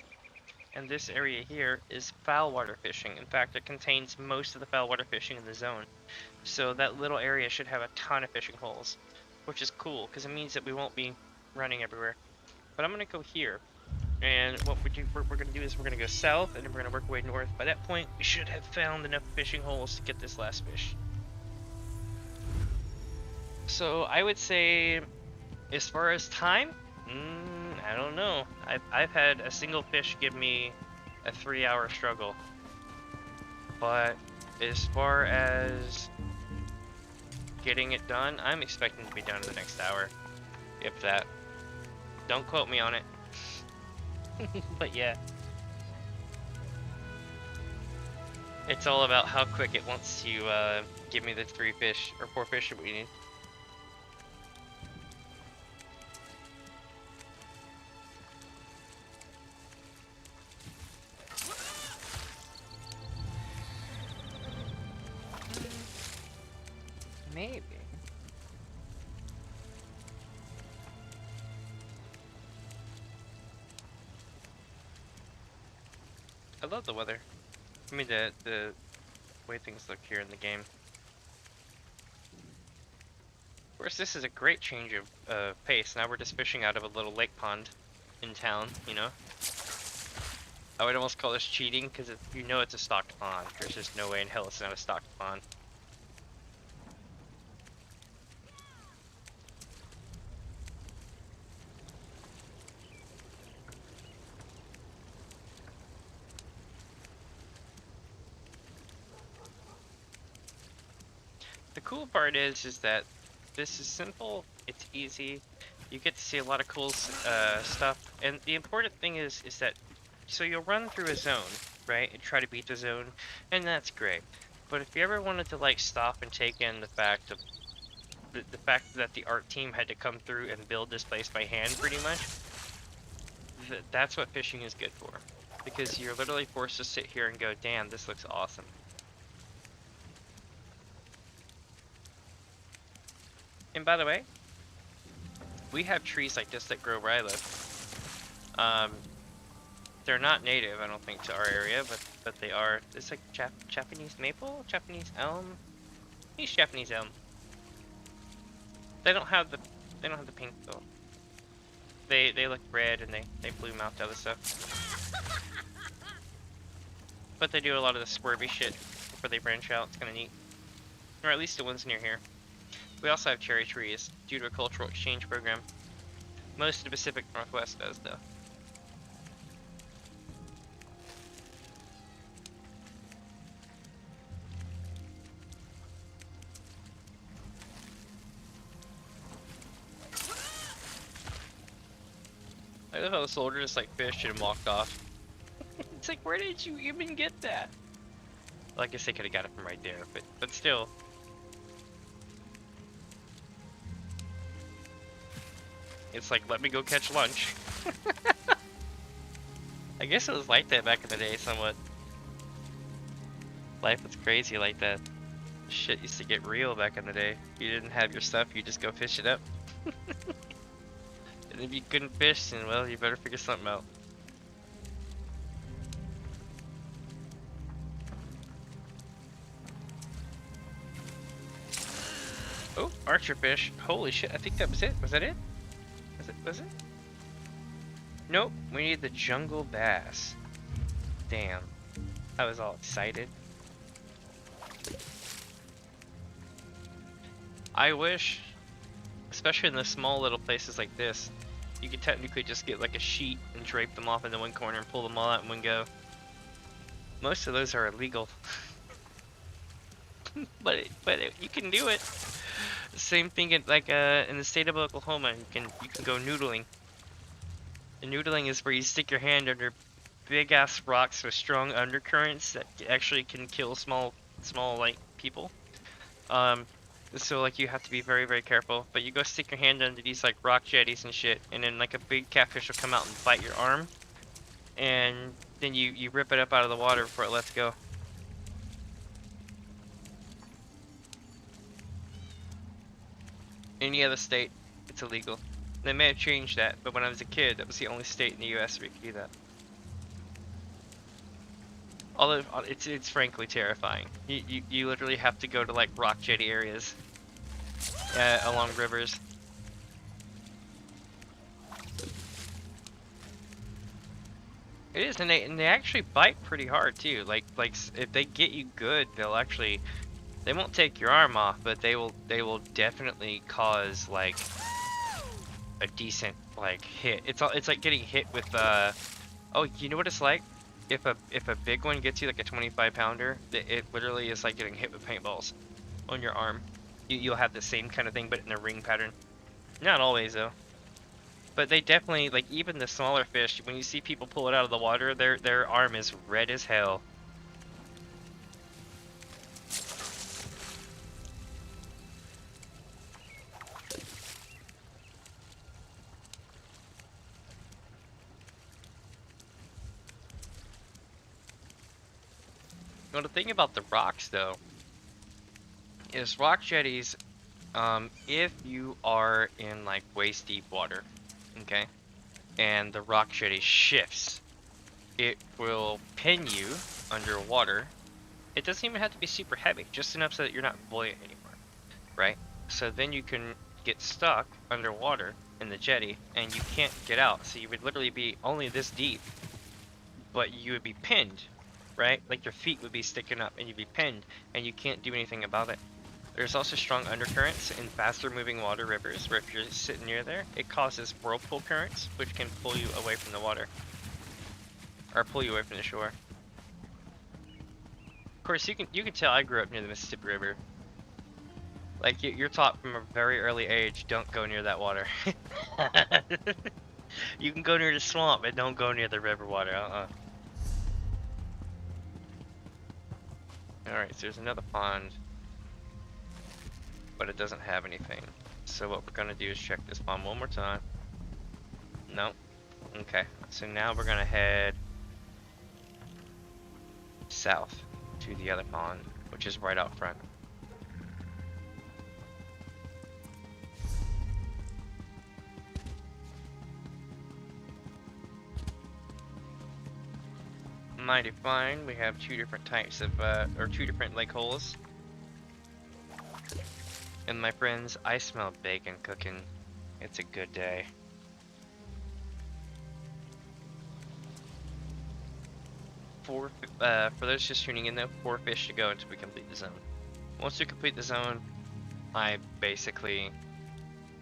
and this area here is foul water fishing. In fact, it contains most of the foul water fishing in the zone. So that little area should have a ton of fishing holes, which is cool, because it means that we won't be running everywhere. But I'm going to go here, and what we're going to do is we're going to go south, and then we're going to work our way north. By that point, we should have found enough fishing holes to get this last fish. So I would say, as far as time, I don't know. I've had a single fish give me a 3-hour struggle. But as far as getting it done, I'm expecting to be done in the next hour, if that. Don't quote me on it. But yeah. It's all about how quick it wants to give me the 3 fish, or 4 fish that we need. Maybe. I love the weather. I mean the way things look here in the game. Of course, this is a great change of pace. Now we're just fishing out of a little lake pond in town, you know? I would almost call this cheating, because you know it's a stocked pond. There's just no way in hell it's not a stocked pond. the cool part is that this is simple, it's easy, you get to see a lot of cool stuff, and the important thing is that, so you'll run through a zone, right, and try to beat the zone, and that's great. But if you ever wanted to like stop and take in the fact of the fact that the art team had to come through and build this place by hand, pretty much, that's what fishing is good for, because you're literally forced to sit here and go, damn, this looks awesome. And by the way, we have trees like this that grow where I live. They're not native, I don't think, to our area, but they are. It's like Japanese maple, Japanese elm. He's Japanese elm. They don't have the pink though. They look red and they bloom out to other stuff. But they do a lot of the swervy shit before they branch out. It's kind of neat, or at least the ones near here. We also have cherry trees due to a cultural exchange program. Most of the Pacific Northwest does, though. I love how the soldier just like fished and walked off. It's like, where did you even get that? Well, I guess they could have got it from right there, but still. It's like, let me go catch lunch. I guess it was like that back in the day, somewhat. Life was crazy like that. Shit used to get real back in the day. If you didn't have your stuff, you just go fish it up. And if you couldn't fish, then well, you better figure something out. Oh, archer fish. Holy shit, I think that was it. Was that it? Was it? Nope, we need the jungle bass. Damn. I was all excited. I wish, especially in the small little places like this, you could technically just get like a sheet and drape them off into one corner and pull them all out in one go. Most of those are illegal. but you can do it. Same thing in, like in the state of Oklahoma, you can go noodling. And noodling is where you stick your hand under big ass rocks with strong undercurrents that actually can kill small like people. So like you have to be very, very careful. But you go stick your hand under these like rock jetties and shit, and then like a big catfish will come out and bite your arm, and then you rip it up out of the water before it lets go. Any other state, it's illegal. They may have changed that, but when I was a kid, that was the only state in the U.S. where you could do that. Although it's frankly terrifying. You literally have to go to like rock jetty areas along rivers. It is, and they actually bite pretty hard too. Like if they get you good, they won't take your arm off, but they will definitely cause like a decent like hit. It's like getting hit with oh, you know what it's like? If a big one gets you, like a 25-pounder, it literally is like getting hit with paintballs on your arm. You'll have the same kind of thing, but in a ring pattern. Not always though. But they definitely, like, even the smaller fish, when you see people pull it out of the water, their arm is red as hell. Well, the thing about the rocks, though, is rock jetties, if you are in, like, waist-deep water, okay, and the rock jetty shifts, it will pin you underwater. It doesn't even have to be super heavy, just enough so that you're not buoyant anymore, right? So then you can get stuck underwater in the jetty, and you can't get out, so you would literally be only this deep, but you would be pinned, right? Like your feet would be sticking up and you'd be pinned and you can't do anything about it. There's also strong undercurrents in faster moving water rivers where if you're sitting near there, it causes whirlpool currents which can pull you away from the water. Or pull you away from the shore. Of course you can tell I grew up near the Mississippi River. Like you're taught from a very early age, don't go near that water. You can go near the swamp, but don't go near the river water. Alright, so there's another pond, but it doesn't have anything. So what we're gonna do is check this pond one more time. Nope. Okay, so now we're gonna head south to the other pond, which is right out front. Mighty fine. We have two different types of, or two different lake holes. And my friends, I smell bacon cooking. It's a good day. For those just tuning in though, 4 fish to go until we complete the zone. Once we complete the zone, I basically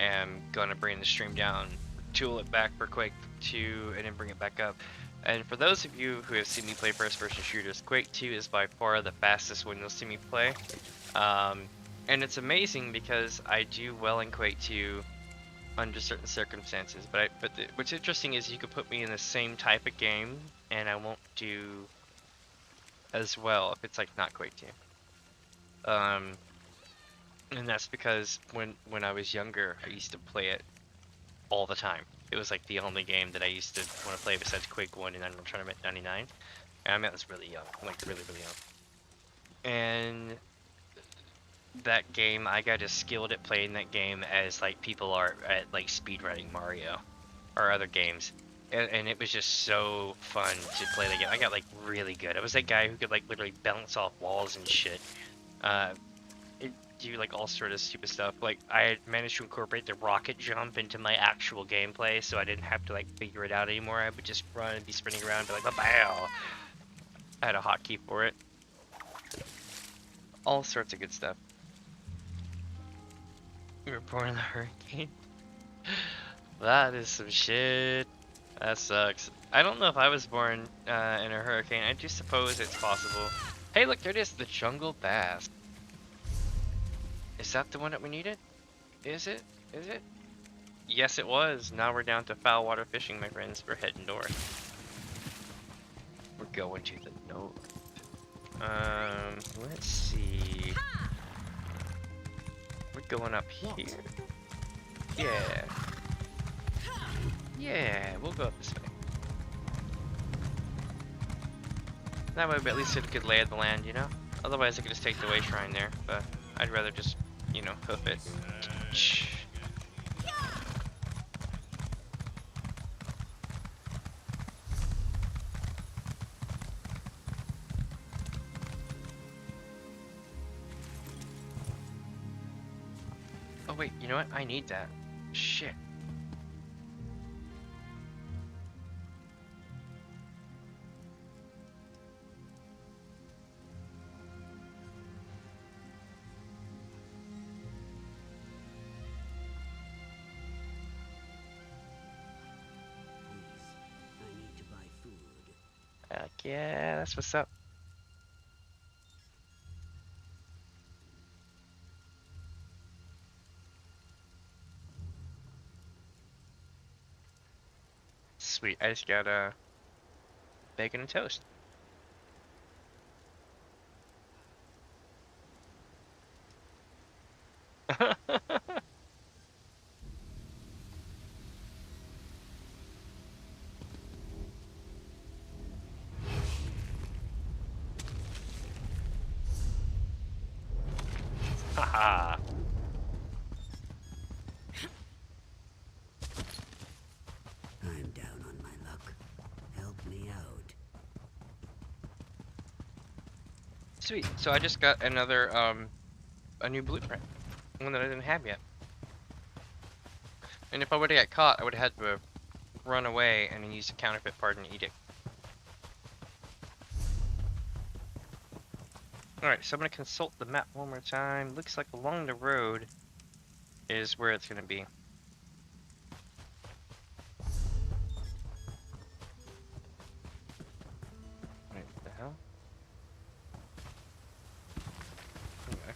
am gonna bring the stream down, tool it back for Quake 2, and then bring it back up. And for those of you who have seen me play first-person shooters, Quake 2 is by far the fastest one you'll see me play. And it's amazing because I do well in Quake 2 under certain circumstances. What's interesting is you could put me in the same type of game, and I won't do as well if it's like not Quake 2. And that's because when I was younger, I used to play it all the time. It was like the only game that I used to want to play besides Quake 1 and Unreal Tournament 99. And I mean, I was really young, like really, really young. And that game, I got as skilled at playing that game as like people are at like speedrunning Mario or other games. And it was just so fun to play that game. I got like really good. I was that guy who could like literally bounce off walls and shit. Do like all sort of stupid stuff. Like I had managed to incorporate the rocket jump into my actual gameplay, so I didn't have to like figure it out anymore. I would just run and be sprinting around, be like, "Bow!" I had a hotkey for it. All sorts of good stuff. We were born in a hurricane. That is some shit. That sucks. I don't know if I was born in a hurricane. I do suppose it's possible. Hey, look, there it is, the jungle bass. Is that the one that we needed? Is it? Is it? Yes, it was. Now we're down to foul water fishing, my friends. We're heading north. We're going to the north. Let's see. We're going up here. Yeah. Yeah, we'll go up this way. That way, at least get a good lay of the land, you know? Otherwise, I could just take the way shrine there, but I'd rather just, you know, hoof it. Oh wait, you know what? I need that. Shit. Heck yeah, that's what's up. Sweet, I just got bacon and toast. Haha. I'm down on my luck. Help me out. Sweet. So I just got another a new blueprint, one that I didn't have yet. And if I would have got caught, I would have had to run away and then use the counterfeit pardon edict. Alright, so I'm going to consult the map one more time. Looks like along the road is where it's going to be. Wait, what the hell? Okay.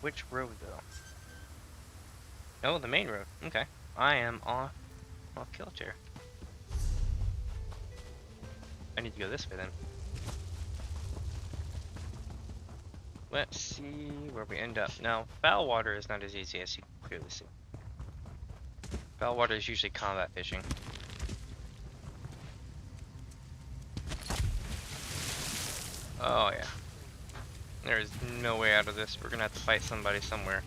which road though? Oh, the main road. Okay. I am off kilter. I need to go this way then. Let's see where we end up. Now, foul water is not as easy as you can clearly see. Foul water is usually combat fishing. Oh yeah. There is no way out of this. We're gonna have to fight somebody somewhere.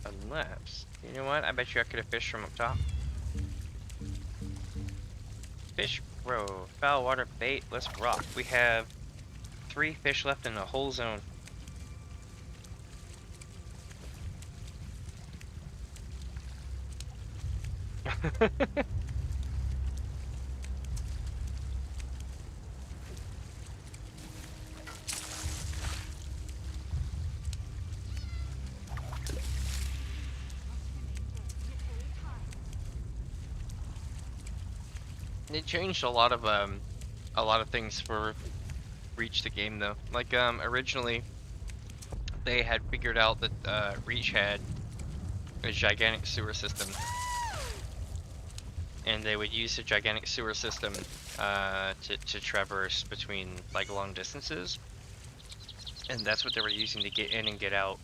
Unless, you know what? I bet you I could have fished from up top. Fish row, foul water bait, let's rock. We have 3 fish left in the whole zone. They changed a lot of things for Reach the game though. Like originally they had figured out that Reach had a gigantic sewer system, and they would use the gigantic sewer system to traverse between like long distances, and that's what they were using to get in and get out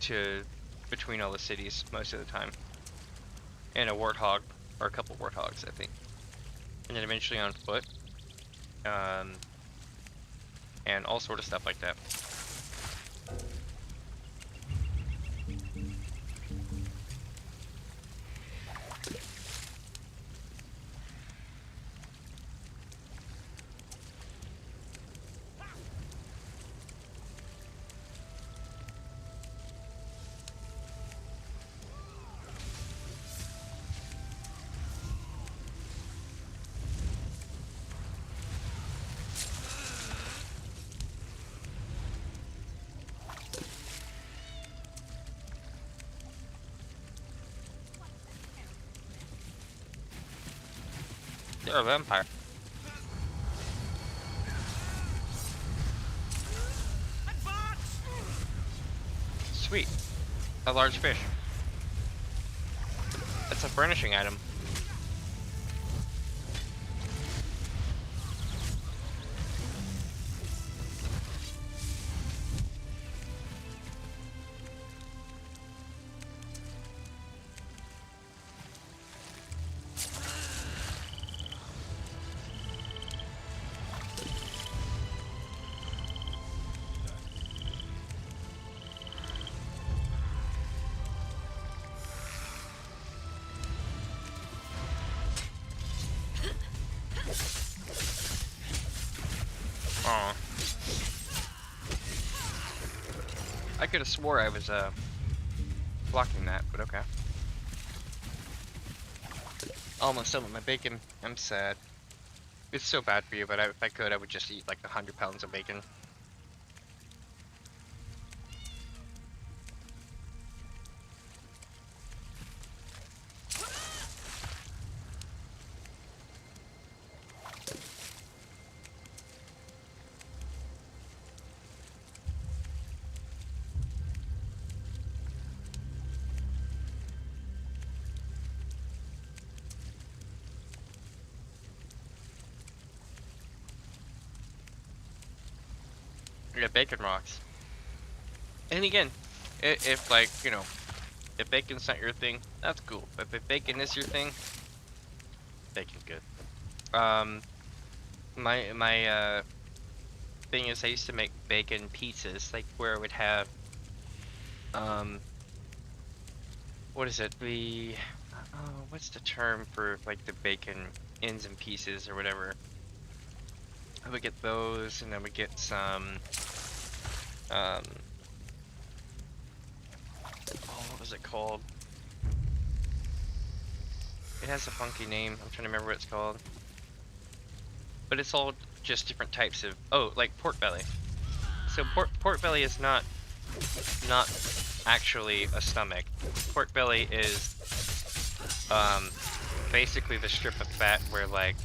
to between all the cities most of the time, and a warthog or a couple warthogs I think, and then eventually on foot, and all sort of stuff like that. They're a vampire. Sweet. A large fish. That's a furnishing item. I could have swore I was blocking that, but okay. Almost done with my bacon. I'm sad. It's so bad for you, but if I could, I would just eat like 100 pounds of bacon. Yeah, bacon rocks. And again, if like, you know, if bacon's not your thing, that's cool. But if bacon is your thing, bacon's good. My thing is I used to make bacon pizzas, like where it would have, what is it? What's the term for like the bacon ends and pieces or whatever? I would get those, and then we get some, oh, what was it called? It has a funky name. I'm trying to remember what it's called. But it's all just different types of, oh, like pork belly. So pork belly is not actually a stomach. Pork belly is basically the strip of fat where like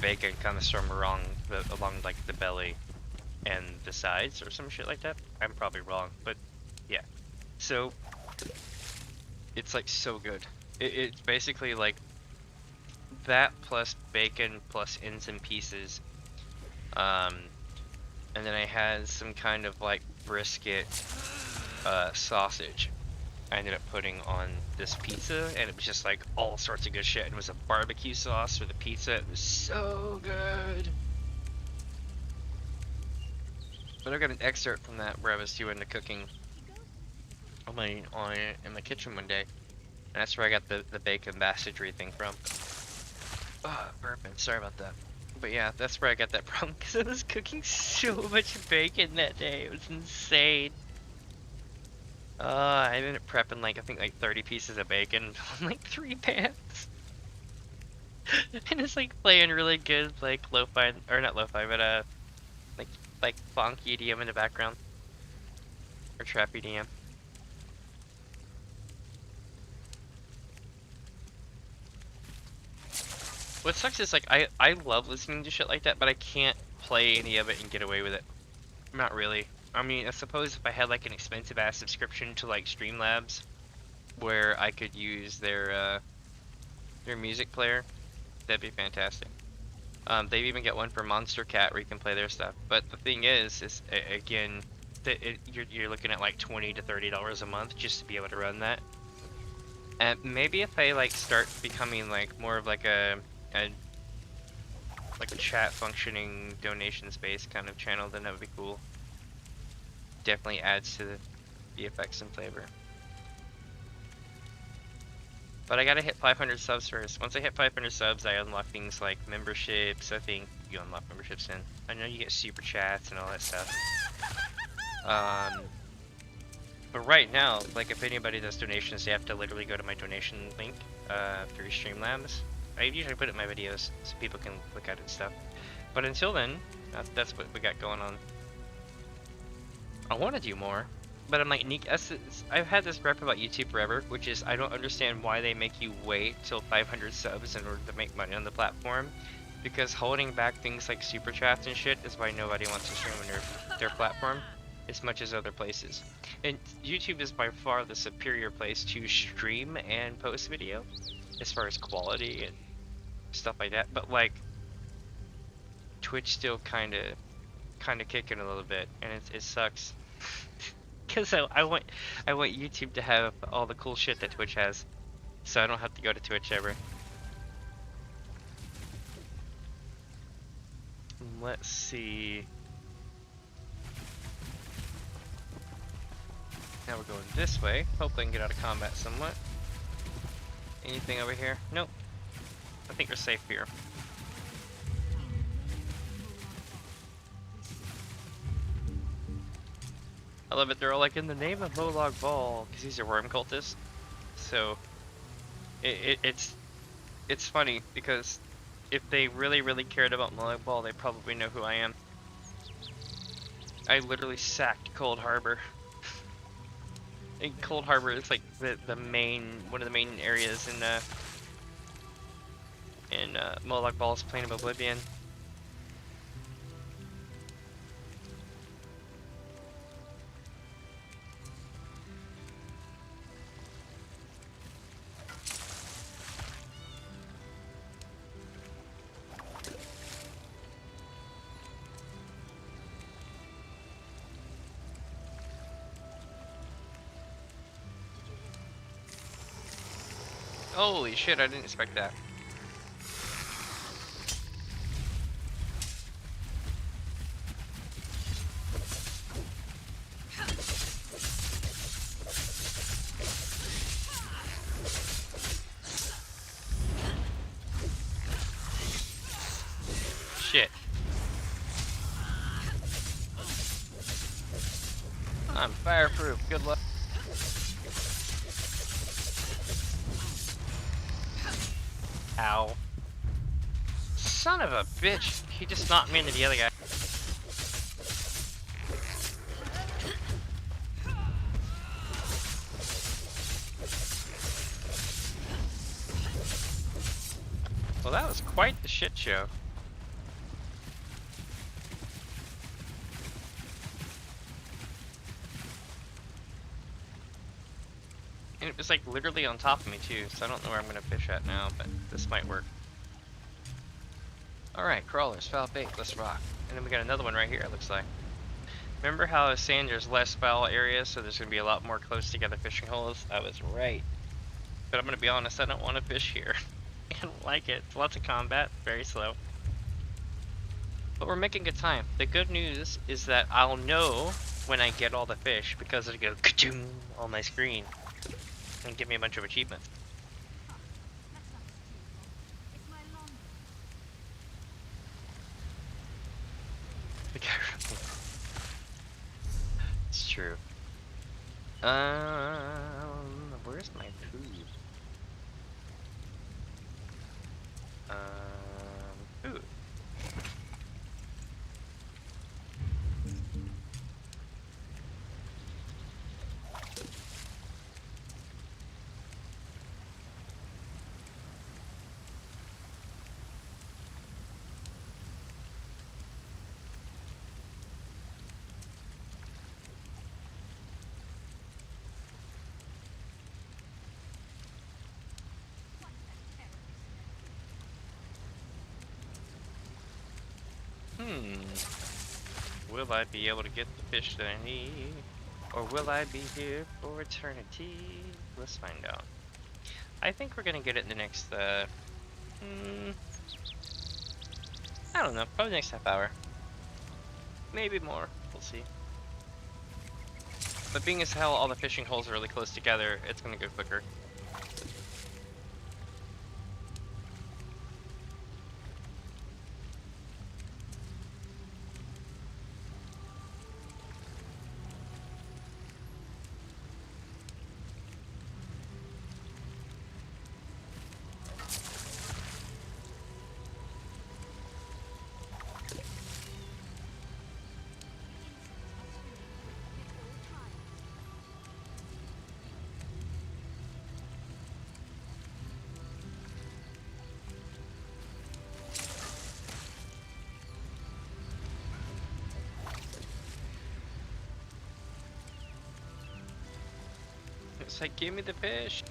bacon comes from along like the belly and the sides or some shit like that. I'm probably wrong, but yeah. So it's like so good. It's basically like that plus bacon plus ends and pieces. And then I had some kind of like brisket sausage I ended up putting on this pizza, and it was just like all sorts of good shit. It was a barbecue sauce for the pizza. It was so good. But I got an excerpt from that where I was too into cooking in my kitchen one day, and that's where I got the bacon bastardy thing from. Oh, burping. Sorry about that. But yeah, that's where I got that from, because I was cooking so much bacon that day. It was insane. I ended up prepping like, I think like 30 pieces of bacon on like 3 pans. And it's like playing really good like lo-fi, or not lo-fi, but like funk EDM in the background. Or trap EDM. What sucks is like I love listening to shit like that, but I can't play any of it and get away with it. Not really. I mean, I suppose if I had like an expensive ass subscription to like Streamlabs, where I could use their music player, that'd be fantastic. They've even got one for Monster Cat where you can play their stuff. But the thing is again, you're looking at like $20 to $30 a month just to be able to run that. And maybe if I like start becoming like more of like a chat functioning donation space kind of channel, then that would be cool. Definitely adds to the effects and flavor. But I gotta hit 500 subs first. Once I hit 500 subs, I unlock things like memberships. I think you unlock memberships in. I know you get super chats and all that stuff. But right now, like if anybody does donations, they have to literally go to my donation link through Streamlabs. I usually put it in my videos so people can look at it and stuff. But until then, that's what we got going on. I want to do more, but I'm like, I've had this rep about YouTube forever, which is I don't understand why they make you wait till 500 subs in order to make money on the platform. Because holding back things like super chats and shit is why nobody wants to stream on their platform as much as other places. And YouTube is by far the superior place to stream and post video as far as quality and stuff like that. But like Twitch still kind of kicking a little bit, and it sucks. Cause I want YouTube to have all the cool shit that Twitch has, so I don't have to go to Twitch ever. Let's see. Now we're going this way. Hopefully I can get out of combat somewhat. Anything over here? Nope. I think we're safe here. I love it. They're all like, in the name of Molag Bal, because these are worm cultists. So it's funny because if they really cared about Molag Bal, they probably know who I am. I literally sacked Cold Harbor. And Cold Harbor is like the main, one of the main areas in Molag Bal's Plane of Oblivion. Holy shit, I didn't expect that. Shit. I'm fireproof, good luck. Ow. Son of a bitch. He just knocked me into the other guy. that was quite the shit show. And it was like literally on top of me too, so I don't know where I'm gonna fish at now, but this might work. Alright, crawlers, foul bait, let's rock. And then we got another one right here, it looks like. Remember how I was saying there's less foul areas, so there's gonna be a lot more close together fishing holes? I was right. But I'm gonna be honest, I don't want to fish here. I don't like it. It's lots of combat, very slow. But we're making good time. The good news is that I'll know when I get all the fish because it'll go ka-choom on my screen and give me a bunch of achievements. The guy running. It's true. Where's my food? Food. Will I be able to get the fish that I need? Or will I be here for eternity? Let's find out. I think we're gonna get it in the next, I don't know, probably the next half hour. Maybe more, we'll see. But being as hell all the fishing holes are really close together, it's gonna go quicker. It's like, give me the fish.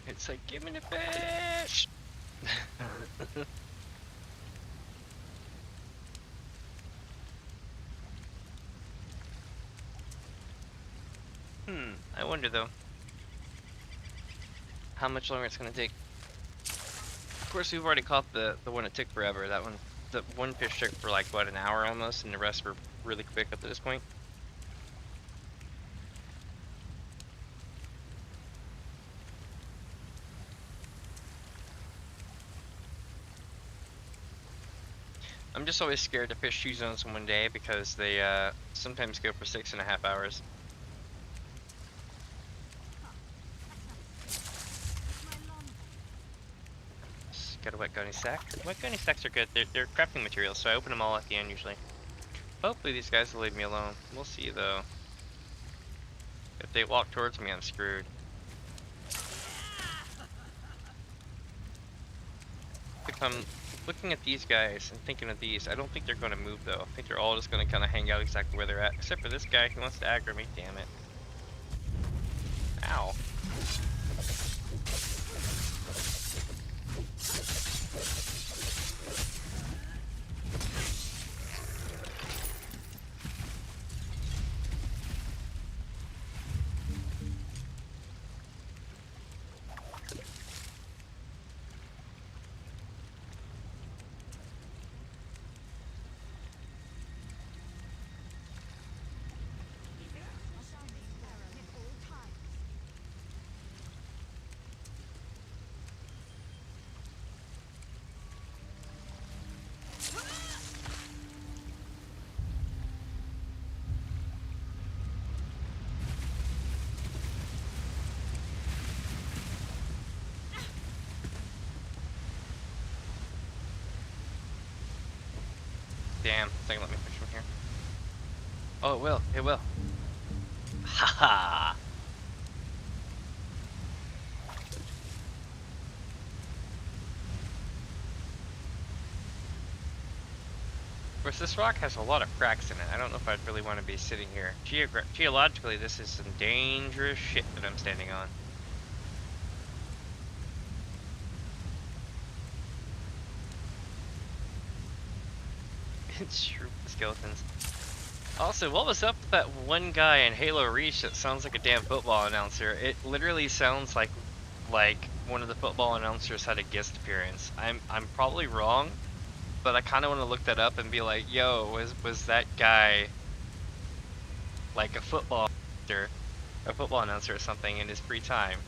It's like, give me the fish! I wonder though, how much longer it's gonna take. Of course, we've already caught the one that took forever. That one, the one fish took for like, what, an hour almost, and the rest were really quick up to this point. I'm just always scared to fish 2 zones in one day because they sometimes go for 6.5 hours. Got a wet gunny sack. Wet gunny sacks are good. They're crafting materials, so I open them all at the end usually. Hopefully these guys will leave me alone. We'll see though. If they walk towards me, I'm screwed. If I'm looking at these guys and thinking of these, I don't think they're going to move though. I think they're all just going to kind of hang out exactly where they're at, except for this guy who wants to aggro me. Damn it. Ow. Damn, it's not gonna let me fish from here. Oh, it will. It will. Haha. Of course, this rock has a lot of cracks in it. I don't know if I'd really want to be sitting here. Geologically, this is some dangerous shit that I'm standing on. It's true, skeletons. Also, what was up with that one guy in Halo Reach that sounds like a damn football announcer? It literally sounds like one of the football announcers had a guest appearance. I'm probably wrong, but I kind of want to look that up and be like, yo, was that guy like a football announcer or something in his free time?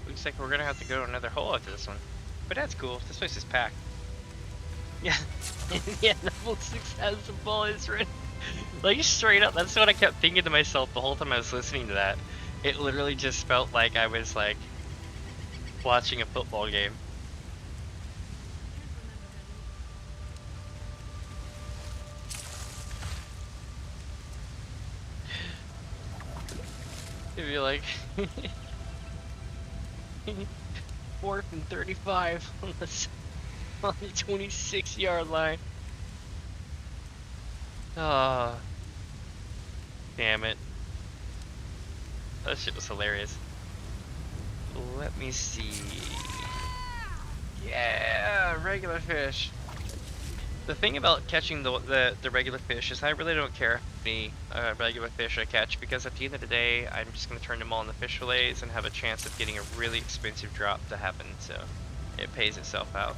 Looks like we're gonna have to go to another hole after this one. But that's cool. This place is packed. Yeah. Yeah, level 6 has the bullets written. Like, straight up, that's what I kept thinking to myself the whole time I was listening to that. It literally just felt like I was, like, watching a football game. It'd be like... 4th and 35 on the 26-yard line. Oh, damn it. That shit was hilarious. Let me see. Yeah, regular fish. The thing about catching the regular fish is I really don't care any regular fish I catch, because at the end of the day, I'm just going to turn them all into fish fillets and have a chance of getting a really expensive drop to happen, so it pays itself out.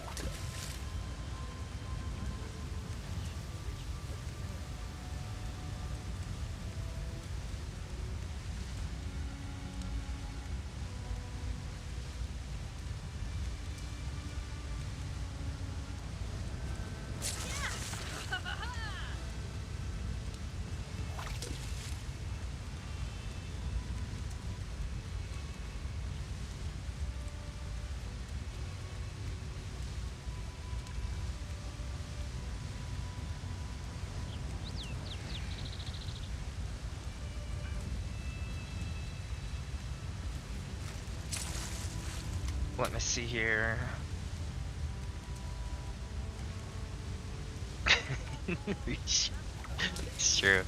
Let me see here. It's true.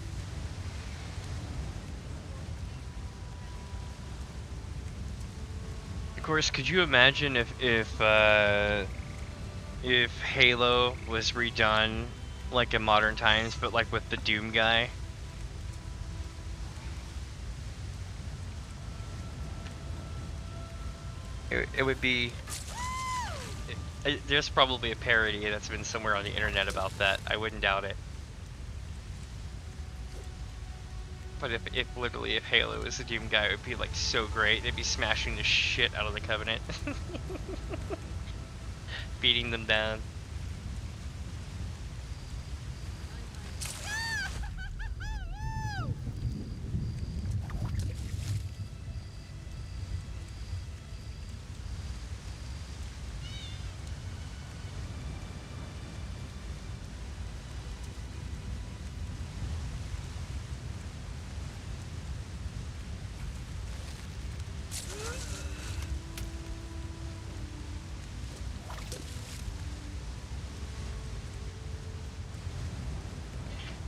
Of course, could you imagine if Halo was redone like in modern times, but like with the Doom guy? It would be... there's probably a parody that's been somewhere on the internet about that. I wouldn't doubt it. But if literally if Halo was the Doom guy, it would be like so great. They'd be smashing the shit out of the Covenant. Beating them down.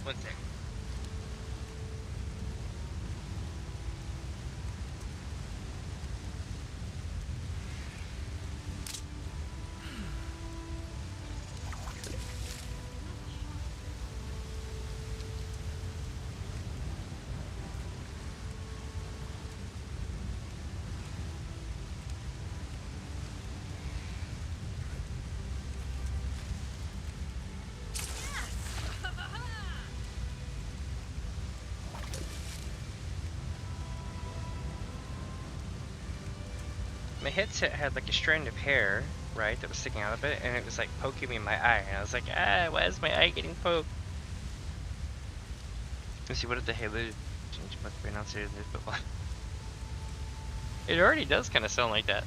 One sec. My headset had like a strand of hair, right, that was sticking out of it, and it was like poking me in my eye, and I was like, ah, why is my eye getting poked? Let's see, what did the Halo change must be announced here in this book? It already does kind of sound like that.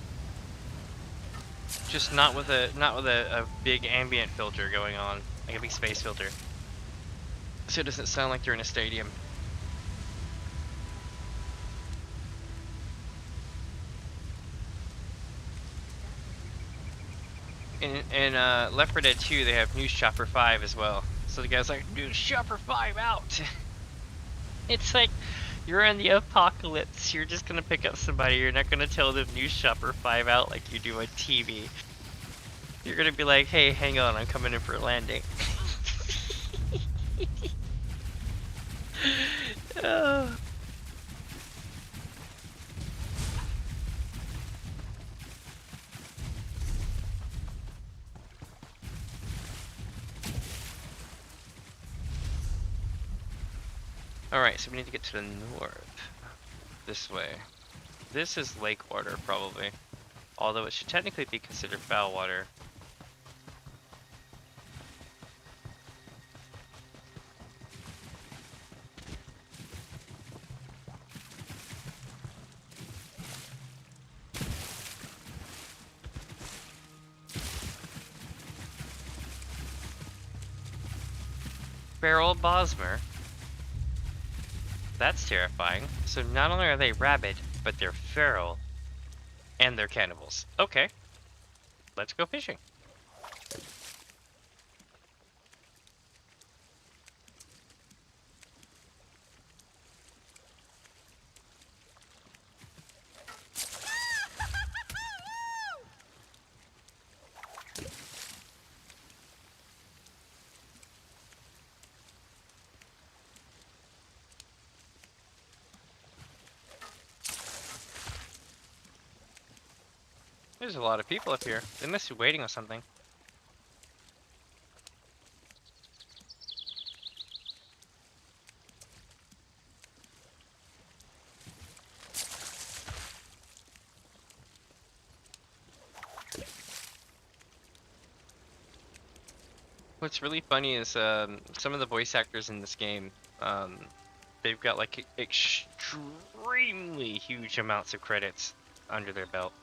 Just not with a big ambient filter going on, like a big space filter. So it doesn't sound like you're in a stadium. In Left 4 Dead 2, they have News Chopper 5 as well. So the guy's like, News Chopper 5 out! It's like, you're in the apocalypse, you're just gonna pick up somebody, you're not gonna tell them News Chopper 5 out like you do on TV. You're gonna be like, hey, hang on, I'm coming in for a landing. Oh. Alright, so we need to get to the north. This way. This is lake water, probably. Although it should technically be considered foul water. Feral Bosmer. That's terrifying. So not only are they rabid, but they're feral. And they're cannibals. Okay. Let's go fishing. There's a lot of people up here. They must be waiting on something. What's really funny is some of the voice actors in this game, they've got like extremely huge amounts of credits under their belt.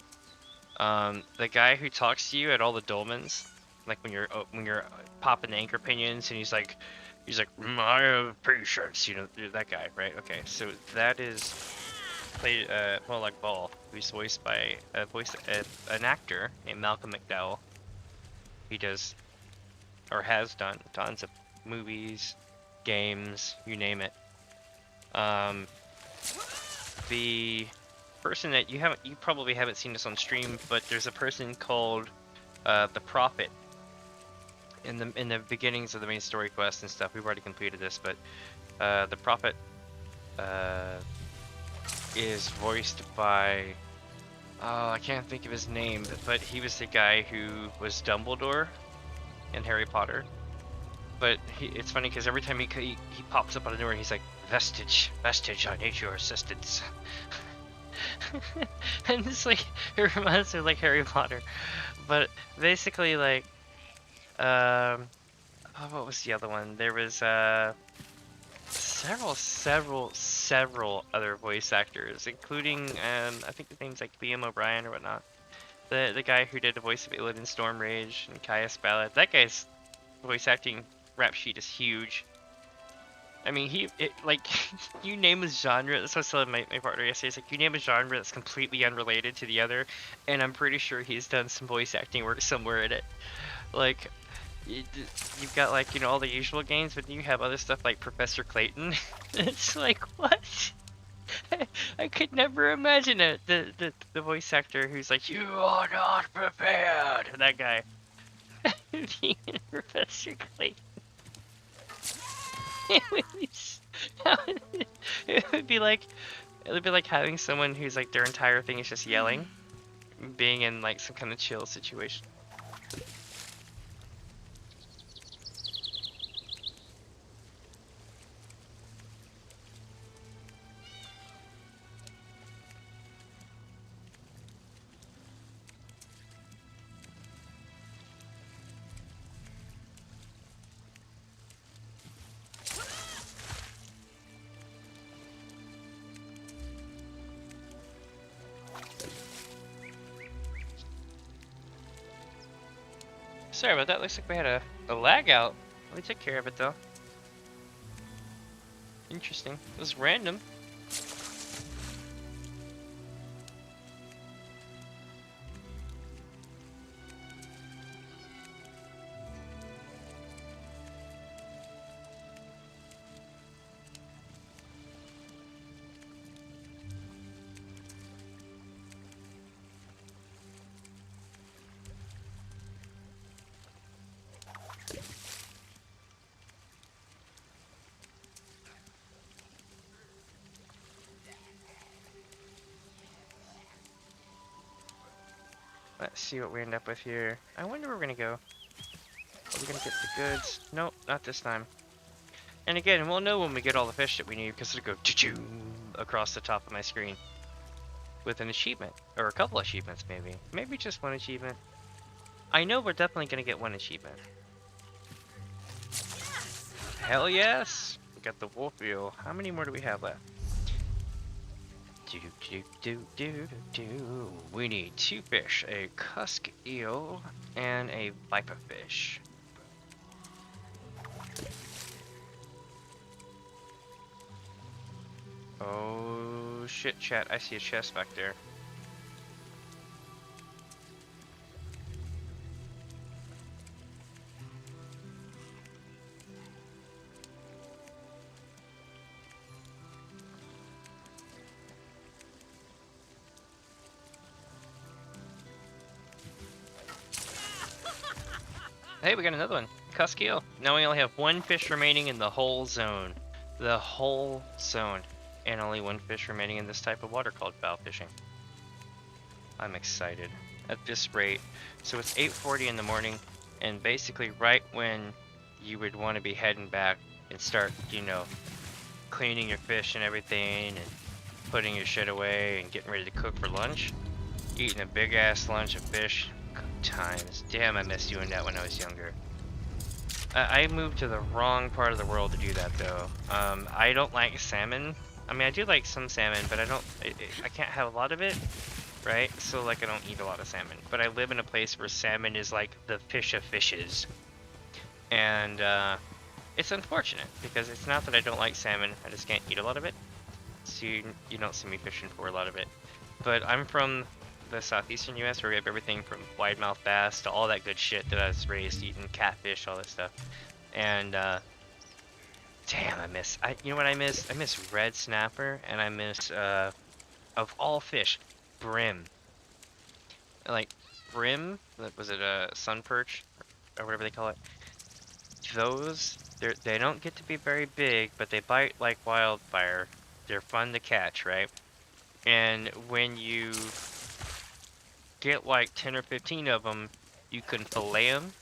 The guy who talks to you at all the dolmens, like when you're popping the anchor pinions, and he's like, I have patience, you know, that guy, right? Okay, so that is played more like Ball, who's voiced by an actor named Malcolm McDowell. He does, or has done, tons of movies, games, you name it. The person that you probably haven't seen this on stream, but there's a person called the Prophet in the beginnings of the main story quest and stuff. We've already completed this, but the Prophet is voiced by I can't think of his name, but he was the guy who was Dumbledore in Harry Potter. But it's funny because every time he pops up out of nowhere, he's like, vestige, I need your assistance. And it's like, it reminds me of like Harry Potter. But basically like, oh, what was the other one? There was several other voice actors, including I think the name's like Liam O'Brien or whatnot. The guy who did the voice of Illidan Stormrage and Caius Ballad. That guy's voice acting rap sheet is huge. I mean, like, you name a genre, that's what I was telling my partner yesterday, it's like, you name a genre that's completely unrelated to the other, and I'm pretty sure he's done some voice acting work somewhere in it. Like, you've got, like, you know, all the usual games, but you have other stuff like Professor Clayton. It's like, what? I could never imagine it. The voice actor who's like, you are not prepared. That guy. Being Professor Clayton. It would be like having someone who's like their entire thing is just yelling, being in like some kind of chill situation. Sorry about that, looks like we had a lag out. We took care of it though. Interesting. It was random. Let's see what we end up with here. I wonder where we're gonna go. Are we gonna get the goods? Nope, not this time. And again, we'll know when we get all the fish that we need because it'll go choo-choo across the top of my screen. With an achievement. Or a couple achievements maybe. Maybe just one achievement. I know we're definitely gonna get one achievement. Hell yes! We got the wolf eel. How many more do we have left? We need 2 fish, a cusk eel and a viper fish. Oh shit, chat, I see a chest back there. Hey, we got another one. Cusk eel. Now we only have 1 fish remaining in the whole zone. The whole zone. And only 1 fish remaining in this type of water called bow fishing. I'm excited. At this rate. So it's 8:40 in the morning. And basically right when you would want to be heading back and start, you know, cleaning your fish and everything. And putting your shit away and getting ready to cook for lunch. Eating a big ass lunch of fish. Times. Damn, I missed doing that when I was younger. I moved to the wrong part of the world to do that though. I don't like salmon. I mean, I do like some salmon, but I can't have a lot of it, right? So like I don't eat a lot of salmon. But I live in a place where salmon is like the fish of fishes. And it's unfortunate because it's not that I don't like salmon, I just can't eat a lot of it. So you don't see me fishing for a lot of it. But I'm from the southeastern US where we have everything from widemouth bass to all that good shit that I was raised eating, catfish, all that stuff. And damn, you know what I miss? I miss red snapper, and I miss of all fish, brim. Like brim, was it a sun perch or whatever they call it? Those they don't get to be very big, but they bite like wildfire. They're fun to catch, right? And when you get like 10 or 15 of them, you can fillet them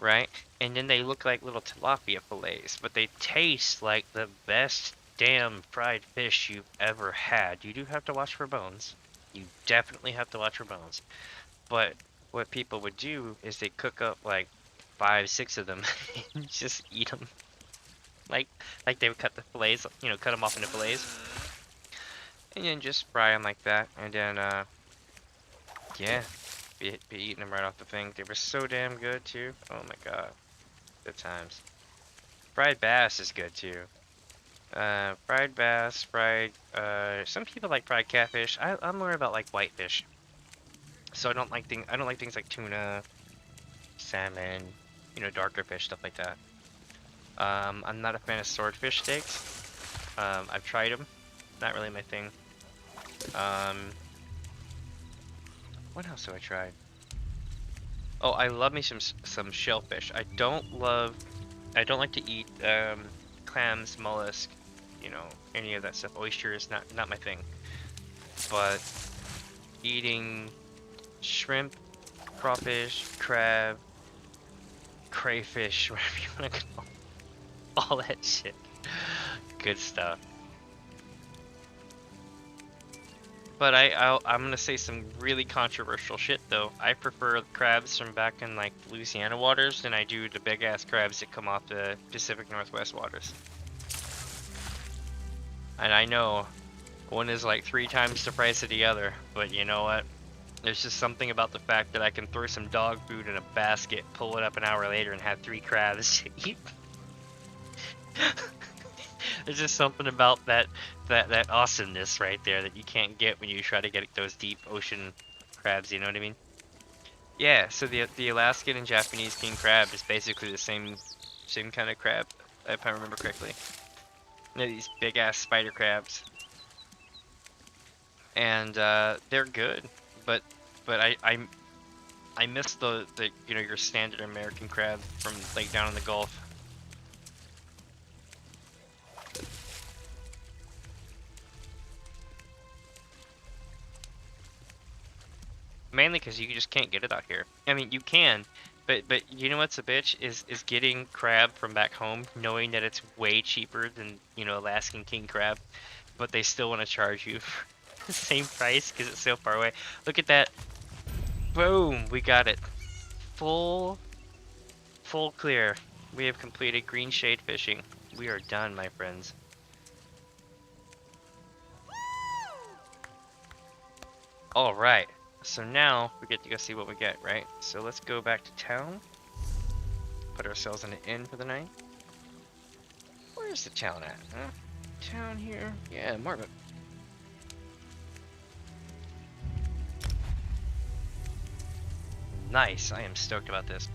right? And then they look like little tilapia fillets, but they taste like the best damn fried fish you've ever had. You do have to watch for bones. You definitely have to watch for bones. But what people would do is they cook up like 5, 6 of them and just eat them. Like they would cut the fillets, you know, cut them off into fillets, and then just fry them like that, and then yeah, be eating them right off the thing. They were so damn good too. Oh my god, good times. Fried bass is good too. Fried bass, some people like fried catfish. I'm more about like whitefish. So I don't like things like tuna, salmon, you know, darker fish, stuff like that. I'm not a fan of swordfish steaks. I've tried them, not really my thing. What else have I tried? Oh, I love me some shellfish. I don't like to eat clams, mollusk, you know, any of that stuff. Oysters, not my thing. But eating shrimp, crawfish, crab, crayfish, whatever you want to call it. All that shit. Good stuff. But I'm gonna say some really controversial shit though. I prefer crabs from back in like Louisiana waters than I do the big ass crabs that come off the Pacific Northwest waters. And I know one is like 3 times the price of the other, but you know what? There's just something about the fact that I can throw some dog food in a basket, pull it up an hour later, and have 3 crabs to eat. There's just something about that awesomeness right there that you can't get when you try to get those deep ocean crabs, you know what I mean? Yeah, so the Alaskan and Japanese king crab is basically the same kind of crab, if I remember correctly. You know, these big ass spider crabs. And they're good, but I miss the you know, your standard American crab from like down in the Gulf. Mainly because you just can't get it out here. I mean, you can, but you know what's a bitch is getting crab from back home, knowing that it's way cheaper than, you know, Alaskan king crab, but they still want to charge you the same price because it's so far away. Look at that! Boom! We got it. Full clear. We have completed Greenshade fishing. We are done, my friends. All right. So now we get to go see what we get, right? So let's go back to town. Put ourselves in an inn for the night. Where's the town at? Huh? Town here? Yeah, Marvin. Nice. I am stoked about this.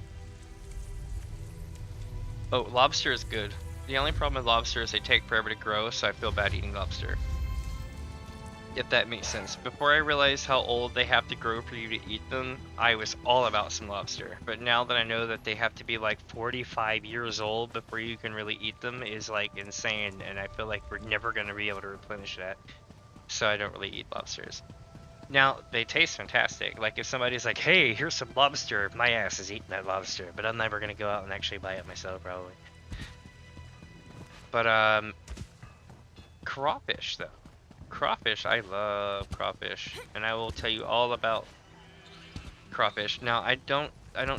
Oh, lobster is good. The only problem with lobster is they take forever to grow, so I feel bad eating lobster. If that makes sense. Before I realized how old they have to grow for you to eat them, I was all about some lobster. But now that I know that they have to be like 45 years old before you can really eat them is like insane, and I feel like we're never going to be able to replenish that. So I don't really eat lobsters. Now, they taste fantastic. Like if somebody's like, hey, here's some lobster, my ass is eating that lobster. But I'm never going to go out and actually buy it myself, probably. But, crawfish, though. Crawfish, I love crawfish, and I will tell you all about crawfish. Now, I don't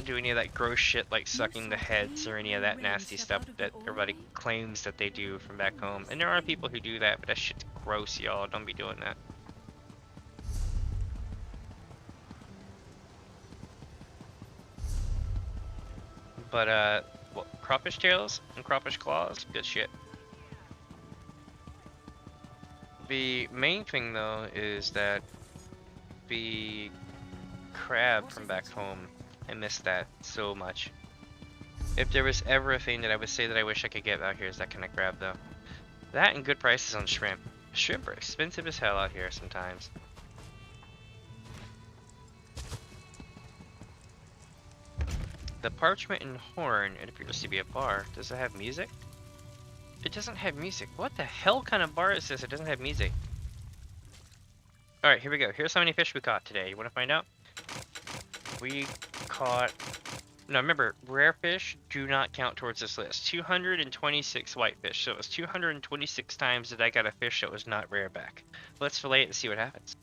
do any of that gross shit like sucking the heads or any of that nasty stuff that everybody claims that they do from back home. And there are people who do that, but that shit's gross, y'all. Don't be doing that. But well, crawfish tails and crawfish claws, good shit. The main thing though is that the crab from back home, I miss that so much. If there was ever a thing that I would say that I wish I could get out here is that kind of crab though. That and good prices on shrimp. Shrimp are expensive as hell out here sometimes. The Parchment and Horn, it appears to be a bar. Does it have music? It doesn't have music. What the hell kind of bar is this? It doesn't have music. Alright, here we go. Here's how many fish we caught today. You want to find out? We caught Now remember, rare fish do not count towards this list. 226 whitefish, so it was 226 times that I got a fish that was not rare back. Let's fillet it and see what happens.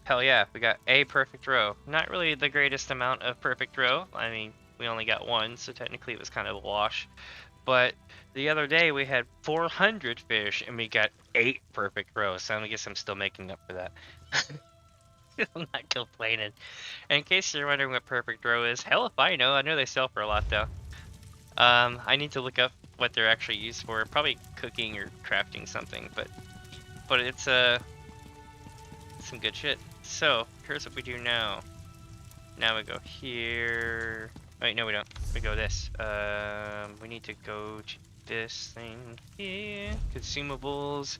Hell yeah, we got a perfect row. Not really the greatest amount of perfect row. I mean, we only got one, so technically it was kind of a wash. But the other day we had 400 fish and we got 8 perfect rows, so I guess I'm still making up for that. I'm not complaining. And in case you're wondering what perfect row is, hell if I know. I know they sell for a lot though. I need to look up what they're actually used for. Probably cooking or crafting something, but it's some good shit. So here's what we do now. Now we go here. Wait, no we don't. We go this. We need to go to this thing here. Consumables.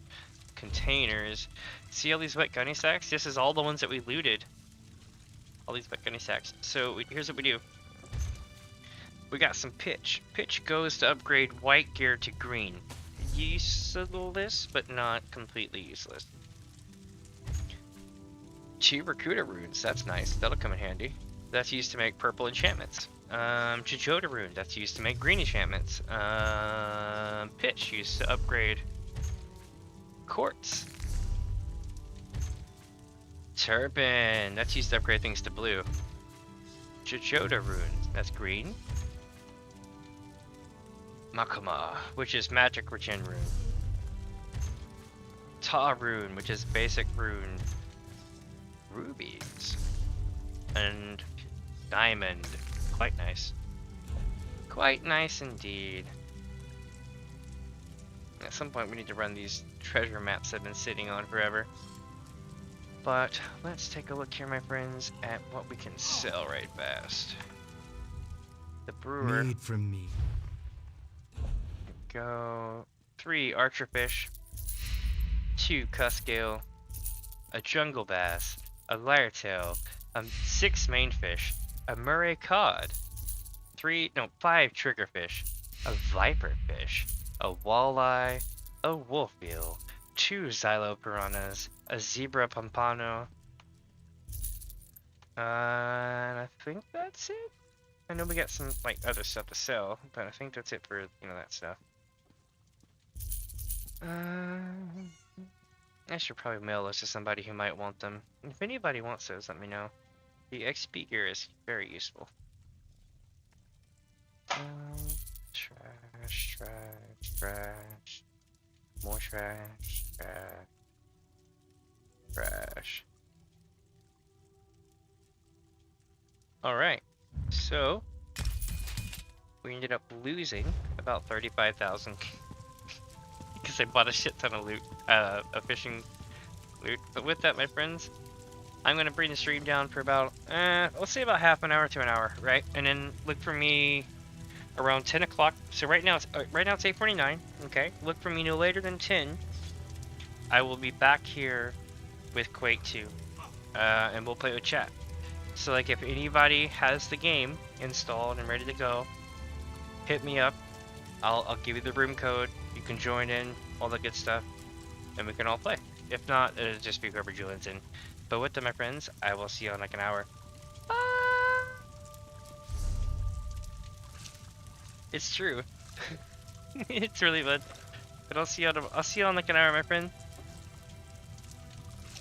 Containers. See all these wet gunny sacks? This is all the ones that we looted. All these wet gunny sacks. So here's what we do. We got some pitch. Pitch goes to upgrade white gear to green. Useless, but not completely useless. 2 recruiter runes. That's nice. That'll come in handy. That's used to make purple enchantments. Chichota rune. That's used to make green enchantments. Pitch used to upgrade quartz. Turpin, that's used to upgrade things to blue. Chichota rune, that's green. Makama, which is magic regen rune. Ta rune, which is basic rune. Rubies. And diamond. Quite nice. Quite nice indeed. At some point we need to run these treasure maps I've been sitting on forever. But let's take a look here, my friends, at what we can sell right fast. The brewer. Made from me. Go 3 archerfish, 2 cuskale, a jungle bass, a lyretail, 6 mainfish, a murray cod, 5 triggerfish, a viperfish, a walleye, a wolf eel, 2 xylo piranhas, a zebra pompano, and I think that's it. I know we got some like other stuff to sell, but I think that's it for that stuff. I should probably mail those to somebody who might want them. If anybody wants those, let me know. The XP gear is very useful. Trash, trash, trash. More trash, trash, trash. Alright, so we ended up losing about 35,000 because I bought a shit ton of loot, fishing loot. But with that, my friends, I'm gonna bring the stream down for about, let's say about half an hour to an hour, right? And then look for me around 10 o'clock. So right now it's 8:49. Okay, look for me no later than 10. I will be back here with Quake 2, and we'll play with chat. So like if anybody has the game installed and ready to go, hit me up. I'll give you the room code. You can join in, all the good stuff, and we can all play. If not, it'll just be whoever joins in. But with that, my friends, I will see you in like an hour. Bye! It's true. It's really fun. But I'll see you on like an hour, my friend.